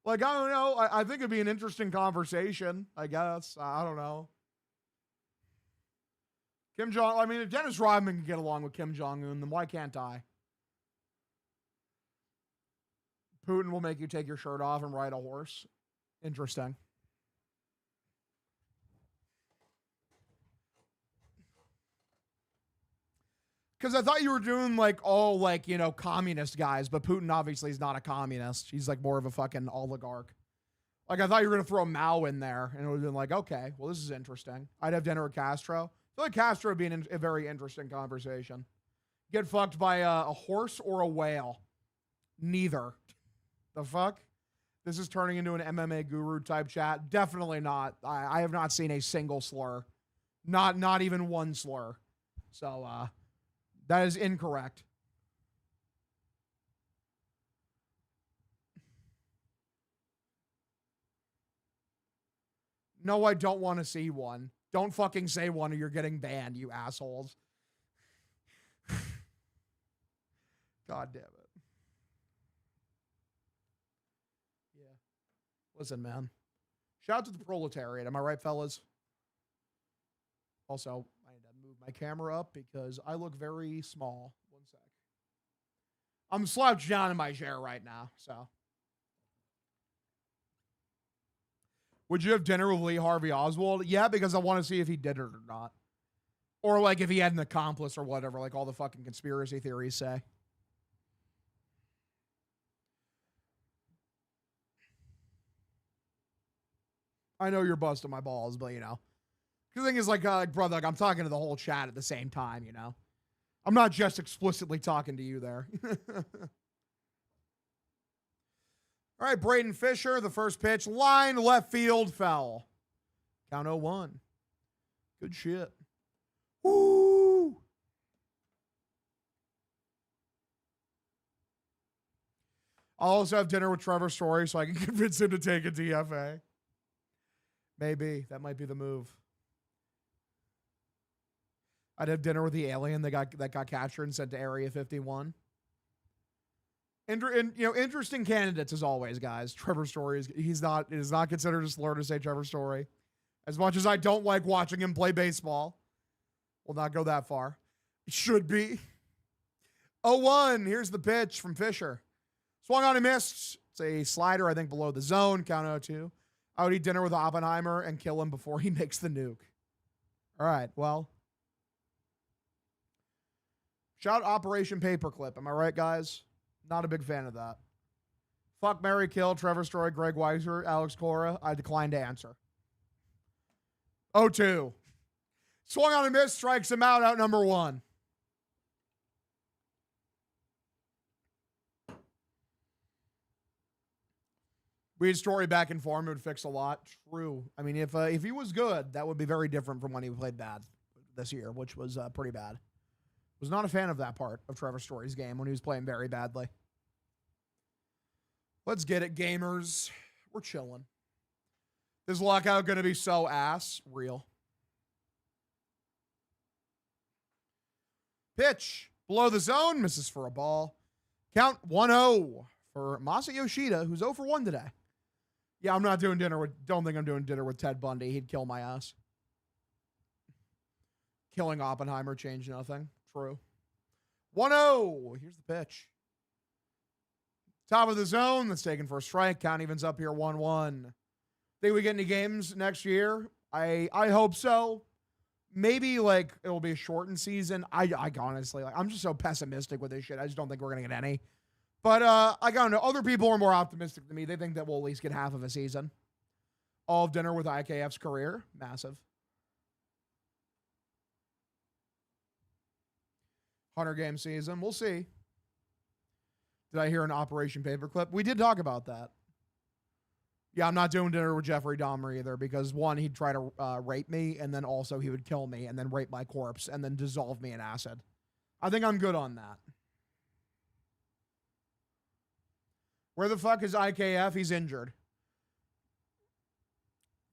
Like, I don't know. I think it'd be an interesting conversation, I guess. I don't know. Kim Jong. I mean, if Dennis Rodman can get along with Kim Jong Un, then why can't I? Putin will make you take your shirt off and ride a horse. Interesting. Because I thought you were doing like all like, you know, communist guys, but Putin obviously is not a communist. He's like more of a fucking oligarch. Like I thought you were going to throw Mao in there and it would have been like, okay, well, this is interesting. I'd have dinner with Castro. I feel like Castro would be a very interesting conversation. Get fucked by a horse or a whale? Neither. The fuck? This is turning into an MMA guru type chat. Definitely not. I have not seen a single slur. Not even one slur. So, that is incorrect. No, I don't want to see one. Don't fucking say one or you're getting banned, you assholes. God damn it. Yeah. Listen, man. Shout out to the proletariat. Am I right, fellas? Also, I need to move my camera up because I look very small. One sec. I'm slouched down in my chair right now, so. Would you have dinner with Lee Harvey Oswald? Yeah, because I want to see if he did it or not. Or like if he had an accomplice or whatever, like all the fucking conspiracy theories say. I know you're busting my balls, but you know. The thing is, like, brother, like I'm talking to the whole chat at the same time, you know. I'm not just explicitly talking to you there. All right, Braden Fisher, the first pitch, line left field, foul. Count 0-1. Good shit. Woo! I'll also have dinner with Trevor Story so I can convince him to take a DFA. Maybe. That might be the move. I'd have dinner with the alien that got captured and sent to Area 51. Interesting candidates as always, guys. Trevor Story it is not considered a slur to say Trevor Story. As much as I don't like watching him play baseball, will not go that far. It should be. 0-1. Here's the pitch from Fisher. Swung on and missed. It's a slider, I think, below the zone. Count 0-2. I would eat dinner with Oppenheimer and kill him before he makes the nuke. All right, well. Shout Operation Paperclip. Am I right, guys? Not a big fan of that. Fuck, marry, kill, Trevor Story, Greg Weiser, Alex Cora. I decline to answer. 0-2. Swung on and missed, strikes him out number 1. We had Story back in form, it would fix a lot. True. I mean, if he was good, that would be very different from when he played bad this year, which was pretty bad. Was not a fan of that part of Trevor Story's game when he was playing very badly. Let's get it, gamers. We're chilling. Is lockout going to be so ass? Real. Pitch. Below the zone. Misses for a ball. Count 1-0 for Masa Yoshida, who's 0 for 1 today. Yeah, I'm not doing dinner with... Don't think I'm doing dinner with Ted Bundy. He'd kill my ass. Killing Oppenheimer changed nothing. True. 1-0. Here's the pitch. Top of the zone. That's taken for a strike. Count evens up here 1-1. Think we get any games next year? I hope so. Maybe like it'll be a shortened season. I honestly I'm just so pessimistic with this shit. I just don't think we're gonna get any. But I don't know. Other people are more optimistic than me. They think that we'll at least get half of a season. All of dinner with IKF's career. Massive. 100-game season. We'll see. Did I hear an Operation Paperclip? We did talk about that. Yeah, I'm not doing dinner with Jeffrey Dahmer either because, one, he'd try to rape me, and then also he would kill me and then rape my corpse and then dissolve me in acid. I think I'm good on that. Where the fuck is IKF? He's injured.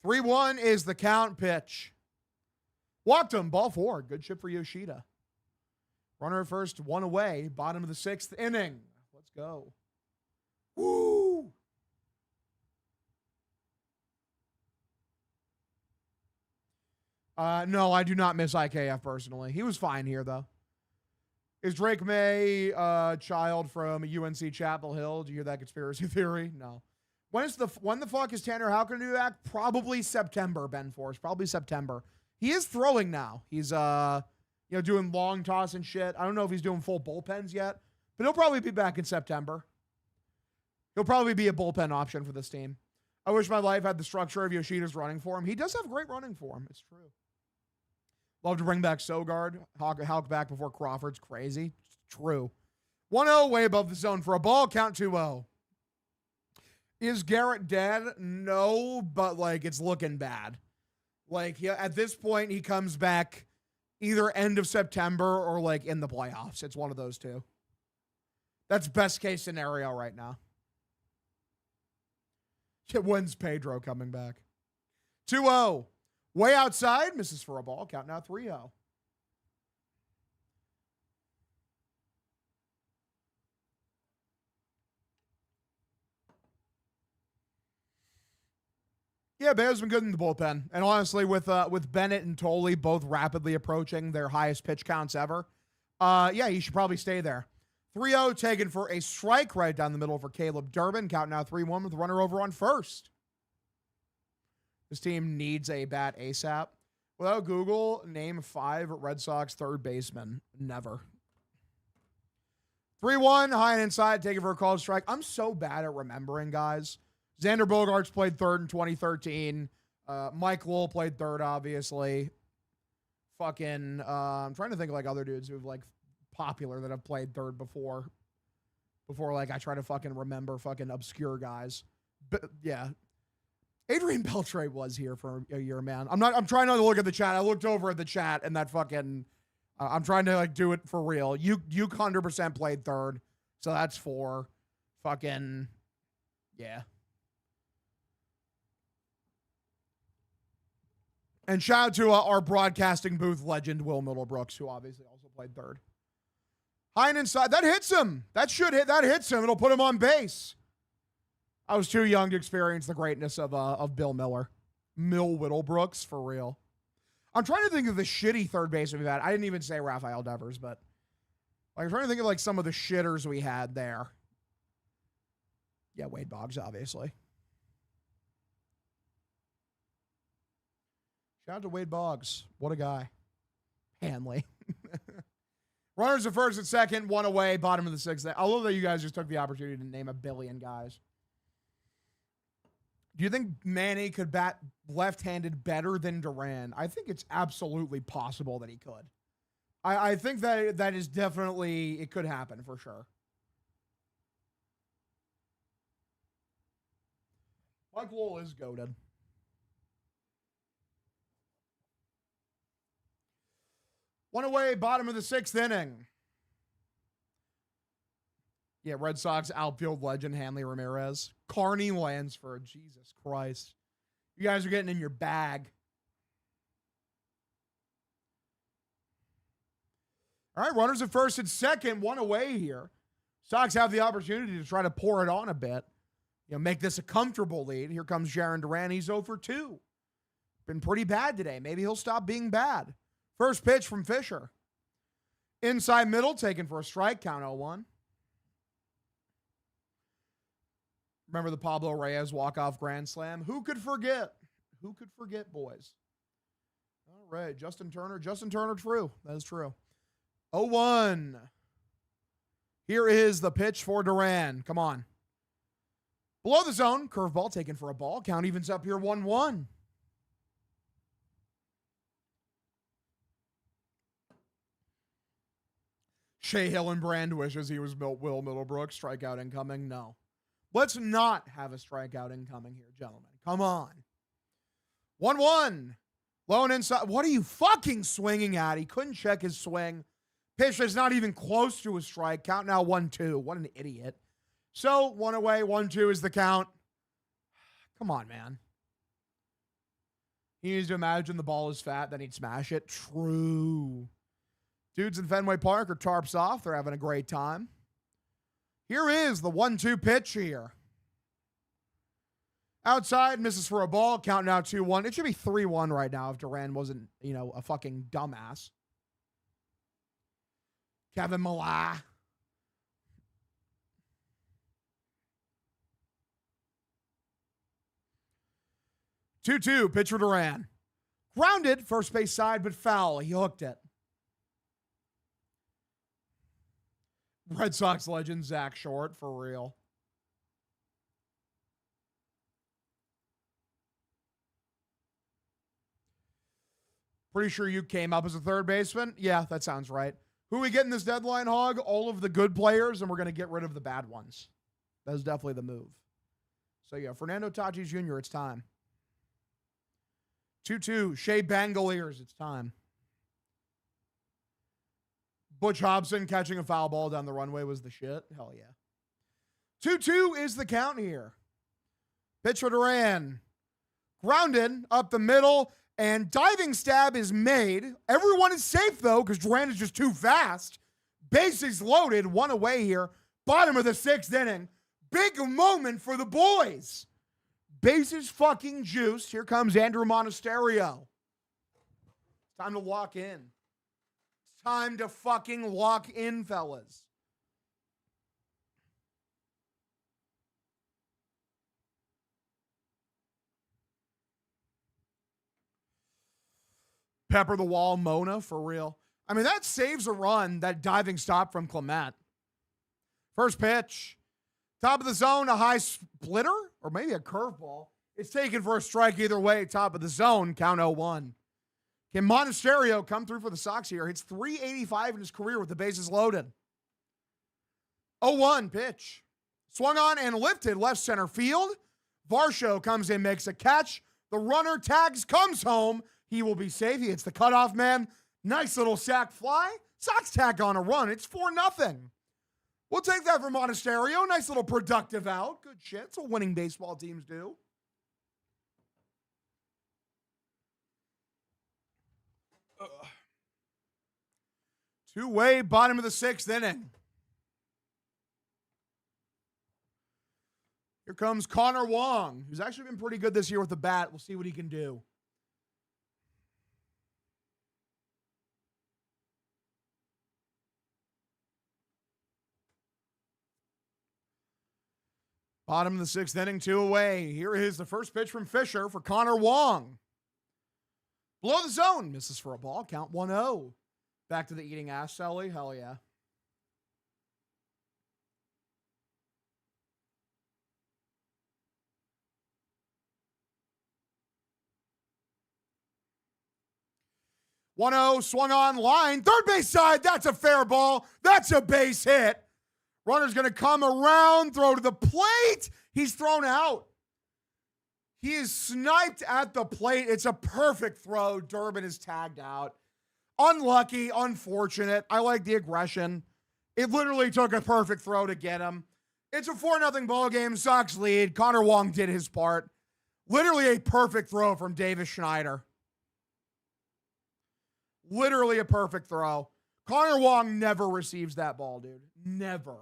3-1 is the count. Pitch. Walked him. Ball 4. Good ship for Yoshida. Runner at first, 1 away. Bottom of the 6th inning. Let's go. Woo! No, I do not miss IKF personally. He was fine here, though. Is Drake May a child from UNC Chapel Hill? Do you hear that conspiracy theory? No. When the fuck is Tanner Houck going to do that? Probably September, Ben Force. Probably September. He is throwing now. He's doing long toss and shit. I don't know if he's doing full bullpens yet, but he'll probably be back in September. He'll probably be a bullpen option for this team. I wish my life had the structure of Yoshida's running form. He does have great running form. It's true. Love to bring back Sogard. Houck back before Crawford's crazy. It's true. 1-0 way above the zone for a ball. Count 2-0. Is Garrett dead? No, but it's looking bad. At this point, he comes back either end of September or in the playoffs. It's one of those two. That's best case scenario right now. When's Pedro coming back? 2-0. Way outside. Misses for a ball. Count now 3-0. Yeah, Bayo's been good in the bullpen. And honestly, with Bennett and Tolley both rapidly approaching their highest pitch counts ever, he should probably stay there. 3-0 taken for a strike right down the middle for Caleb Durbin. Count now 3-1 with runner over on first. This team needs a bat ASAP. Without Google, name 5 Red Sox third basemen. Never. 3-1, high and inside, taken for a called strike. I'm so bad at remembering, guys. Xander Bogaerts played third in 2013. Mike Lowell played third, obviously. I'm trying to think of other dudes who've popular that have played third before I try to fucking remember fucking obscure guys. But yeah. Adrian Beltre was here for a year, man. I'm trying not to look at the chat. I looked over at the chat and that fucking I'm trying to do it for real. You 100% played third. So that's 4. Fucking yeah. And shout out to our broadcasting booth legend, Will Middlebrooks, who obviously also played third. High and inside. That hits him. That hits him. It'll put him on base. I was too young to experience the greatness of Bill Miller. Mill Whittlebrooks, for real. I'm trying to think of the shitty third baseman we've had. I didn't even say Rafael Devers, but I'm trying to think of some of the shitters we had there. Yeah, Wade Boggs, obviously. Shout out to Wade Boggs. What a guy. Hanley. Runners at first and second, 1 away, bottom of the 6th. I love that you guys just took the opportunity to name a billion guys. Do you think Manny could bat left-handed better than Duran? I think it's absolutely possible that he could. I think that is definitely, it could happen for sure. Mike Lowell is goated. One away, bottom of the 6th inning. Yeah, Red Sox outfield legend Hanley Ramirez. Carney Lansford. Jesus Christ. You guys are getting in your bag. All right, runners at first and second, 1 away here. Sox have the opportunity to try to pour it on a bit. Make this a comfortable lead. Here comes Jarren Duran. He's 0 for 2. Been pretty bad today. Maybe he'll stop being bad. First pitch from Fisher. Inside middle, taken for a strike, count 0-1. Remember the Pablo Reyes walk-off grand slam? Who could forget? Who could forget, boys? All right, Justin Turner, true. That is true. 0-1. Here is the pitch for Duran. Come on. Below the zone, curveball taken for a ball. Count evens up here, 1-1. Shea Hillenbrand wishes he was Will Middlebrooks. Strikeout incoming? No. Let's not have a strikeout incoming here, gentlemen. Come on. 1-1. Low and inside. What are you fucking swinging at? He couldn't check his swing. Pitch is not even close to a strike. Count now 1-2. What an idiot. So 1 away, 1-2 is the count. Come on, man. He needs to imagine the ball is fat, then he'd smash it. True. Dudes in Fenway Park are tarps off. They're having a great time. Here is the 1-2 pitch here. Outside, misses for a ball. Count now 2-1. It should be 3-1 right now if Duran wasn't, a fucking dumbass. Kevin Millar. Two-two. Pitcher Duran. Grounded, first base side, but foul. He hooked it. Red Sox legend Zach Short, for real. Pretty sure you came up as a third baseman? Yeah, that sounds right. Who we get in this deadline, Hog? All of the good players, and we're going to get rid of the bad ones. That's definitely the move. So, yeah, Fernando Tatis Jr., it's time. 2-2, Shea Bangaliers, it's time. Butch Hobson catching a foul ball down the runway was the shit. Hell yeah. 2-2 is the count here. Pitch for Duran. Grounded up the middle, and diving stab is made. Everyone is safe, though, because Duran is just too fast. Bases loaded, one away here. Bottom of the sixth inning. Big moment for the boys. Bases fucking juiced. Here comes Andrew Monasterio. It's time to lock in. It's time to fucking lock in, fellas. Pepper the wall, Mona, for real. I mean, that saves a run, that diving stop from Clement. First pitch. Top of the zone, a high splitter, or maybe a curveball. It's taken for a strike either way. Top of the zone, count 0-1. Can Monasterio come through for the Sox here? Hits .385 in his career with the bases loaded. 0-1 pitch. Swung on and lifted left center field. Varsho comes in, makes a catch. The runner tags, comes home. He will be safe. He hits the cutoff man. Nice little sac fly. Sox tack on a run. It's 4-0. We'll take that for Monasterio. Nice little productive out. Good shit. That's what winning baseball teams do. Two-way, bottom of the sixth inning. Here comes Connor Wong, who's actually been pretty good this year with the bat. We'll see what he can do. Bottom of the sixth inning, two away. Here is the first pitch from Fisher for Connor Wong. Below the zone, misses for a ball. Count 1-0. Back to the eating ass, Sally. Hell yeah. Swung on line. Third base side. That's a fair ball. That's a base hit. Runner's going to come around, throw to the plate. He's thrown out. He is sniped at the plate. It's a perfect throw. Durbin is tagged out. Unlucky, unfortunate. I like the aggression. It literally took a perfect throw to get him. It's a 4-0 ball game. Sox lead. Connor Wong did his part. Literally a perfect throw from Davis Schneider. Literally a perfect throw. Connor Wong never receives that ball, dude. Never.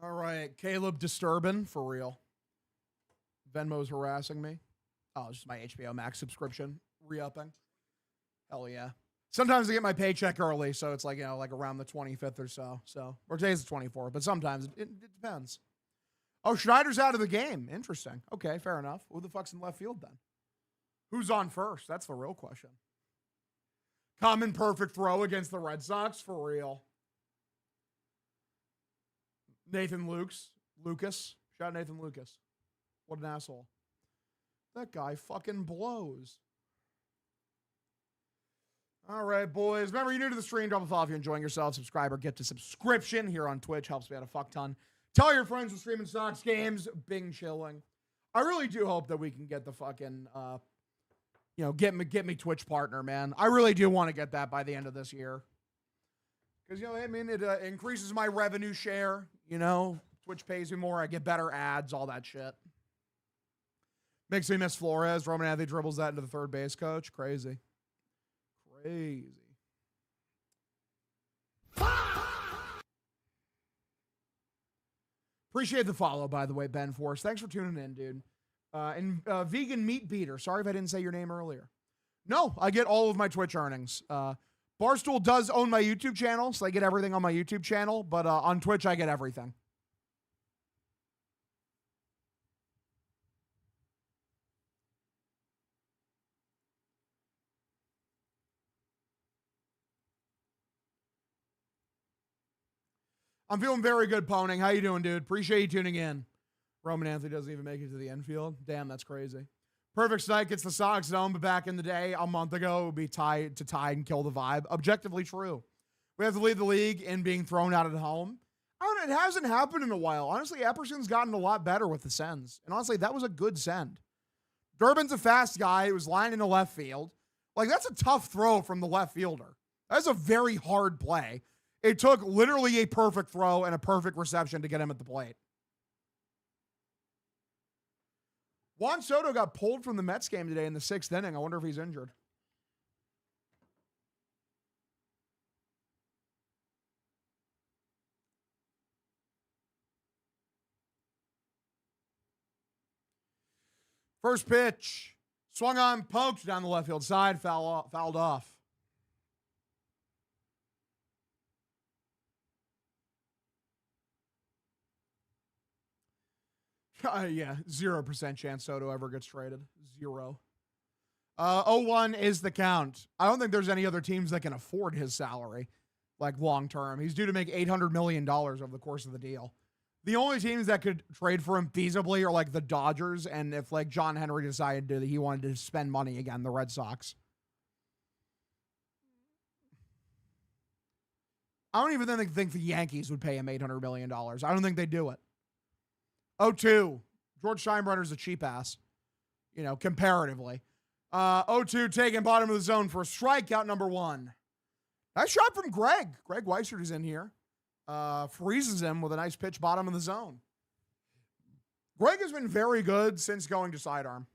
All right, Caleb Disturbin, for real. Venmo's harassing me. Oh, it's just my HBO Max subscription re-upping. Hell yeah. Sometimes I get my paycheck early, so it's like, like around the 25th or so. Or today's the 24th, but sometimes it depends. Oh, Schneider's out of the game. Interesting. Okay, fair enough. Who the fuck's in left field then? Who's on first? That's the real question. Common perfect throw against the Red Sox, for real. Nathan Lucas. Shout out Nathan Lucas. What an asshole. That guy fucking blows. All right, boys. Remember, you're new to the stream. Drop a follow if you're enjoying yourself. Subscribe or get to subscription here on Twitch. Helps me out a fuck ton. Tell your friends we're streaming Sox games. Bing chilling. I really do hope that we can get the fucking, get me Twitch partner, man. I really do want to get that by the end of this year. Because, it increases my revenue share. Twitch pays me more. I get better ads, all that shit. Makes me miss Flores. Roman Anthony dribbles that into the third base coach. Crazy. Appreciate the follow, by the way, Ben Force. Thanks for tuning in, dude. And Vegan Meat Beater. Sorry if I didn't say your name earlier. No, I get all of my Twitch earnings. Barstool does own my YouTube channel, so I get everything on my YouTube channel. But on Twitch, I get everything. I'm feeling very good, Poning. How you doing, dude? Appreciate you tuning in. Roman Anthony doesn't even make it to the infield. Damn, that's crazy. Perfect Snike gets the Sox zone, but back in the day, a month ago, it would be tied and kill the vibe. Objectively true. We have to lead the league in being thrown out at home. I don't know, it hasn't happened in a while. Honestly, Epperson's gotten a lot better with the sends. And honestly, that was a good send. Durbin's a fast guy. He was lined into left field. Like, that's a tough throw from the left fielder. That's a very hard play. It took literally a perfect throw and a perfect reception to get him at the plate. Juan Soto got pulled from the Mets game today in the 6th inning. I wonder if he's injured. First pitch. Swung on, poked down the left field side, fouled off. Yeah, 0% chance Soto ever gets traded. 0. 0-1 is the count. I don't think there's any other teams that can afford his salary, like long term. He's due to make $800 million over the course of the deal. The only teams that could trade for him feasibly are like the Dodgers, and if like John Henry decided that he wanted to spend money again, the Red Sox. I don't even think the Yankees would pay him $800 million. I don't think they'd do it. 0-2. George Steinbrenner's a cheap ass, you know, comparatively. 0-2, taking bottom of the zone for strikeout number 1. Nice shot from Greg. Greg Weissert is in here. Freezes him with a nice pitch bottom of the zone. Greg has been very good since going to sidearm.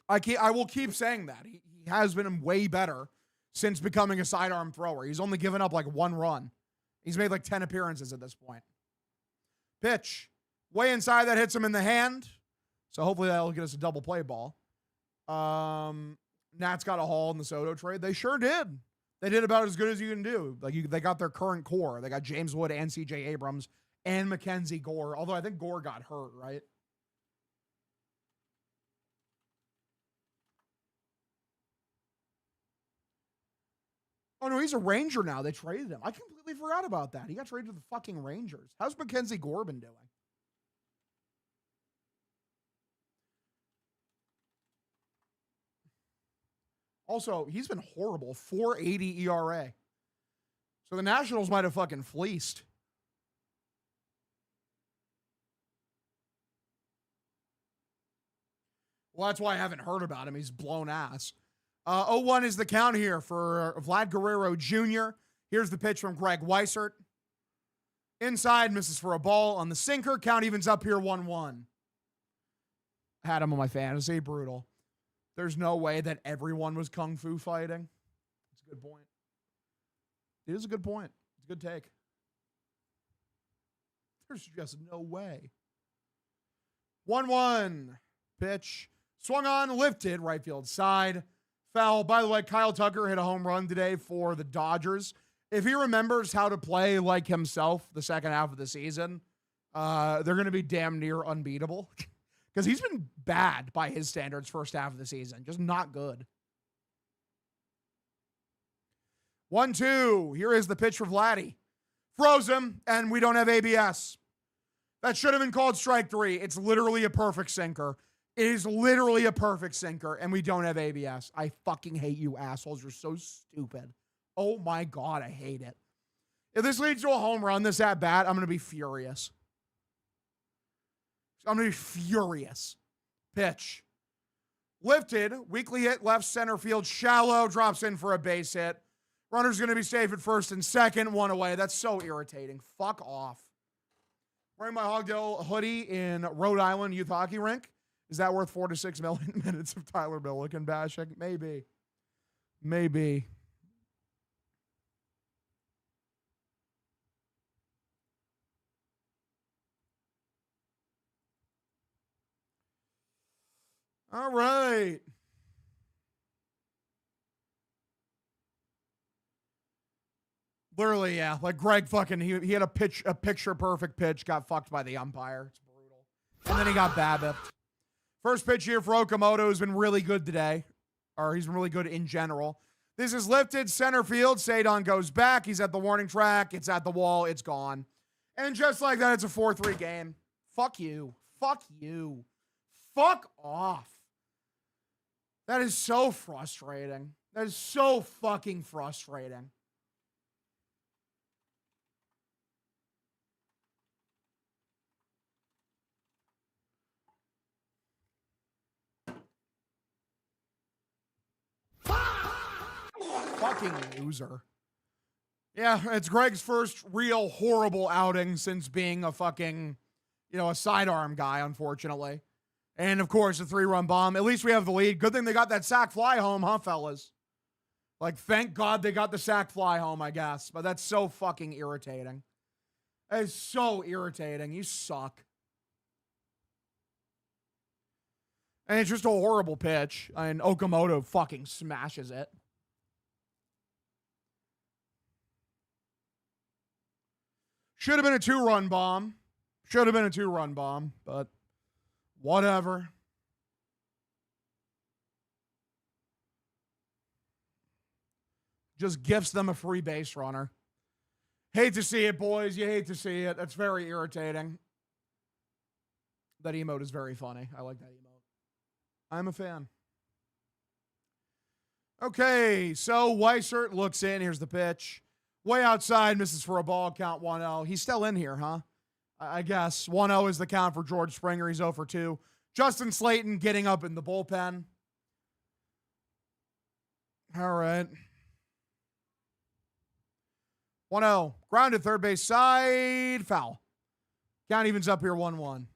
I will keep saying that. He has been way better since becoming a sidearm thrower. He's only given up like 1 run. He's made like 10 appearances at this point. Pitch. Way inside, that hits him in the hand. So hopefully that'll get us a double play ball. Nats got a haul in the Soto trade. They sure did. They did about as good as you can do. Like they got their current core. They got James Wood and CJ Abrams and Mackenzie Gore. Although I think Gore got hurt, right? Oh, no, he's a Ranger now. They traded him. I completely forgot about that. He got traded to the fucking Rangers. How's Mackenzie Gore been doing? Also, he's been horrible. 4.80 ERA. So the Nationals might have fucking fleeced. Well, that's why I haven't heard about him. He's blown ass. 0-1 is the count here for Vlad Guerrero Jr. Here's the pitch from Greg Weissert. Inside, misses for a ball on the sinker. Count evens up here 1-1. Had him on my fantasy. Brutal. There's no way that everyone was kung fu fighting. That's a good point. It is a good point. It's a good take. There's just no way. 1-1. Pitch. Swung on, lifted, right field side. Foul. By the way, Kyle Tucker hit a home run today for the Dodgers. If he remembers how to play like himself the second half of the season, they're going to be damn near unbeatable. Because he's been bad by his standards first half of the season. Just not good. 1-2. Here is the pitch for Vladdy. Froze him, and we don't have ABS. That should have been called strike 3. It's literally a perfect sinker. It is literally a perfect sinker, and we don't have ABS. I fucking hate you assholes. You're so stupid. Oh my God, I hate it. If this leads to a home run, this at bat, I'm going to be furious. I'm going to be furious. Pitch. Lifted. Weakly hit left center field. Shallow. Drops in for a base hit. Runner's going to be safe at first and second. 1 away. That's so irritating. Fuck off. Wearing my Hogdale hoodie in Rhode Island youth hockey rink. Is that worth 4 to 6 million minutes of Tyler Milliken bashing? Maybe. Maybe. All right. Literally, yeah. Like Greg fucking, he had a picture perfect pitch, got fucked by the umpire. It's brutal. And then he got babbipped. First pitch here for Okamoto has been really good today. Or he's been really good in general. This is lifted center field. Sadon goes back. He's at the warning track. It's at the wall. It's gone. And just like that, it's a 4-3 game. Fuck you. Fuck you. Fuck off. That is so frustrating. That is so fucking frustrating. Fucking loser. Yeah, it's Greg's first real horrible outing since being a fucking, a sidearm guy, unfortunately. And, of course, a 3-run bomb. At least we have the lead. Good thing they got that sack fly home, huh, fellas? Like, thank God they got the sack fly home, I guess. But that's so fucking irritating. That is so irritating. You suck. And it's just a horrible pitch. And Okamoto fucking smashes it. Should have been a 2-run bomb. Should have been a 2-run bomb, but whatever. Just gifts them a free base runner. Hate to see it, boys. You hate to see it. That's very irritating. That emote is very funny. I like that emote. I'm a fan. Okay, so Weissert looks in. Here's the pitch. Way outside, misses for a ball, count 1-0. He's still in here, huh? I guess. 1-0 is the count for George Springer. He's 0 for 2. Justin Slayton getting up in the bullpen. All right. 1-0. Grounded third base side. Foul. Count evens up here 1-1.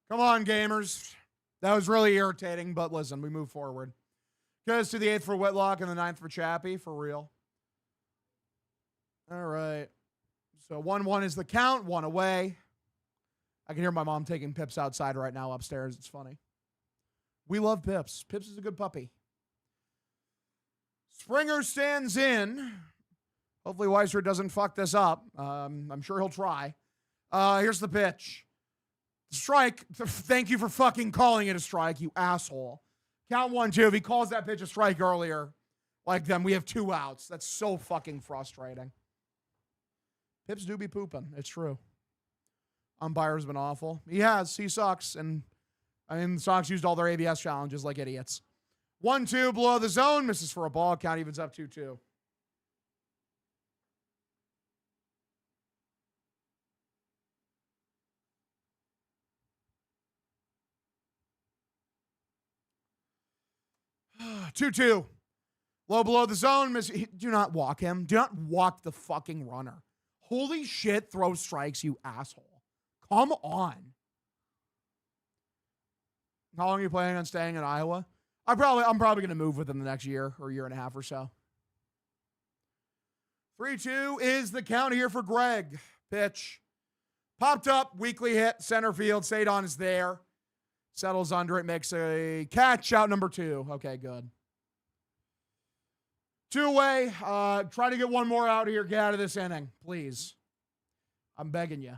Come on, gamers. That was really irritating, but listen, we move forward. Goes to the 8th for Whitlock and the 9th for Chappie, for real. All right. So 1-1 is the count, 1 away. I can hear my mom taking Pips outside right now upstairs. It's funny. We love Pips. Pips is a good puppy. Springer stands in. Hopefully Weiser doesn't fuck this up. I'm sure he'll try. Here's the pitch. Strike. Thank you for fucking calling it a strike, you asshole. Count 1-2. If he calls that pitch a strike earlier, then we have 2 outs. That's so fucking frustrating. Pips do be pooping. It's true. Umpire's been awful. He has. He sucks. And, the Sox used all their ABS challenges like idiots. 1-2 below the zone. Misses for a ball. Count evens up 2-2. Two. Low below the zone. Do not walk him. Do not walk the fucking runner. Holy shit, throw strikes, you asshole. Come on. How long are you planning on staying in Iowa? I'm probably going to move within the next year or year and a half or so. 3-2 is the count here for Greg. Pitch. Popped up, weakly hit, center field. Sadon is there. Settles under it, makes a catch, out number 2. Okay, good. 2 away. Try to get one more out here. Get out of this inning, please. I'm begging you.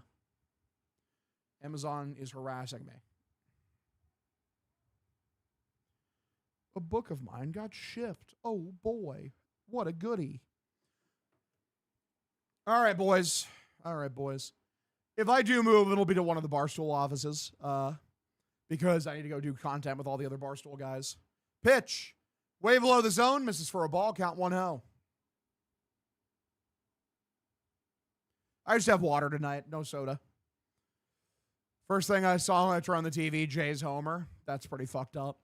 Amazon is harassing me. A book of mine got shipped. Oh, boy. What a goodie. All right, boys. If I do move, it'll be to one of the Barstool offices. Because I need to go do content with all the other Barstool guys. Pitch. Way below the zone. Misses for a ball. Count 1-0. I just have water tonight. No soda. First thing I saw when I turned on the TV, Jay's homer. That's pretty fucked up.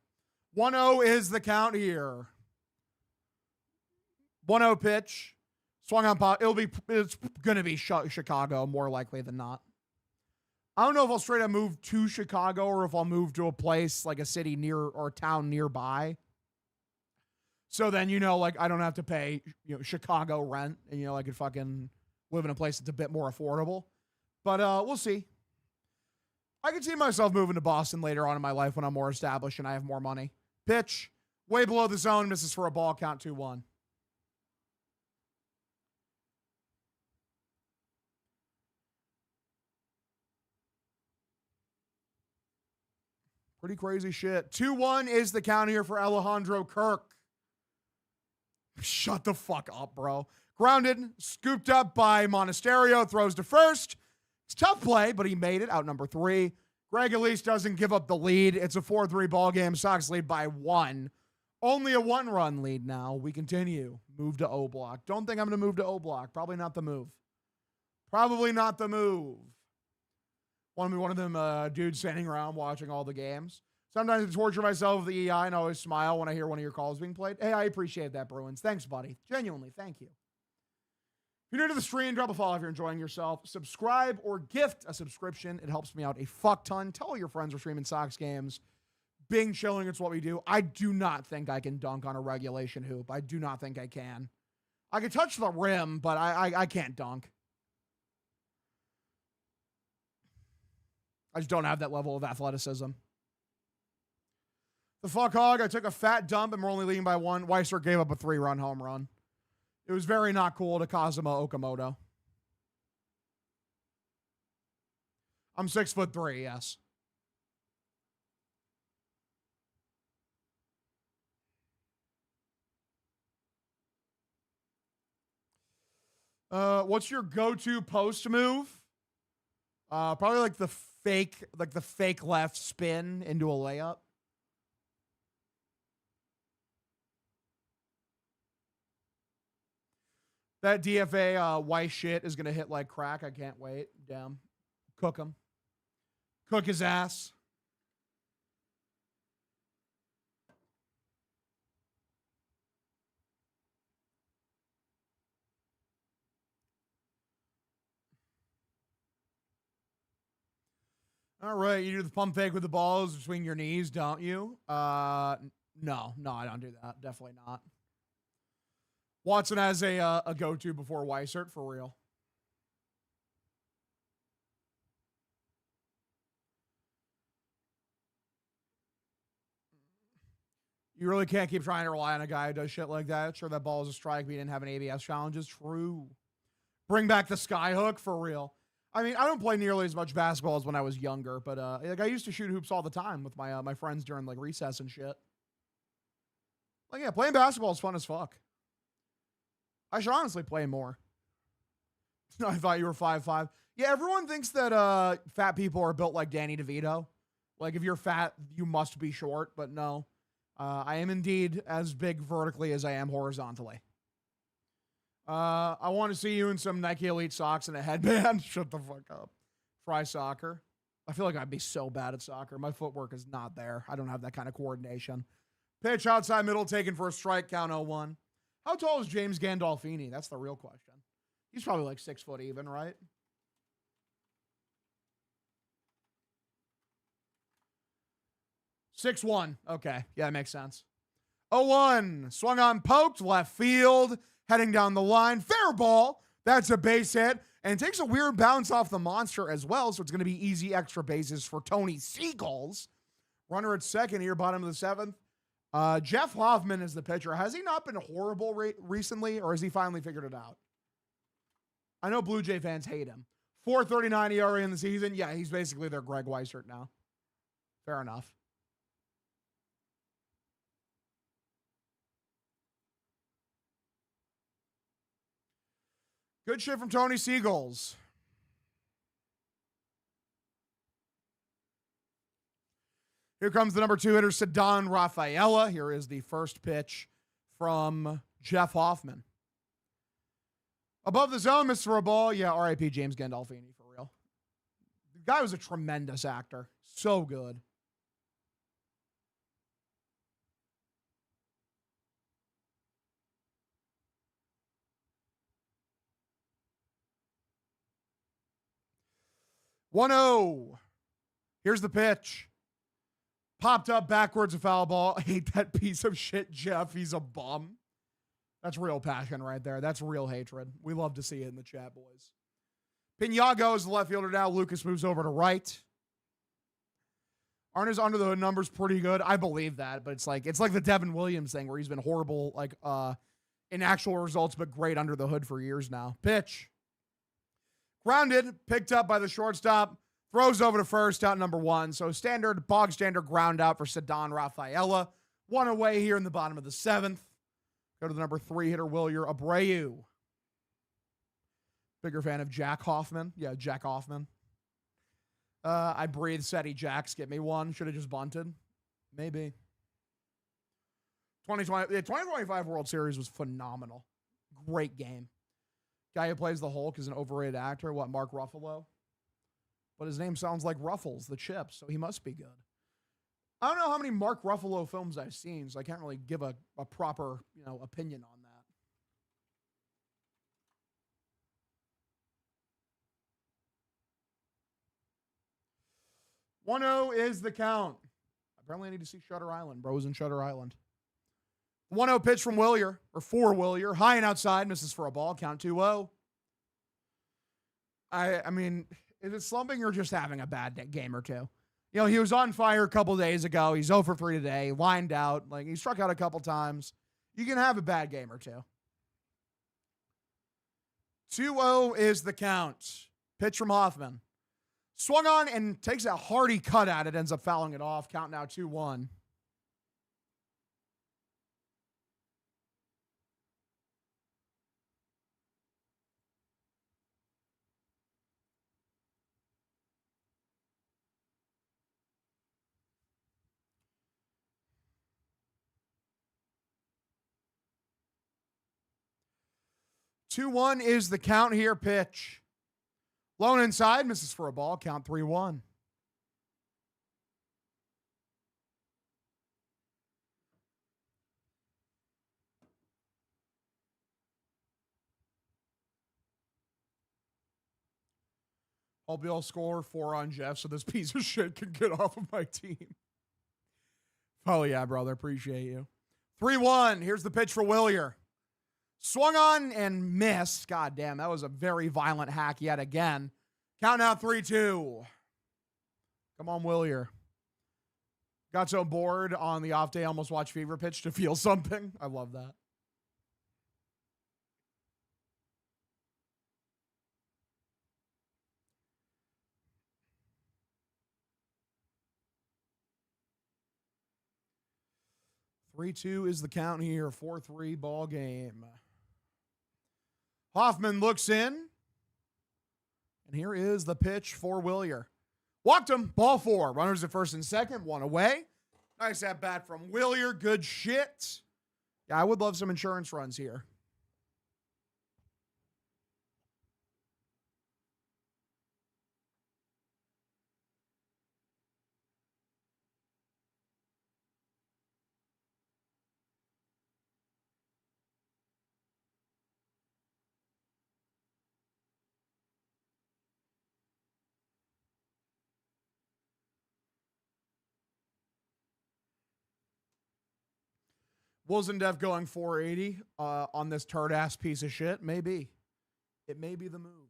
1-0 is the count here. 1-0 pitch. Swung on pop. It's going to be Chicago more likely than not. I don't know if I'll straight up move to Chicago or if I'll move to a place like a city near or a town nearby. So then, I don't have to pay, Chicago rent and, I could fucking live in a place that's a bit more affordable. But we'll see. I can see myself moving to Boston later on in my life when I'm more established and I have more money. Pitch, way below the zone, misses for a ball, count 2-1. Pretty crazy shit. 2-1 is the count here for Alejandro Kirk. Shut the fuck up, bro. Grounded, scooped up by Monasterio, throws to first. It's a tough play, but he made it out number 3. Greg Elise doesn't give up the lead. It's a 4-3 ball game. Sox lead by 1. Only a 1-run lead now. We continue. Move to O block. Don't think I'm going to move to O block. Probably not the move. Probably not the move. Want to be one of them dudes standing around watching all the games. Sometimes I torture myself with the EI and I always smile when I hear one of your calls being played. Hey, I appreciate that, Bruins. Thanks, buddy. Genuinely, thank you. If you're new to the stream, drop a follow if you're enjoying yourself. Subscribe or gift a subscription. It helps me out a fuck ton. Tell all your friends we're streaming Sox games. Being chilling, it's what we do. I do not think I can dunk on a regulation hoop. I do not think I can. I can touch the rim, but I can't dunk. I just don't have that level of athleticism. The fuck hog, I took a fat dump and we're only leading by 1. Weiser gave up a 3-run home run. It was very not cool to Kazuma Okamoto. I'm 6'3", yes. What's your go-to post move? Probably like the fake left spin into a layup. That DFA Weiss shit is going to hit like crack. I can't wait. Damn. Cook him. Cook his ass. All right, you do the pump fake with the balls between your knees, don't you? No, I don't do that. Definitely not. Watson has a go-to before Weissert, for real. You really can't keep trying to rely on a guy who does shit like that. Sure, that ball is a strike, but he didn't have an ABS challenges. True. Bring back the skyhook, for real. I mean, I don't play nearly as much basketball as when I was younger, but like I used to shoot hoops all the time with my my friends during like recess and shit. Like, yeah, playing basketball is fun as fuck. I should honestly play more. I thought you were 5'5". Yeah, everyone thinks that fat people are built like Danny DeVito. Like, if you're fat, you must be short, but no. I am indeed as big vertically as I am horizontally. I want to see you in some Nike Elite socks and a headband. Shut the fuck up. Try soccer. I feel like I'd be so bad at soccer. My footwork is not there. I don't have that kind of coordination. Pitch outside middle taken for a strike, count 0-1. How tall is James Gandolfini? That's the real question. He's probably like 6 foot even, right? .6'1". Okay. Yeah, that makes sense. 0-1. Swung on, poked, left field. Heading down the line. Fair ball. That's a base hit. And it takes a weird bounce off the monster as well, so it's going to be easy extra bases for Tony Seagulls. Runner at second here, bottom of the 7th. Jeff Hoffman is the pitcher. Has he not been horrible recently, or has he finally figured it out? I know Blue Jay fans hate him. 4.39 ERA in the season. Yeah, he's basically their Greg Weissert now. Fair enough. Good shit from Tony Seagulls. Here comes the number 2 hitter, Ceddanne Rafaela. Here is the first pitch from Jeff Hoffman. Above the zone, Mr. Ball. Yeah, R.I.P. James Gandolfini, for real. The guy was a tremendous actor. So good. .1-0. Here's the pitch. Popped up backwards, a foul ball. I hate that piece of shit, Jeff. He's a bum. That's real passion right there. That's real hatred. We love to see it in the chat, boys. Pinago is the left fielder now. Lucas moves over to right. Aren't his under the hood numbers pretty good? I believe that, but it's like the Devin Williams thing where he's been horrible in actual results, but great under the hood for years now. Pitch. Grounded, picked up by the shortstop, throws over to first, out number 1. So bog standard ground out for Ceddanne Rafaela. 1 away here in the bottom of the 7th. Go to the number 3 hitter, Wilyer Abreu. Bigger fan of Jack Hoffman. Yeah, Jack Hoffman. I breathe, Seti Jacks. Get me one. Should have just bunted. Maybe. The 2025 World Series was phenomenal. Great game. Guy who plays the Hulk is an overrated actor. What, Mark Ruffalo? But his name sounds like Ruffles, the chips, so he must be good. I don't know how many Mark Ruffalo films I've seen, so I can't really give a proper, opinion on that. One-0 is the count. Apparently I need to see Shutter Island. Bros in Shutter Island. 1-0 pitch from Wilyer, or for Wilyer. High and outside, misses for a ball. Count 2-0. I mean, is it slumping or just having a bad game or two? He was on fire a couple days ago. He's 0 for 3 today. Lined out. He struck out a couple times. You can have a bad game or two. 2-0 is the count. Pitch from Hoffman. Swung on and takes a hearty cut at it. Ends up fouling it off. Count now 2-1. Two one is the count here. Pitch. Lone inside, misses for a ball. Count 3-1. Hope you all score 4 on Jeff so this piece of shit can get off of my team. Oh, yeah, brother. Appreciate you. 3-1. Here's the pitch for Wilyer. Swung on and missed. God damn, that was a very violent hack yet again. Count now 3-2. Come on, Wilyer. Got so bored on the off day, almost watched Fever Pitch to feel something. I love that. Three two is the count here. 4-3 ball game. Hoffman looks in. And here is the pitch for Wilyer. Walked him. Ball 4. Runners at first and second. 1 away. Nice at bat from Wilyer. Good shit. Yeah, I would love some insurance runs here. Wilson-Dev going 480 on this turd-ass piece of shit. Maybe. It may be the move.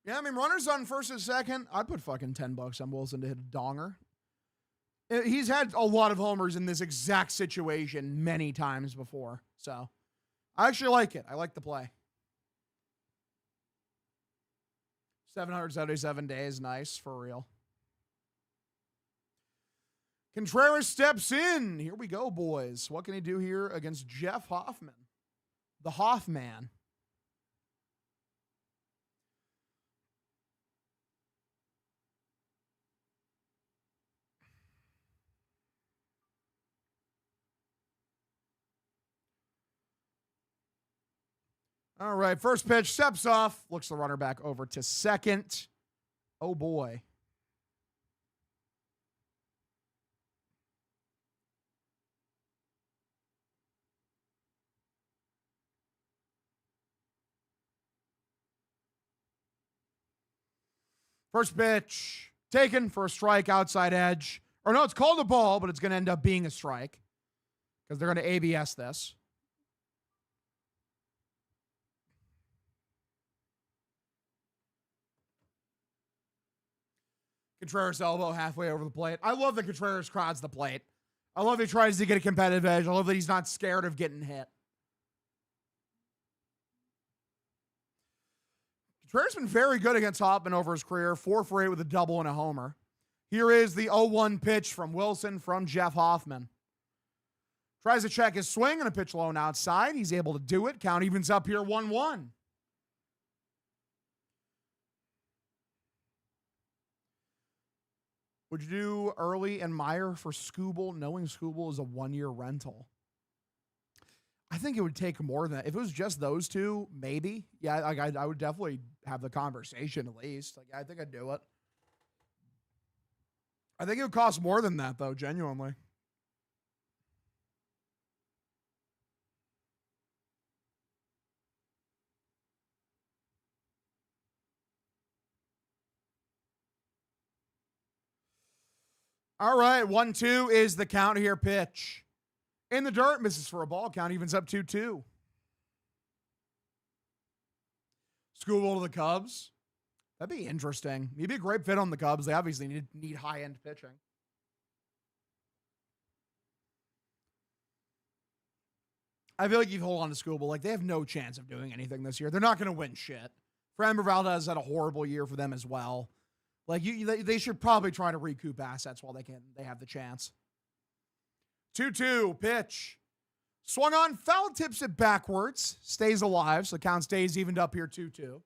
Yeah, I mean, runners on first and second, I'd put fucking $10 on Wilson to hit a donger. He's had a lot of homers in this exact situation many times before. So, I actually like it. I like the play. 777 days. Nice, for real. Contreras steps in. Here we go, boys. What can he do here against Jeff Hoffman? The Hoffman. All right, first pitch, steps off. Looks the runner back over to second. Oh, boy. First pitch, taken for a strike, outside edge. Or no, it's called a ball, but it's going to end up being a strike because they're going to ABS this. Contreras elbow halfway over the plate. I love that Contreras crowds the plate. I love he tries to get a competitive edge. I love that he's not scared of getting hit. Contreras been very good against Hoffman over his career. 4 for 8 with a double and a homer. Here is the 0-1 pitch from Wilson from Jeff Hoffman. Tries to check his swing and a pitch low and outside. He's able to do it. Count evens up here 1-1. Would you do Early and Meyer for Skubal, knowing Skubal is a 1-year rental? I think it would take more than that. If it was just those two, maybe. Yeah, I would definitely have the conversation at least. Like, I think I'd do it. I think it would cost more than that, though, genuinely. All right, 1-2 is the count here. Pitch. In the dirt, misses for a ball. Count evens up 2-2. Skubal to the Cubs. That'd be interesting. He'd be a great fit on the Cubs. They obviously need high-end pitching. I feel like you'd hold on to Skubal. Like, they have no chance of doing anything this year. They're not going to win shit. Framber Valdez had a horrible year for them as well. Like, they should probably try to recoup assets while they have the chance. 2-2, pitch. Swung on, foul, tips it backwards. Stays alive, so count stays evened up here 2-2.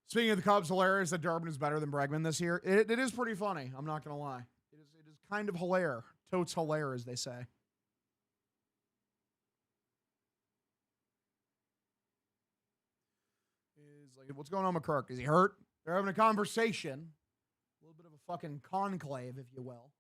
Speaking of the Cubs, hilarious that Durbin is better than Bregman this year. It is pretty funny. I'm not going to lie. It is kind of hilarious. Totes hilarious, as they say. Is like, what's going on with Kirk? Is he hurt? They're having a conversation. A little bit of a fucking conclave, if you will.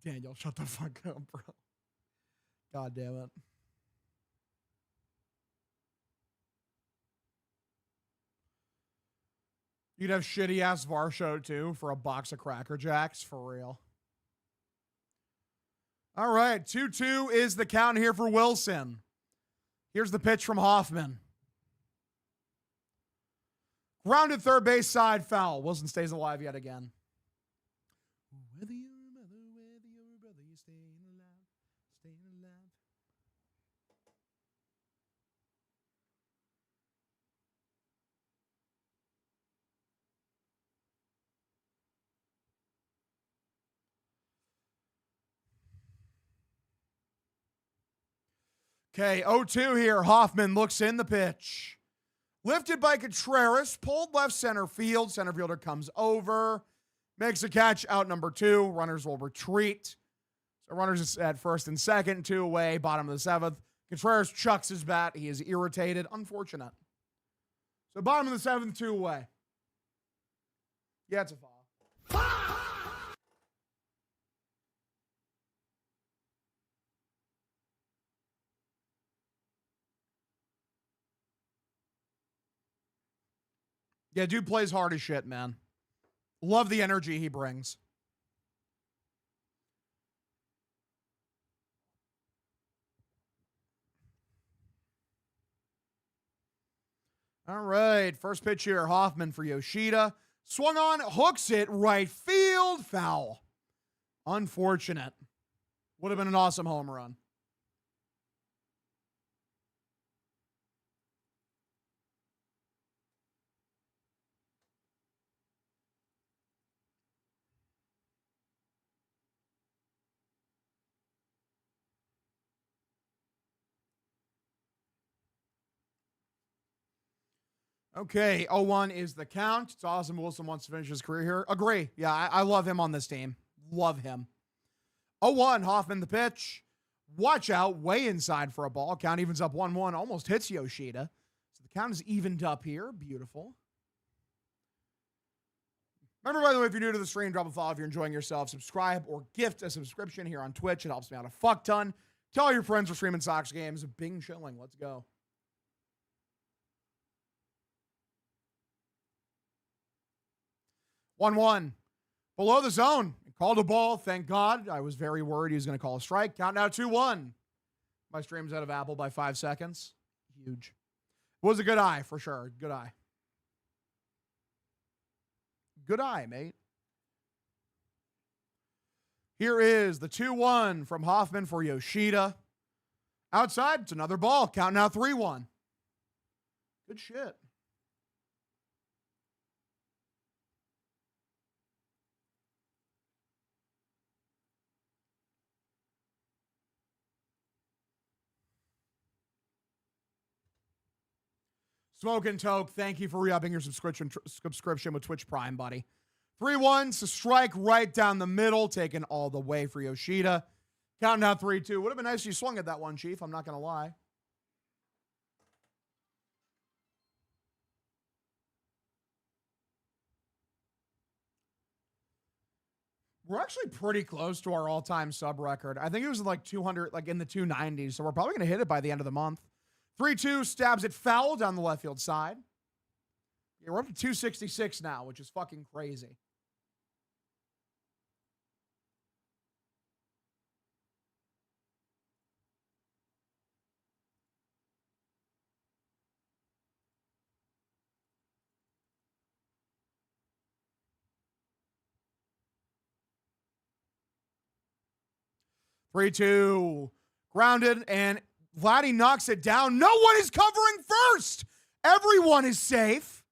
Daniel, shut the fuck up, bro. God damn it. You'd have shitty ass Varsho too for a box of Cracker Jacks, for real. All right, 2-2 is the count here for Wilson. Here's the pitch from Hoffman. Grounded third base side, foul. Wilson stays alive yet again. Whether you're a mother, whether you're a brother, you're staying alive, staying alive. Okay, 0-2 here. Hoffman looks in the pitch. Lifted by Contreras, pulled left center field. Center fielder comes over, makes a catch, out number 2. Runners will retreat. So runners at first and second, 2 away, bottom of the 7th. Contreras chucks his bat. He is irritated. Unfortunate. So bottom of the 7th, 2 away. Yeah, it's a foul. Yeah, dude plays hard as shit, man. Love the energy he brings. All right, first pitch here, Hoffman for Yoshida. Swung on, hooks it, right field, foul. Unfortunate. Would have been an awesome home run. Okay, 0-1 is the count. It's awesome. Wilson wants to finish his career here. Agree. Yeah, I love him on this team. Love him. 0-1, Hoffman the pitch. Watch out, way inside for a ball. Count evens up 1-1. Almost hits Yoshida. So the count is evened up here. Beautiful. Remember, by the way, if you're new to the stream, drop a follow if you're enjoying yourself. Subscribe or gift a subscription here on Twitch. It helps me out a fuck ton. Tell all your friends we're streaming Sox games. Bing chilling. Let's go. 1-1. Below the zone. Called a ball. Thank God. I was very worried he was going to call a strike. Count now 2-1. My stream's out of Apple by 5 seconds. Huge. It was a good eye for sure. Good eye. Good eye, mate. Here is the 2-1 from Hoffman for Yoshida. Outside, it's another ball. Count now 3-1. Good shit. Smoke and Toke, thank you for re-upping your subscription with Twitch Prime, buddy. 3-1, so strike right down the middle, taken all the way for Yoshida. Counting out 3-2. Would have been nice if you swung at that one, Chief. I'm not going to lie. We're actually pretty close to our all-time sub record. I think it was like 200, like in the 290s, so we're probably going to hit it by the end of the month. 3-2, stabs it foul down the left field side. Yeah, we're up to 266 now, which is fucking crazy. Three-two, grounded, and Vladdy knocks it down. No one is covering first. Everyone is safe.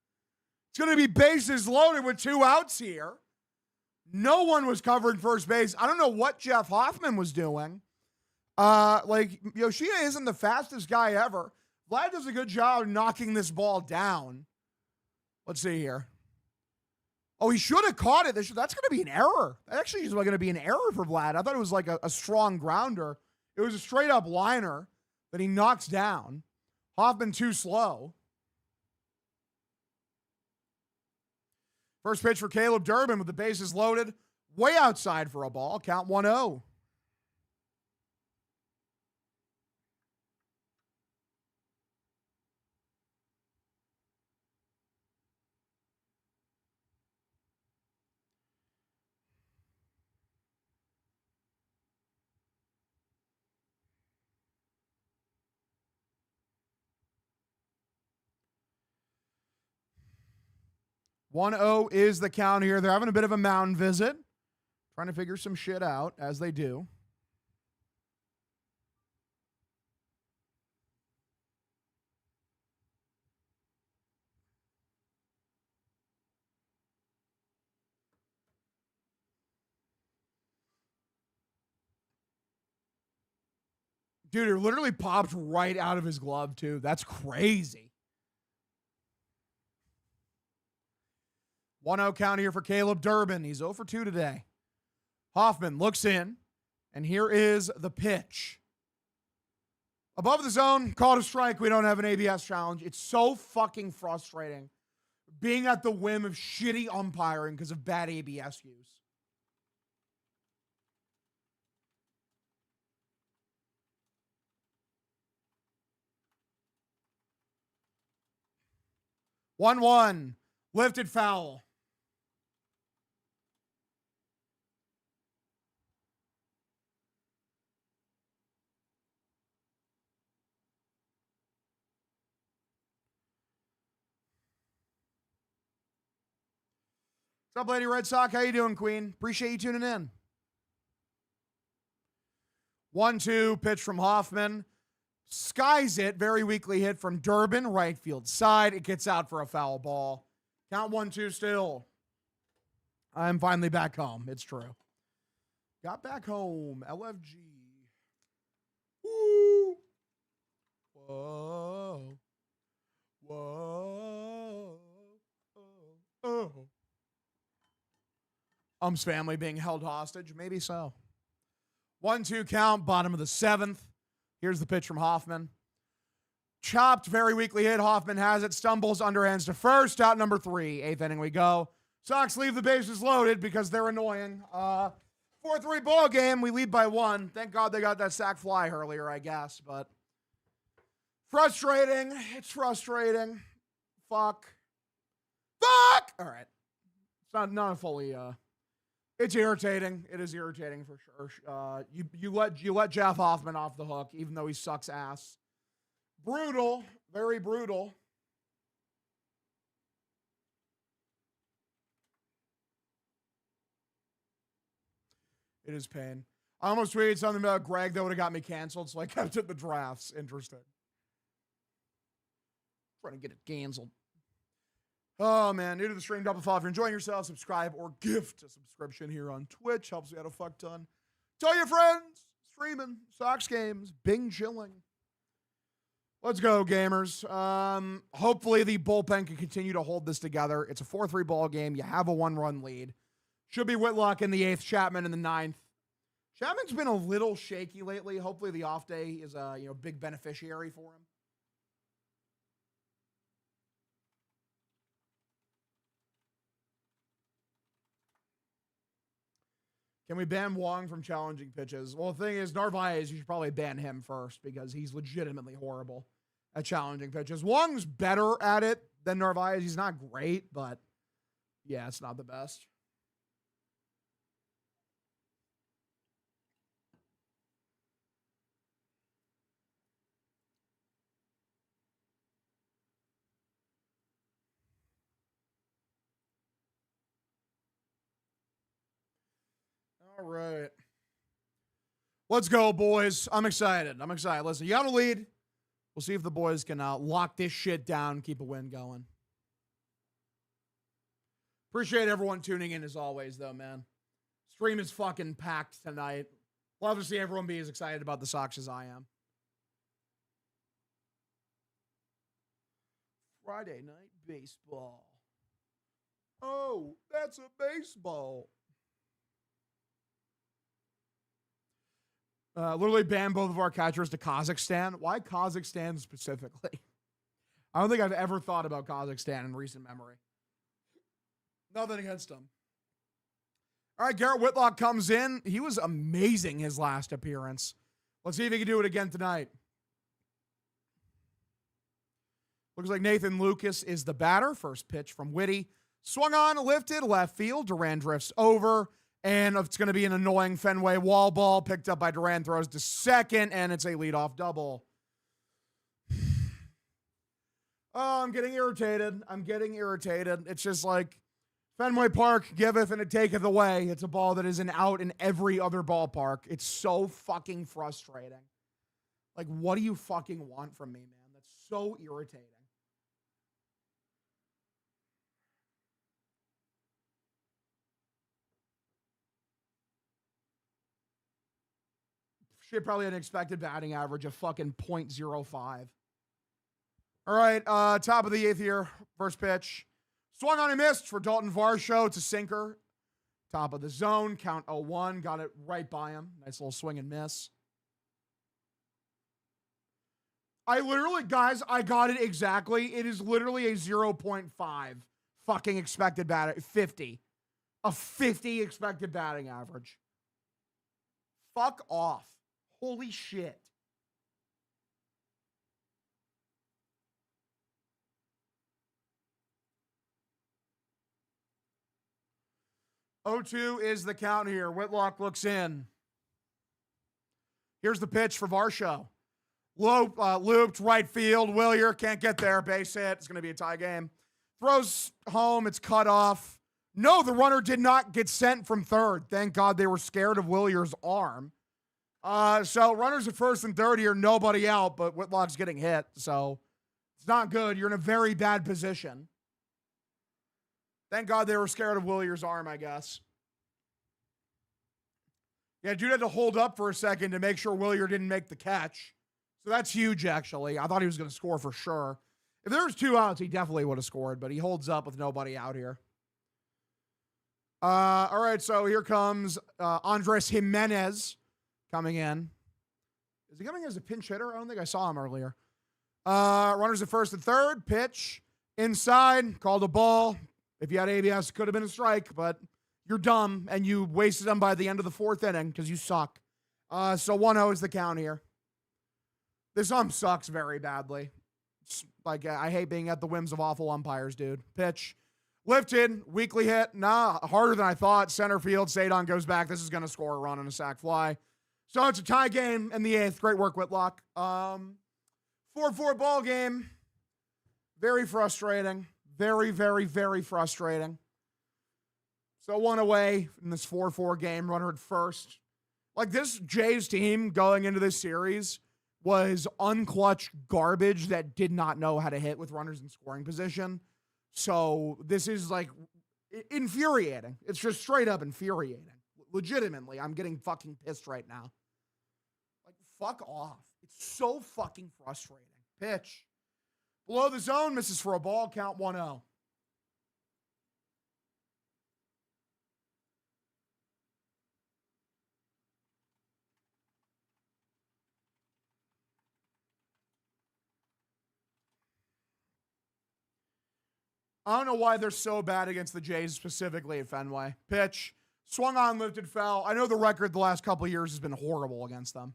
It's going to be bases loaded with 2 outs here. No one was covering first base. I don't know what Jeff Hoffman was doing. Like, Yoshida isn't the fastest guy ever. Vlad does a good job knocking this ball down. Let's see here. Oh, he should have caught it. That's going to be an error. That actually is going to be an error for Vlad. I thought it was like a strong grounder. It was a straight-up liner that he knocks down. Hoffman too slow. First pitch for Caleb Durbin with the bases loaded. Way outside for a ball. Count 1-0. One 0 is the count here. They're having a bit of a mound visit. Trying to figure some shit out, as they do. Dude, it literally popped right out of his glove, too. That's crazy. 1-0 count here for Caleb Durbin. He's 0 for 2 today. Hoffman looks in, and here is the pitch. Above the zone, called a strike. We don't have an ABS challenge. It's so fucking frustrating being at the whim of shitty umpiring because of bad ABS use. One, lifted foul. What's up, Lady Red Sox? How you doing, Queen? Appreciate you tuning in. 1-2, pitch from Hoffman. Skies it. Very weakly hit from Durbin, right field side. It gets out for a foul ball. Count 1-2 still. I'm finally back home. It's true. Got back home. LFG. Woo. Whoa. Whoa. Oh. Family being held hostage? Maybe so. 1-2 count, bottom of the 7th. Here's the pitch from Hoffman. chopped, very weakly hit. Hoffman has it, stumbles, underhands to first, out number 3. 8th inning we go. Sox leave the bases loaded because they're annoying. 4-3 ball game. We lead by 1. Thank God they got that sac fly earlier, I guess, but frustrating. It's frustrating. Fuck. All right. It's not fully. It's irritating. It is irritating for sure. You let Jeff Hoffman off the hook, even though he sucks ass. Brutal. Very brutal. It is pain. I almost tweeted something about Greg that would have got me canceled, so I kept it the drafts. Interesting. Trying to get it canceled. Oh, man. New to the stream, double follow if you're enjoying yourself. Subscribe or gift a subscription here on Twitch. Helps me out a fuck ton. Tell your friends. Streaming. Sox games. Bing chilling. Let's go, gamers. Hopefully the bullpen can continue to hold this together. It's a 4-3 ball game. You have a 1-run lead. Should be Whitlock in the 8th, Chapman in the 9th. Chapman's been a little shaky lately. Hopefully the off day is a big beneficiary for him. Can we ban Wong from challenging pitches? Well, the thing is, Narvaez, you should probably ban him first because he's legitimately horrible at challenging pitches. Wong's better at it than Narvaez. He's not great, but yeah, it's not the best. All right. Let's go, boys. I'm excited. Listen, you got a lead. We'll see if the boys can lock this shit down, keep a win going. Appreciate everyone tuning in as always, though, man. Stream is fucking packed tonight. Love to see everyone be as excited about the Sox as I am. Friday night baseball. Oh, that's a baseball. Literally banned both of our catchers to Kazakhstan. Why Kazakhstan specifically? I don't think I've ever thought about Kazakhstan in recent memory. Nothing against them. All right, Garrett Whitlock comes in. He was amazing his last appearance. Let's see if he can do it again tonight. Looks like Nathan Lucas is the batter. First pitch from Whitty. Swung on, lifted, left field. Duran drifts over. And it's going to be an annoying Fenway wall ball picked up by Duran, throws to second, and it's a leadoff double. Oh, I'm getting irritated. It's just like Fenway Park giveth and it taketh away. It's a ball that is an out in every other ballpark. It's so fucking frustrating. Like, what do you fucking want from me, man? That's so irritating. Shit, probably an expected batting average of fucking .05. All right, top of the 8th here. First pitch. Swung on and missed for Dalton Varsho. It's a sinker. Top of the zone. Count 0-1. Got it right by him. Nice little swing and miss. I got it exactly. It is literally a 0.5 fucking expected batting. 50. A 50 expected batting average. Fuck off. Holy shit. O2 is the count here. Whitlock looks in. Here's the pitch for Varsho. Looped right field. Willier can't get there. Base hit. It's going to be a tie game. Throws home. It's cut off. No, the runner did not get sent from third. Thank God they were scared of Willier's arm. So runners at first and third here, nobody out, but Whitlock's getting hit. So it's not good. You're in a very bad position. Thank God they were scared of Willier's arm, I guess. Yeah, dude had to hold up for a second to make sure Willier didn't make the catch. So that's huge, actually. I thought he was going to score for sure. If there was 2 outs, he definitely would have scored, but he holds up with nobody out here. All right, so here comes Andres Jimenez coming in. Is he coming as a pinch hitter? I don't think I saw him earlier. Runners at first and third. Pitch. Inside. Called a ball. If you had ABS, it could have been a strike, but you're dumb, and you wasted them by the end of the fourth inning because you suck. So 1-0 is the count here. This sucks very badly. It's like, I hate being at the whims of awful umpires, dude. Pitch. Lifted. Weakly hit. Nah, harder than I thought. Center field. Sadon goes back. This is going to score a run and a sac fly. So it's a tie game in the eighth. Great work, Whitlock. 4-4 ball game. Very frustrating. Very, very, very frustrating. So one away in this 4-4 game, runner at first. Like, this Jays team going into this series was unclutched garbage that did not know how to hit with runners in scoring position. So this is, like, infuriating. It's just straight up infuriating. Legitimately, I'm getting fucking pissed right now. Like, fuck off. It's so fucking frustrating. Pitch. Below the zone, misses for a ball, count 1-0. I don't know why they're so bad against the Jays, specifically at Fenway. Pitch. Swung on, lifted, fell. I know the record the last couple of years has been horrible against them.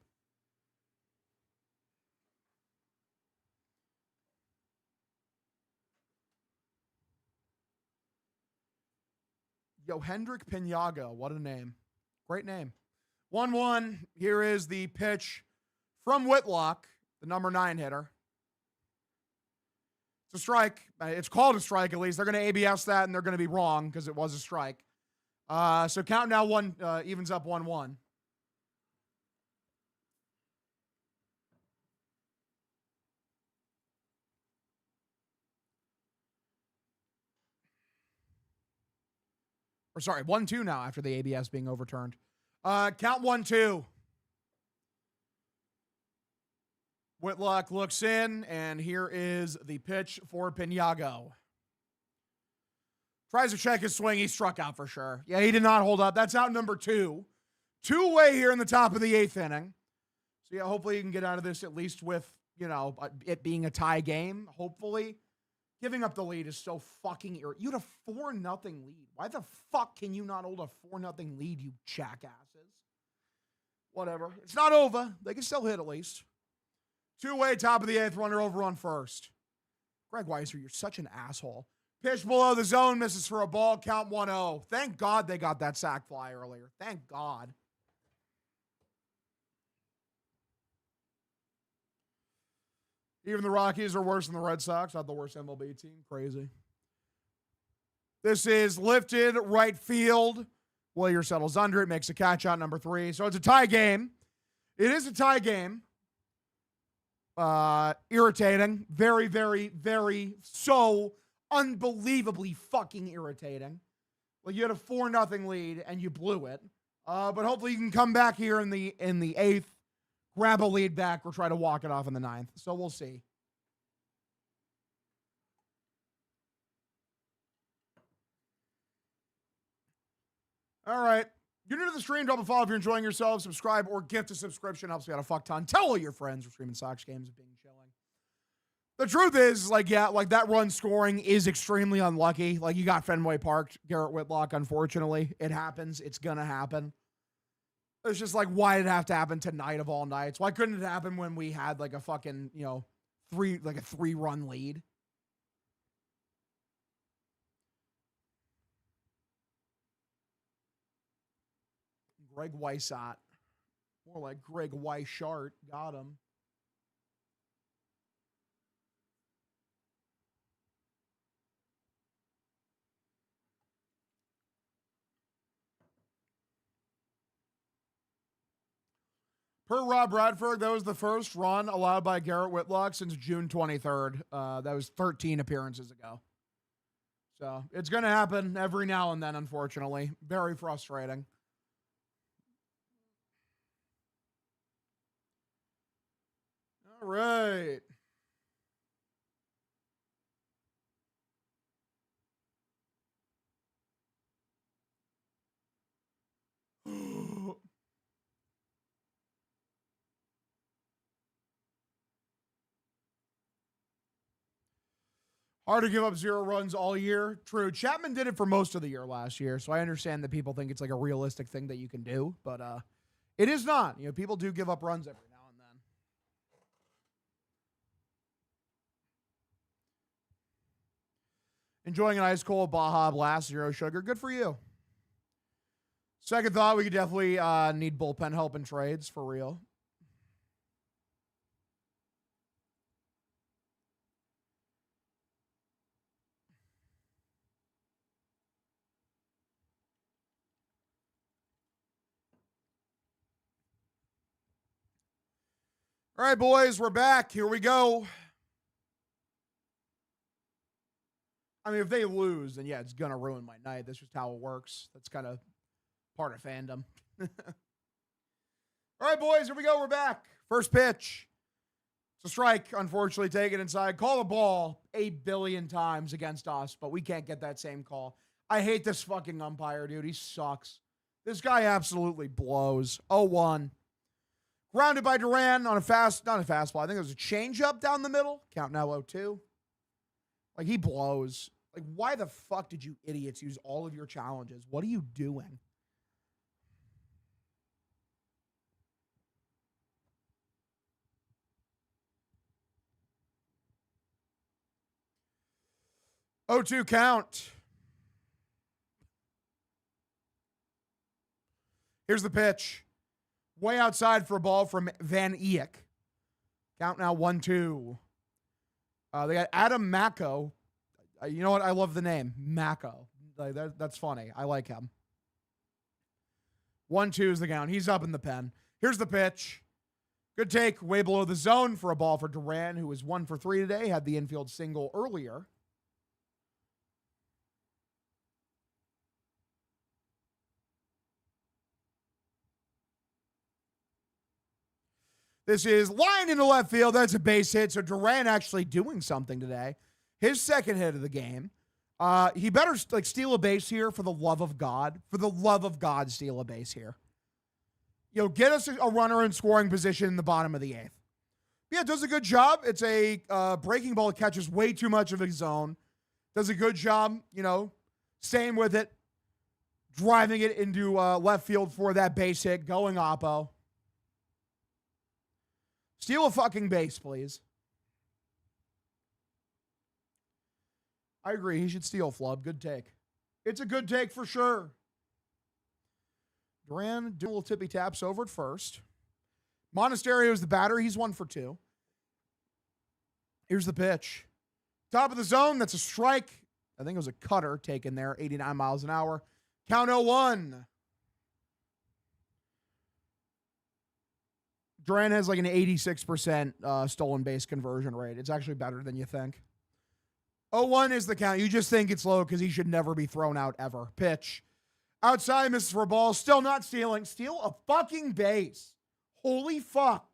Hendrik Pinago. What a name. Great name. 1-1. Here is the pitch from Whitlock, the number 9 hitter. It's a strike. It's called a strike, at least. They're going to ABS that, and they're going to be wrong because it was a strike. So count now evens up 1-1. Or sorry, 1-2 now after the ABS being overturned. Count 1-2. Whitlock looks in, and here is the pitch for Pinago. Tries to check his swing. He struck out for sure. Yeah, he did not hold up. That's out number 2. 2 away here in the top of the 8th inning. So, yeah, hopefully you can get out of this at least with, it being a tie game, hopefully. Giving up the lead is so fucking irritating. You had a 4-0 lead. Why the fuck can you not hold a 4-0 lead, you jackasses? Whatever. It's not over. They can still hit at least. 2-way, top of the 8th, runner over on first. Greg Weiser, you're such an asshole. Pitch below the zone, misses for a ball, count 1-0. Thank God they got that sac fly earlier. Thank God. Even the Rockies are worse than the Red Sox. Not the worst MLB team. Crazy. This is lifted right field. Willier settles under it, makes a catch out number 3. So it's a tie game. It is a tie game. Irritating. Very, very, very, so unbelievably fucking irritating. Like, you had a 4-0 lead and you blew it. But hopefully you can come back here in the 8th, grab a lead back, or try to walk it off in the 9th. So we'll see. All right. You're new to the stream, drop a follow if you're enjoying yourself. Subscribe or gift a subscription. Helps me out a fuck ton. Tell all your friends we're streaming Sox games and being chilling. The truth is, that run scoring is extremely unlucky. Like, you got Fenway Park, Garrett Whitlock, unfortunately. It happens. It's going to happen. It's just like, why did it have to happen tonight of all nights? Why couldn't it happen when we had like a fucking, a 3-run lead? Greg Weissart. More like Greg Weishart. Got him. Per Rob Bradford, that was the first run allowed by Garrett Whitlock since June 23rd. That was 13 appearances ago. So it's going to happen every now and then, unfortunately. Very frustrating. All right. Hard to give up 0 runs all year. True. Chapman did it for most of the year last year, so I understand that people think it's like a realistic thing that you can do, but it is not. You know, people do give up runs every now and then. Enjoying an ice cold Baja Blast, 0 sugar. Good for you. Second thought, we could definitely need bullpen help in trades for real. All right, boys, we're back. Here we go. I mean, if they lose, then yeah, it's going to ruin my night. That's just how it works. That's kind of part of fandom. All right, boys, here we go. We're back. First pitch. It's a strike, unfortunately, taken inside. Call the ball 8 billion times against us, but we can't get that same call. I hate this fucking umpire, dude. He sucks. This guy absolutely blows. 0-1. Grounded by Duran on not a fastball. I think it was a changeup down the middle. Count now 0-2. Like, he blows. Like, why the fuck did you idiots use all of your challenges? What are you doing? Oh, 2 count. Here's the pitch. Way outside for a ball from Van Eyck. Count now 1-2. They got Adam Mako. You know what? I love the name. Mako. Like, that's funny. I like him. 1-2 is the count. He's up in the pen. Here's the pitch. Good take. Way below the zone for a ball for Duran, who was 1 for 3 today. Had the infield single earlier. This is line into left field. That's a base hit. So Duran actually doing something today. His second hit of the game. He better steal a base here for the love of God. For the love of God, steal a base here. You know, get us a runner in scoring position in the bottom of the 8th. Yeah, does a good job. It's a breaking ball that catches way too much of his zone. Does a good job, you know, staying with it, driving it into left field for that base hit, going oppo. Steal a fucking base, please. I agree. He should steal, Flub. Good take. It's a good take for sure. Duran, do a little tippy taps over at first. Monasterio is the batter. He's 1 for 2. Here's the pitch. Top of the zone. That's a strike. I think it was a cutter taken there. 89 miles an hour. Count 0-1. Duran has like an 86% stolen base conversion rate. It's actually better than you think. 0-1 is the count. You just think it's low because he should never be thrown out ever. Pitch. Outside, misses for a ball. Still not stealing. Steal a fucking base. Holy fuck.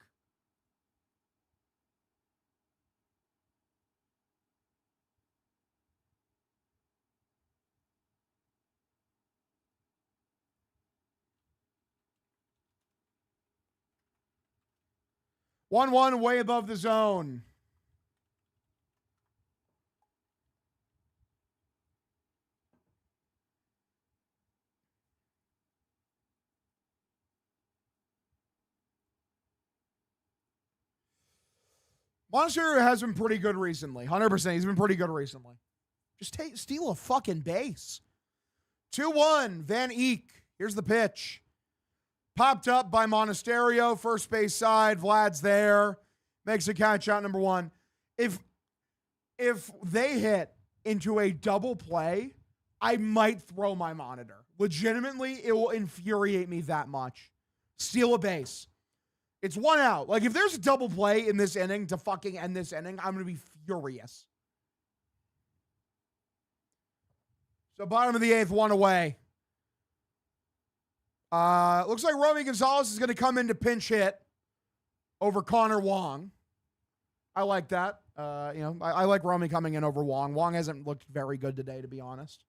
One way above the zone. Monasterio has been pretty good recently. 100%. He's been pretty good recently. Just steal a fucking base. 2-1. Van Eyck. Here's the pitch. Popped up by Monasterio. First base side. Vlad's there. Makes a catch out number 1. If they hit into a double play, I might throw my monitor. Legitimately, it will infuriate me that much. Steal a base. It's 1 out. Like, if there's a double play in this inning to fucking end this inning, I'm going to be furious. So, bottom of the 8th, 1 away. Looks like Romy Gonzalez is going to come in to pinch hit over Connor Wong. I like that. I like Romy coming in over Wong. Wong hasn't looked very good today, to be honest.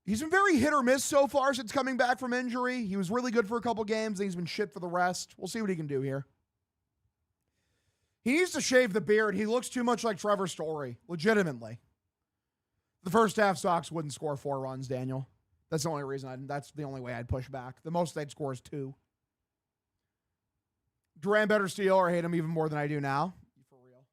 He's been very hit or miss so far since coming back from injury. He was really good for a couple games, then he's been shit for the rest. We'll see what he can do here. He needs to shave the beard. He looks too much like Trevor Story, legitimately. The first half, Sox wouldn't score 4 runs, Daniel. That's the only reason. That's the only way I'd push back. The most they'd score is 2. Duran better steal or hate him even more than I do now. For real.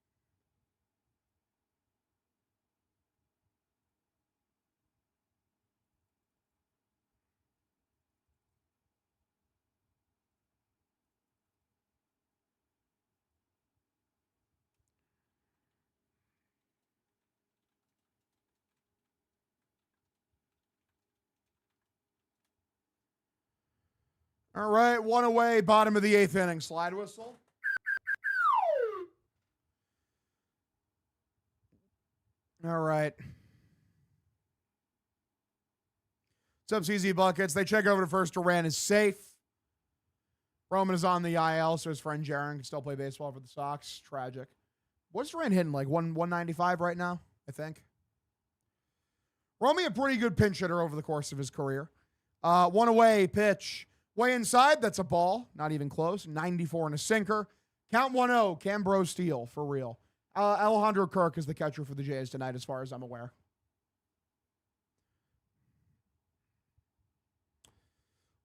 All right, 1 away, bottom of the 8th inning. Slide whistle. All right. What's up, CZ Buckets? They check over to first. Duran is safe. Roman is on the IL, so his friend Jaron can still play baseball for the Sox. Tragic. What's Duran hitting? Like 195 right now, I think. Romy, a pretty good pinch hitter over the course of his career. 1 away, pitch. Way inside, that's a ball. Not even close. 94 and a sinker. Count 1-0. Cambro steal, for real. Alejandro Kirk is the catcher for the Jays tonight, as far as I'm aware.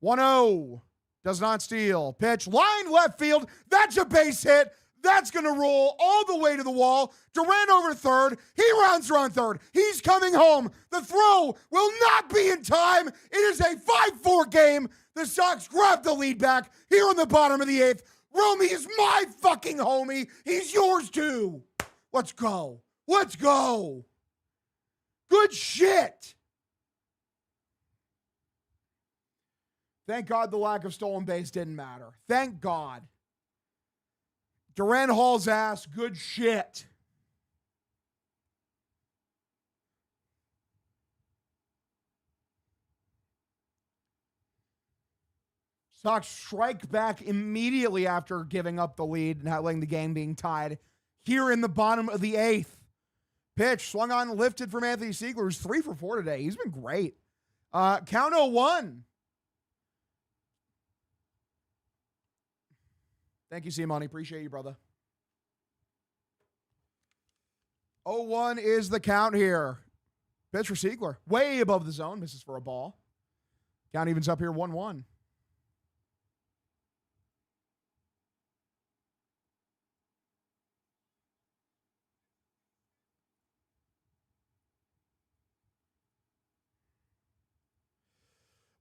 1-0. Does not steal. Pitch. Line left field. That's a base hit. That's going to roll all the way to the wall. Duran over third. He rounds around third. He's coming home. The throw will not be in time. It is a 5-4 game. The Sox grab the lead back here on the bottom of the 8th. Romy is my fucking homie. He's yours too. Let's go. Let's go. Good shit. Thank God the lack of stolen base didn't matter. Thank God. Duran hauls ass. Good shit. Sox strike back immediately after giving up the lead and letting the game being tied here in the bottom of the 8th. Pitch swung on, lifted from Anthony Siegler, who's 3 for 4 today. He's been great. Count 0-1. Thank you, C-Money. Appreciate you, brother. 0-1 is the count here. Pitch for Siegler. Way above the zone. Misses for a ball. Count evens up here 1-1.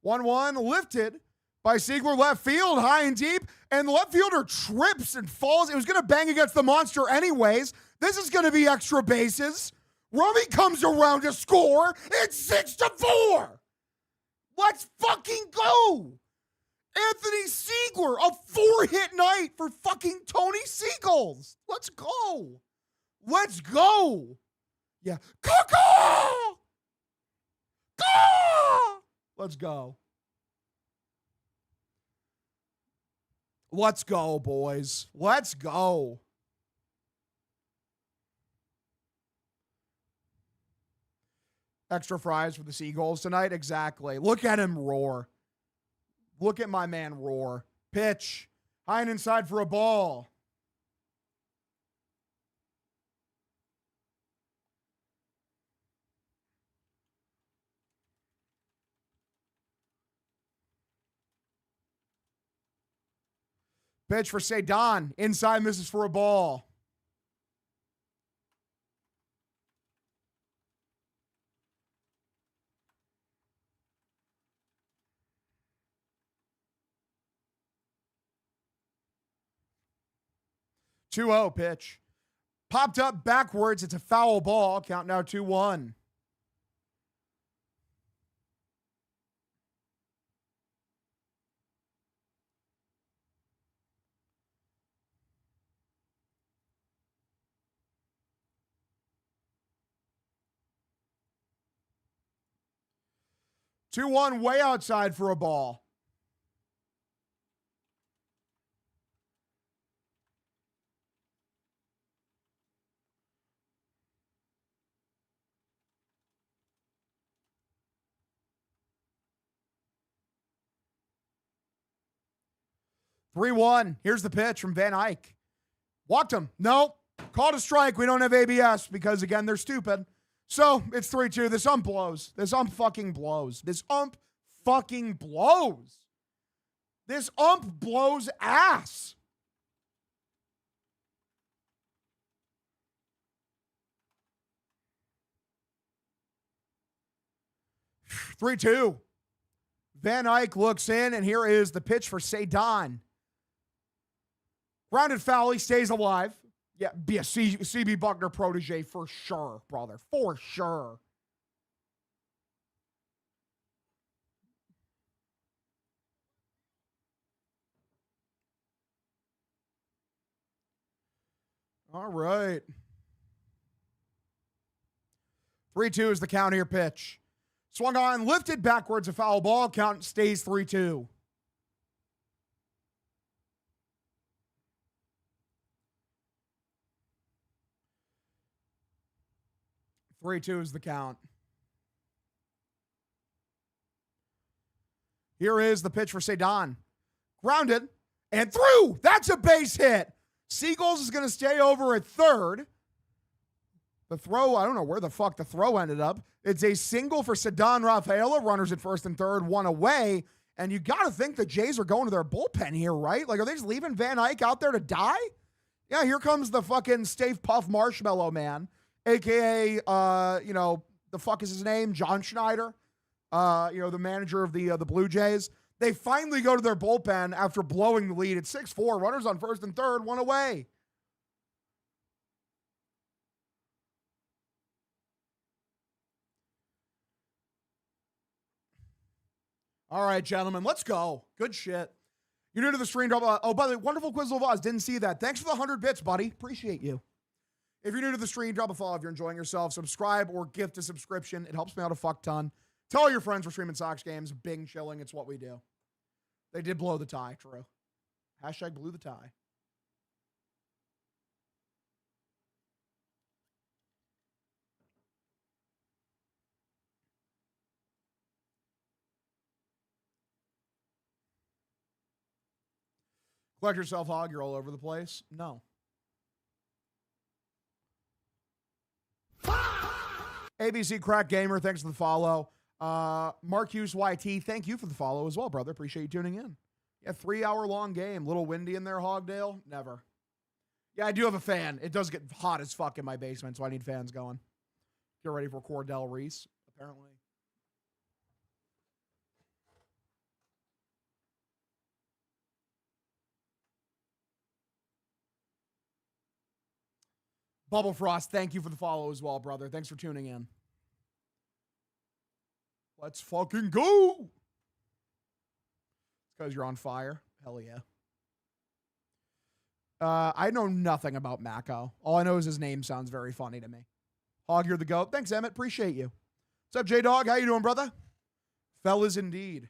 One lifted by Siegler left field, high and deep, and the left fielder trips and falls. It was going to bang against the monster anyways. This is going to be extra bases. Romy comes around to score. It's 6-4. Let's fucking go. Anthony Siegler, a 4-hit night for fucking Tony Seagulls. Let's go. Let's go. Yeah. Caw-caw! Caw! Let's go. Let's go, boys. Let's go. Extra fries for the Seagulls tonight? Exactly. Look at him roar. Look at my man roar. Pitch. High and inside for a ball. Pitch for Cedon. Inside, misses for a ball. Two 0 pitch. Popped up backwards. It's a foul ball. Count now 2-1. Two 1 way outside for a ball. Three 1. Here's the pitch from Van Eyck. Walked him. No. Called a strike. We don't have ABS because, again, they're stupid. So it's 3-2. This ump blows. This ump fucking blows. This ump fucking blows. This ump blows ass. Three, 3-2. Van Eyck looks in, and here is the pitch for Cedon. Grounded foul. He stays alive. Yeah, be a CB Buckner protege for sure, brother. For sure. All right. 3-2 is the count here pitch. Swung on, lifted backwards, a foul ball. Count stays 3-2. 3-2 is the count. Here is the pitch for Cedon. Grounded and through. That's a base hit. Seagulls is going to stay over at third. The throw, I don't know where the fuck the throw ended up. It's a single for Cedon Rafaela. Runners at first and third, one away. And you got to think the Jays are going to their bullpen here, right? Like, are they just leaving Van Eyck out there to die? Yeah, here comes the fucking Stave Puff Marshmallow Man, a.k.a., the fuck is his name? John Schneider, the manager of the Blue Jays. They finally go to their bullpen after blowing the lead at 6-4. Runners on first and third, one away. All right, gentlemen, let's go. Good shit. You're new to the stream. Oh, by the way, wonderful Quiz of Oz. Didn't see that. Thanks for the 100 bits, buddy. Appreciate you. If you're new to the stream, drop a follow if you're enjoying yourself. Subscribe or gift a subscription. It helps me out a fuck ton. Tell all your friends we're streaming Sox games. Bing chilling. It's what we do. They did blow the tie. True. Hashtag blew the tie. Collect yourself, Hog. You're all over the place. No. ABC Crack Gamer, thanks for the follow. Mark Hughes YT, thank you for the follow as well, brother. Appreciate you tuning in. Yeah, 3-hour-long game. Little windy in there, Hogdale? Never. Yeah, I do have a fan. It does get hot as fuck in my basement, so I need fans going. Get ready for Cordell Reese, apparently. Bubble Frost, thank you for the follow as well, brother. Thanks for tuning in. Let's fucking go. It's because you're on fire. Hell yeah. I know nothing about Mako. All I know is his name sounds very funny to me. Hog, you're the GOAT. Thanks, Emmett. Appreciate you. What's up, J-Dog? How you doing, brother? Fellas indeed.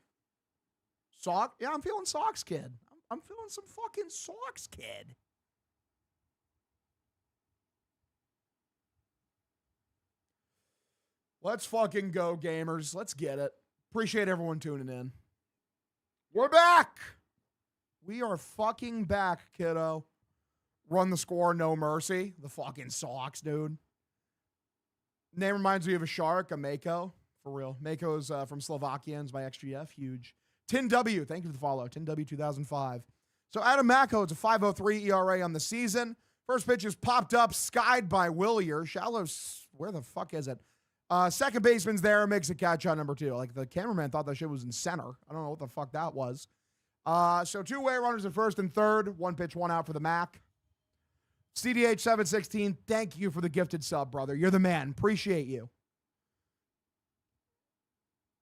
Sock? Yeah, I'm feeling Sox kid. I'm feeling some fucking Sox kid. Let's fucking go, gamers. Let's get it. Appreciate everyone tuning in. We're back. We are fucking back, kiddo. Run the score, no mercy. The fucking Sox, dude. Name reminds me of a shark, a Mako. For real. Mako's from Slovakia and is my XGF. Huge. Tin W. Thank you for the follow. Tin W 2005. So Adam Mako, it's a 5.03 ERA on the season. First pitch is popped up, skied by Willier. Shallow, where the fuck is it? Second baseman's there, makes a catch on number 2. Like, the cameraman thought that shit was in center. I don't know what the fuck that was. So two-way runners at first and third. One pitch, one out for the Mac. CDH 716, thank you for the gifted sub, brother. You're the man. Appreciate you.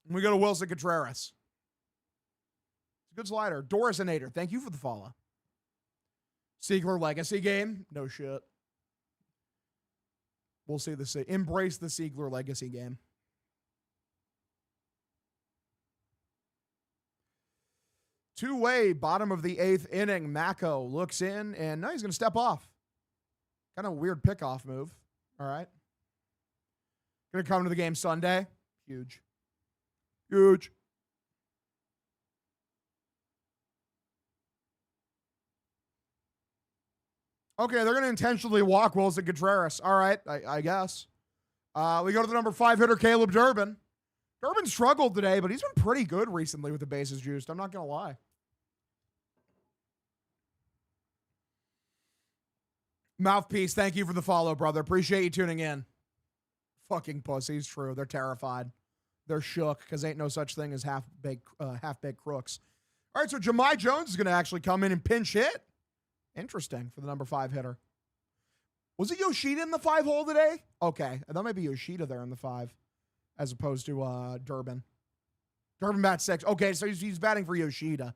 And we go to Wilson Contreras. It's a good slider. Dorisinator, thank you for the follow. Siegler Legacy game? No shit. We'll see the embrace the Siegler Legacy game. Two-way, bottom of the 8th inning. Mako looks in, and now he's going to step off. Kind of a weird pickoff move. All right. Going to come to the game Sunday. Huge. Huge. Okay, they're going to intentionally walk Wilson Contreras. All right, I guess. We go to the number 5 hitter, Caleb Durbin. Durbin struggled today, but he's been pretty good recently with the bases juiced. I'm not going to lie. Mouthpiece, thank you for the follow, brother. Appreciate you tuning in. Fucking pussies, true. They're terrified. They're shook because ain't no such thing as half-baked crooks. All right, so Jahmai Jones is going to actually come in and pinch hit. Interesting for the number 5 hitter. Was it Yoshida in the 5 hole today? Okay, that might be Yoshida there in the 5 as opposed to Durbin. Durbin bats 6. Okay, so he's batting for Yoshida.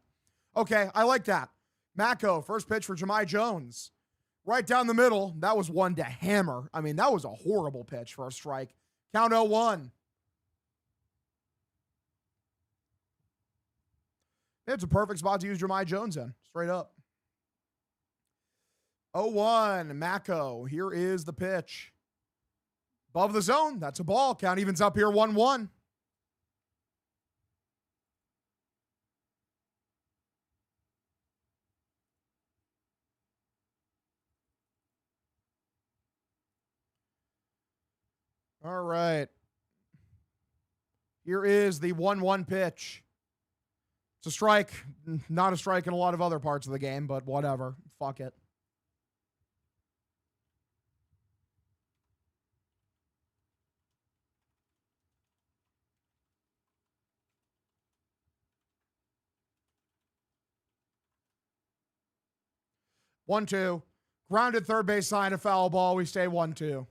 Okay, I like that. Mako, first pitch for Jahmai Jones. Right down the middle. That was one to hammer. I mean, that was a horrible pitch for a strike. Count 0-1. It's a perfect spot to use Jahmai Jones in. Straight up. 0-1. Mako. Here is the pitch. Above the zone. That's a ball. Count evens up here 1-1. All right. Here is the 1-1 pitch. It's a strike. Not a strike in a lot of other parts of the game, but whatever. Fuck it. One, two. Grounded third base sign, a foul ball. We stay 1-2.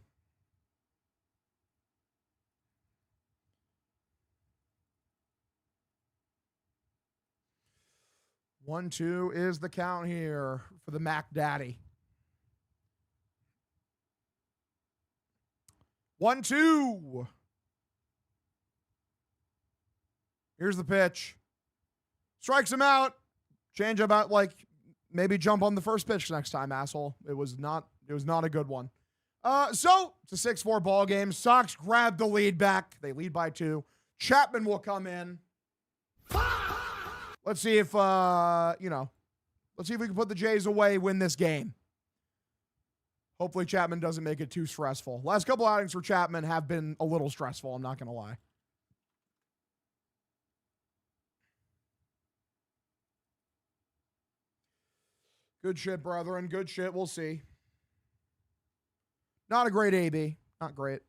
1-2 is the count here for the Mac Daddy. 1-2. Here's the pitch. Strikes him out. Change about maybe jump on the first pitch next time, asshole. It was not a good one. So it's a 6-4 ball game. Sox grab the lead back. They lead by 2. Chapman will come in. Let's see if let's see if we can put the Jays away, win this game. Hopefully Chapman doesn't make it too stressful. Last couple outings for Chapman have been a little stressful, I'm not going to lie. Good shit, brethren. Good shit. We'll see. Not a great AB. Not great.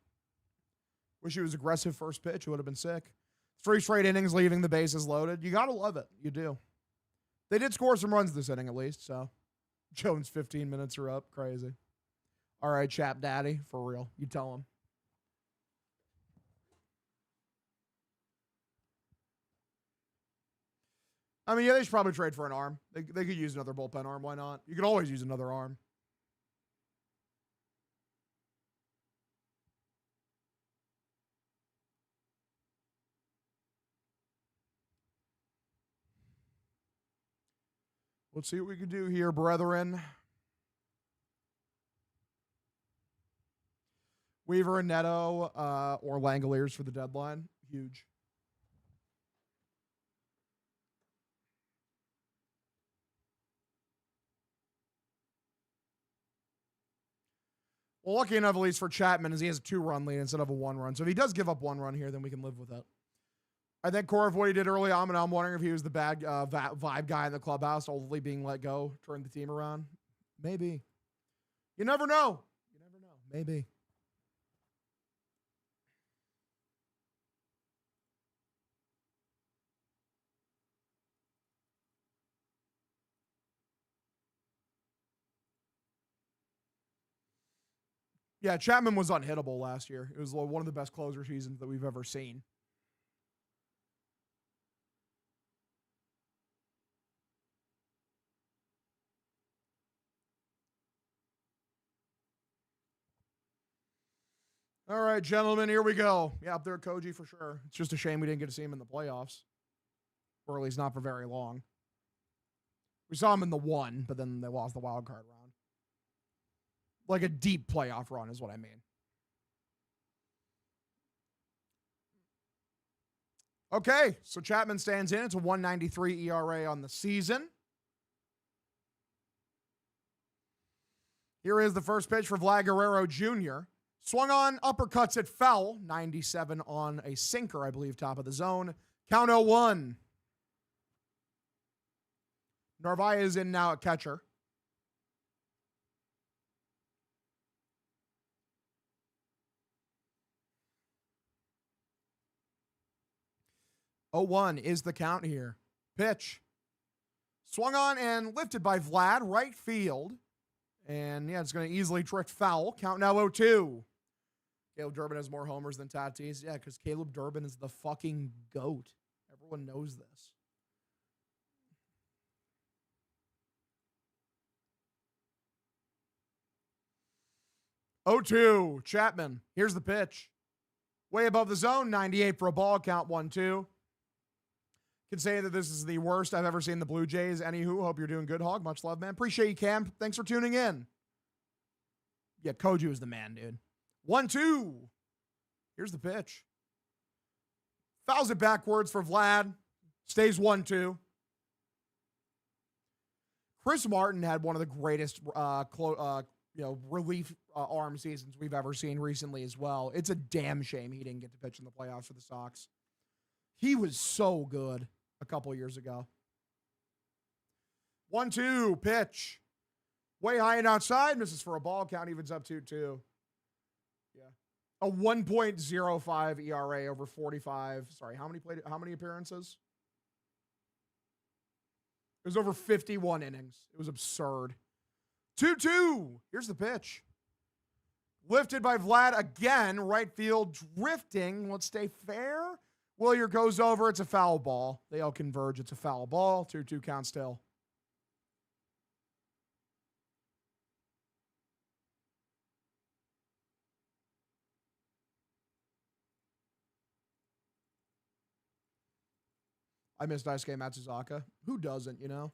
Wish he was aggressive first pitch. It would have been sick. 3 straight innings leaving the bases loaded. You got to love it. You do. They did score some runs this inning at least, so. Jones 15 minutes are up. Crazy. All right, Chap Daddy. For real. You tell him. I mean, yeah, they should probably trade for an arm. They could use another bullpen arm. Why not? You could always use another arm. Let's see what we can do here, brethren. Weaver and Neto or Langoliers for the deadline. Huge. Well, lucky enough, at least for Chapman, is he has a 2-run lead instead of a 1-run. So if he does give up 1 run here, then we can live with it. I think core of what he did early on, and I'm wondering if he was the bad vibe guy in the clubhouse, ultimately being let go, turned the team around. Maybe. You never know. You never know. Maybe. Yeah, Chapman was unhittable last year. It was one of the best closer seasons that we've ever seen. All right, gentlemen, here we go. Yeah, up there at Koji for sure. It's just a shame we didn't get to see him in the playoffs. Or at least not for very long. We saw him in the 1, but then they lost the wild card round. Like a deep playoff run is what I mean. Okay, so Chapman stands in. It's a 1.93 ERA on the season. Here is the first pitch for Vlad Guerrero Jr. Swung on, uppercuts it foul. 97 on a sinker, I believe, top of the zone. Count 0-1. Narvaez in now at catcher. Oh, 1 is the count here. Pitch. Swung on and lifted by Vlad, right field. And yeah, it's going to easily drift foul. Count now 0-2. Caleb Durbin has more homers than Tatis. Yeah, because Caleb Durbin is the fucking GOAT. Everyone knows this. Oh, 2. Chapman. Here's the pitch. Way above the zone. 98 for a ball. Count 1-2. Can say that this is the worst I've ever seen the Blue Jays. Anywho, hope you're doing good, Hog. Much love, man. Appreciate you, Cam. Thanks for tuning in. Yeah, Koju is the man, dude. 1-2. Here's the pitch. Fouls it backwards for Vlad. Stays 1-2. Chris Martin had one of the greatest relief arm seasons we've ever seen recently as well. It's a damn shame he didn't get to pitch in the playoffs for the Sox. He was so good a couple years ago. 1-2, pitch. Way high and outside, misses for a ball. Count evens up 2-2. Yeah. A 1.05 ERA over 45. Sorry, how many appearances? It was over 51 innings. It was absurd. 2-2. Here's the pitch. Lifted by Vlad again. Right field drifting. Let's stay fair. Willier goes over. It's a foul ball. They all converge. It's a foul ball. 2-2 count still. I missed Daisuke Matsuzaka. Who doesn't, you know?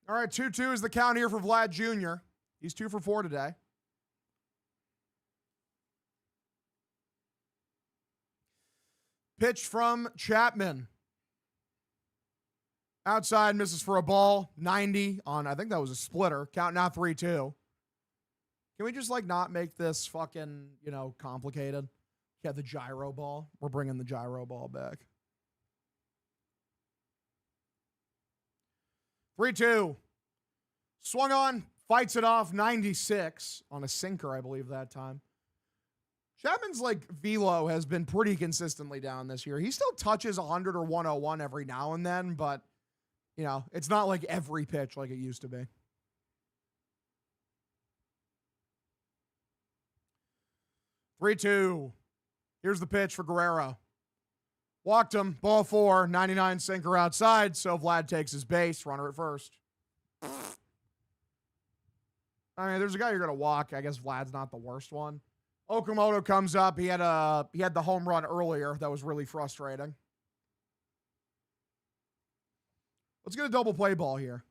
All right, 2-2 is the count here for Vlad Jr. He's 2 for 4 today. Pitch from Chapman. Outside, misses for a ball. 90 on, I think that was a splitter. Count now 3-2. Can we just, not make this fucking, complicated? Yeah, the gyro ball. We're bringing the gyro ball back. 3-2. Swung on, fights it off, 96 on a sinker, I believe, that time. Chapman's, velo has been pretty consistently down this year. He still touches 100 or 101 every now and then, but, it's not like every pitch like it used to be. (3-2). Here's the pitch for Guerrero. Walked him, ball 4, 99 sinker outside, so Vlad takes his base, runner at first. I mean, there's a guy you're going to walk. I guess Vlad's not the worst one. Okamoto comes up. He had the home run earlier. That was really frustrating. Let's get a double play ball here.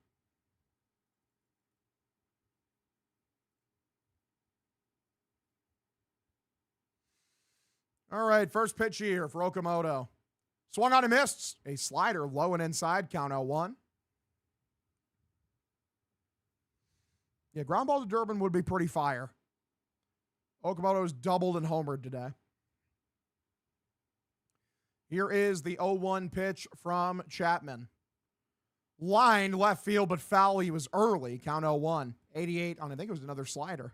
All right, first pitch here for Okamoto. Swung on and missed. A slider low and inside. Count 0-1. Yeah, ground ball to Durbin would be pretty fire. Okamoto's doubled and homered today. Here is the 0-1 pitch from Chapman. Lined left field, but foul. He was early. Count 0-1. 88 on, I think it was another slider.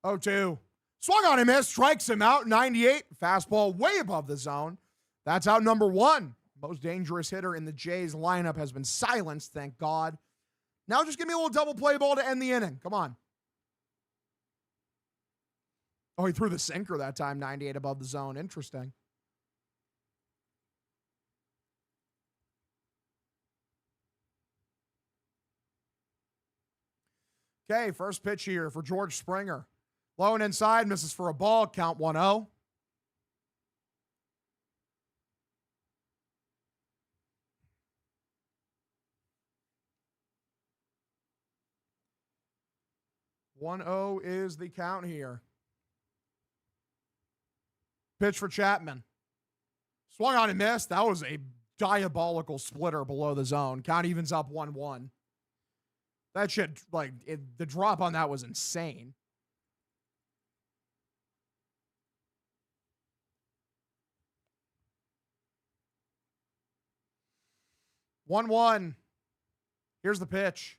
Oh, 2. Swung on and missed. Strikes him out. 98. Fastball way above the zone. That's out number 1. Most dangerous hitter in the Jays lineup has been silenced, thank God. Now just give me a little double play ball to end the inning. Come on. Oh, he threw the sinker that time. 98 above the zone. Interesting. Okay, first pitch here for George Springer. Low and inside, misses for a ball. Count 1-0. 1-0 is the count here. Pitch for Chapman. Swung on and missed. That was a diabolical splitter below the zone. Count evens up 1-1. That shit, the drop on that was insane. One. Here's the pitch.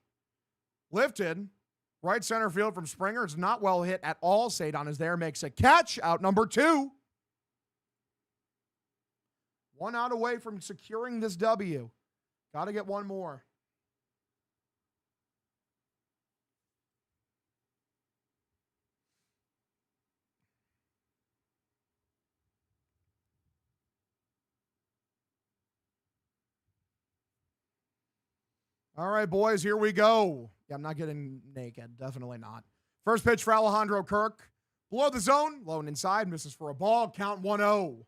Lifted. Right center field from Springer. It's not well hit at all. Sadon is there. Makes a catch. Out number 2. 1 out away from securing this W. Got to get one more. All right, boys, here we go. Yeah, I'm not getting naked. Definitely not. First pitch for Alejandro Kirk. Below the zone. Low and inside. Misses for a ball. Count 1-0.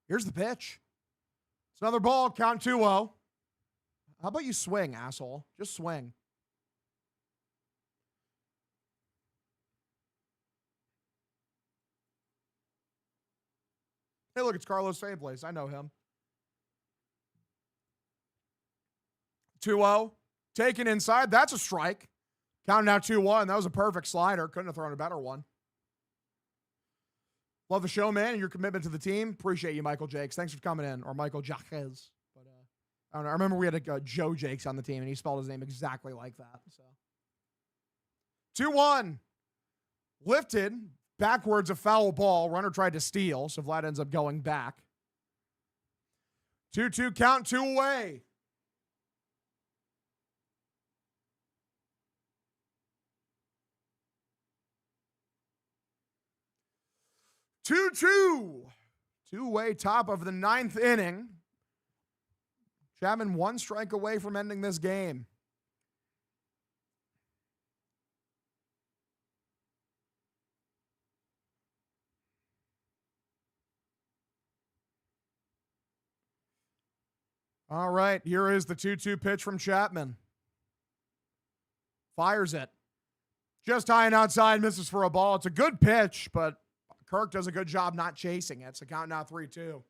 Here's the pitch. It's another ball. Count 2-0. How about you swing, asshole? Just swing. Hey, look, it's Carlos Fayeplace. I know him. 2-0. Taken inside. That's a strike. Count now 2-1. That was a perfect slider. Couldn't have thrown a better one. Love the show, man, and your commitment to the team. Appreciate you, Michael Jakes. Thanks for coming in. Or Michael Jaques. But I don't know. I remember we had a Joe Jakes on the team, and he spelled his name exactly like that. So 2-1. Lifted. Backwards, a foul ball. Runner tried to steal, so Vlad ends up going back. 2-2 count, 2 away. Two away, top of the 9th inning. Chapman 1 strike away from ending this game. All right, here is the 2-2 pitch from Chapman. Fires it. Just high and outside, misses for a ball. It's a good pitch, but Kirk does a good job not chasing it. So count now 3-2.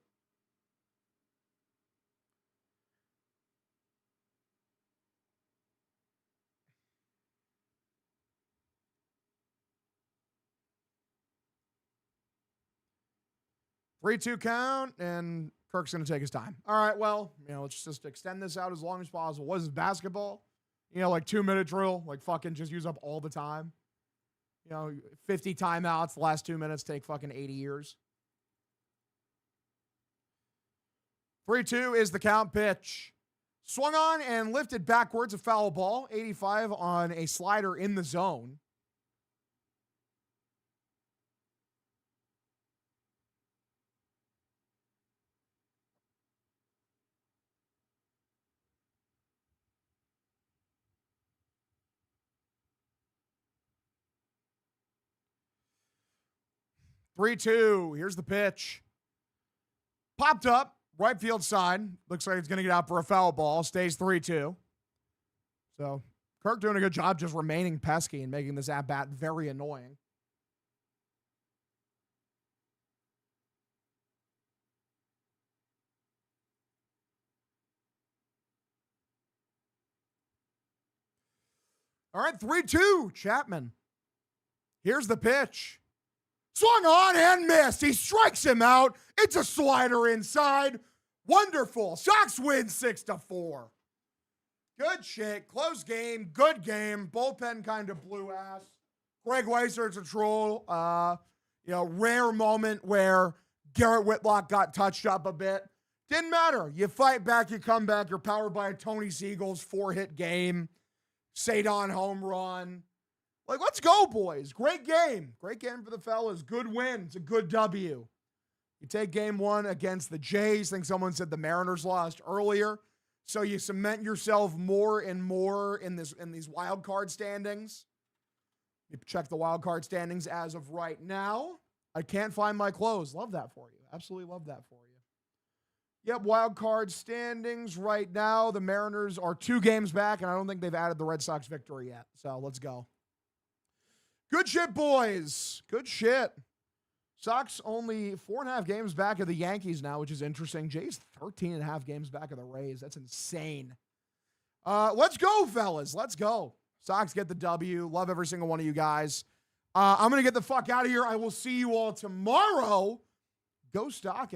Three-two count, and Kirk's going to take his time. All right, well, let's just extend this out as long as possible. What is this, basketball? 2-minute drill, fucking just use up all the time. 50 timeouts, the last 2 minutes take fucking 80 years. 3-2 is the count pitch. Swung on and lifted backwards, a foul ball. 85 on a slider in the zone. Three-two. Here's the pitch. Popped up, right field side. Looks like it's going to get out for a foul ball. Stays 3-2. So Kirk doing a good job just remaining pesky and making this at-bat very annoying. All right, 3-2, Chapman. Here's the pitch. Swung on and missed. He strikes him out. It's a slider inside. Wonderful. Sox win 6-4. Good shit. Close game. Good game. Bullpen kind of blew ass. Greg Weisser's a troll. Rare moment where Garrett Whitlock got touched up a bit. Didn't matter. You fight back, you come back. You're powered by a Tony Siegel's 4-hit game. Sadon home run. Let's go, boys. Great game. Great game for the fellas. Good win. It's a good W. You take game 1 against the Jays. I think someone said the Mariners lost earlier. So you cement yourself more and more in these wild card standings. You check the wild card standings as of right now. I can't find my clothes. Love that for you. Absolutely love that for you. Yep, wild card standings right now. The Mariners are 2 games back, and I don't think they've added the Red Sox victory yet. So let's go. Good shit, boys. Good shit. Sox only 4.5 games back of the Yankees now, which is interesting. Jays 13.5 games back of the Rays. That's insane. Let's go, fellas. Let's go. Sox get the W. Love every single one of you guys. I'm going to get the fuck out of here. I will see you all tomorrow. Go Stock.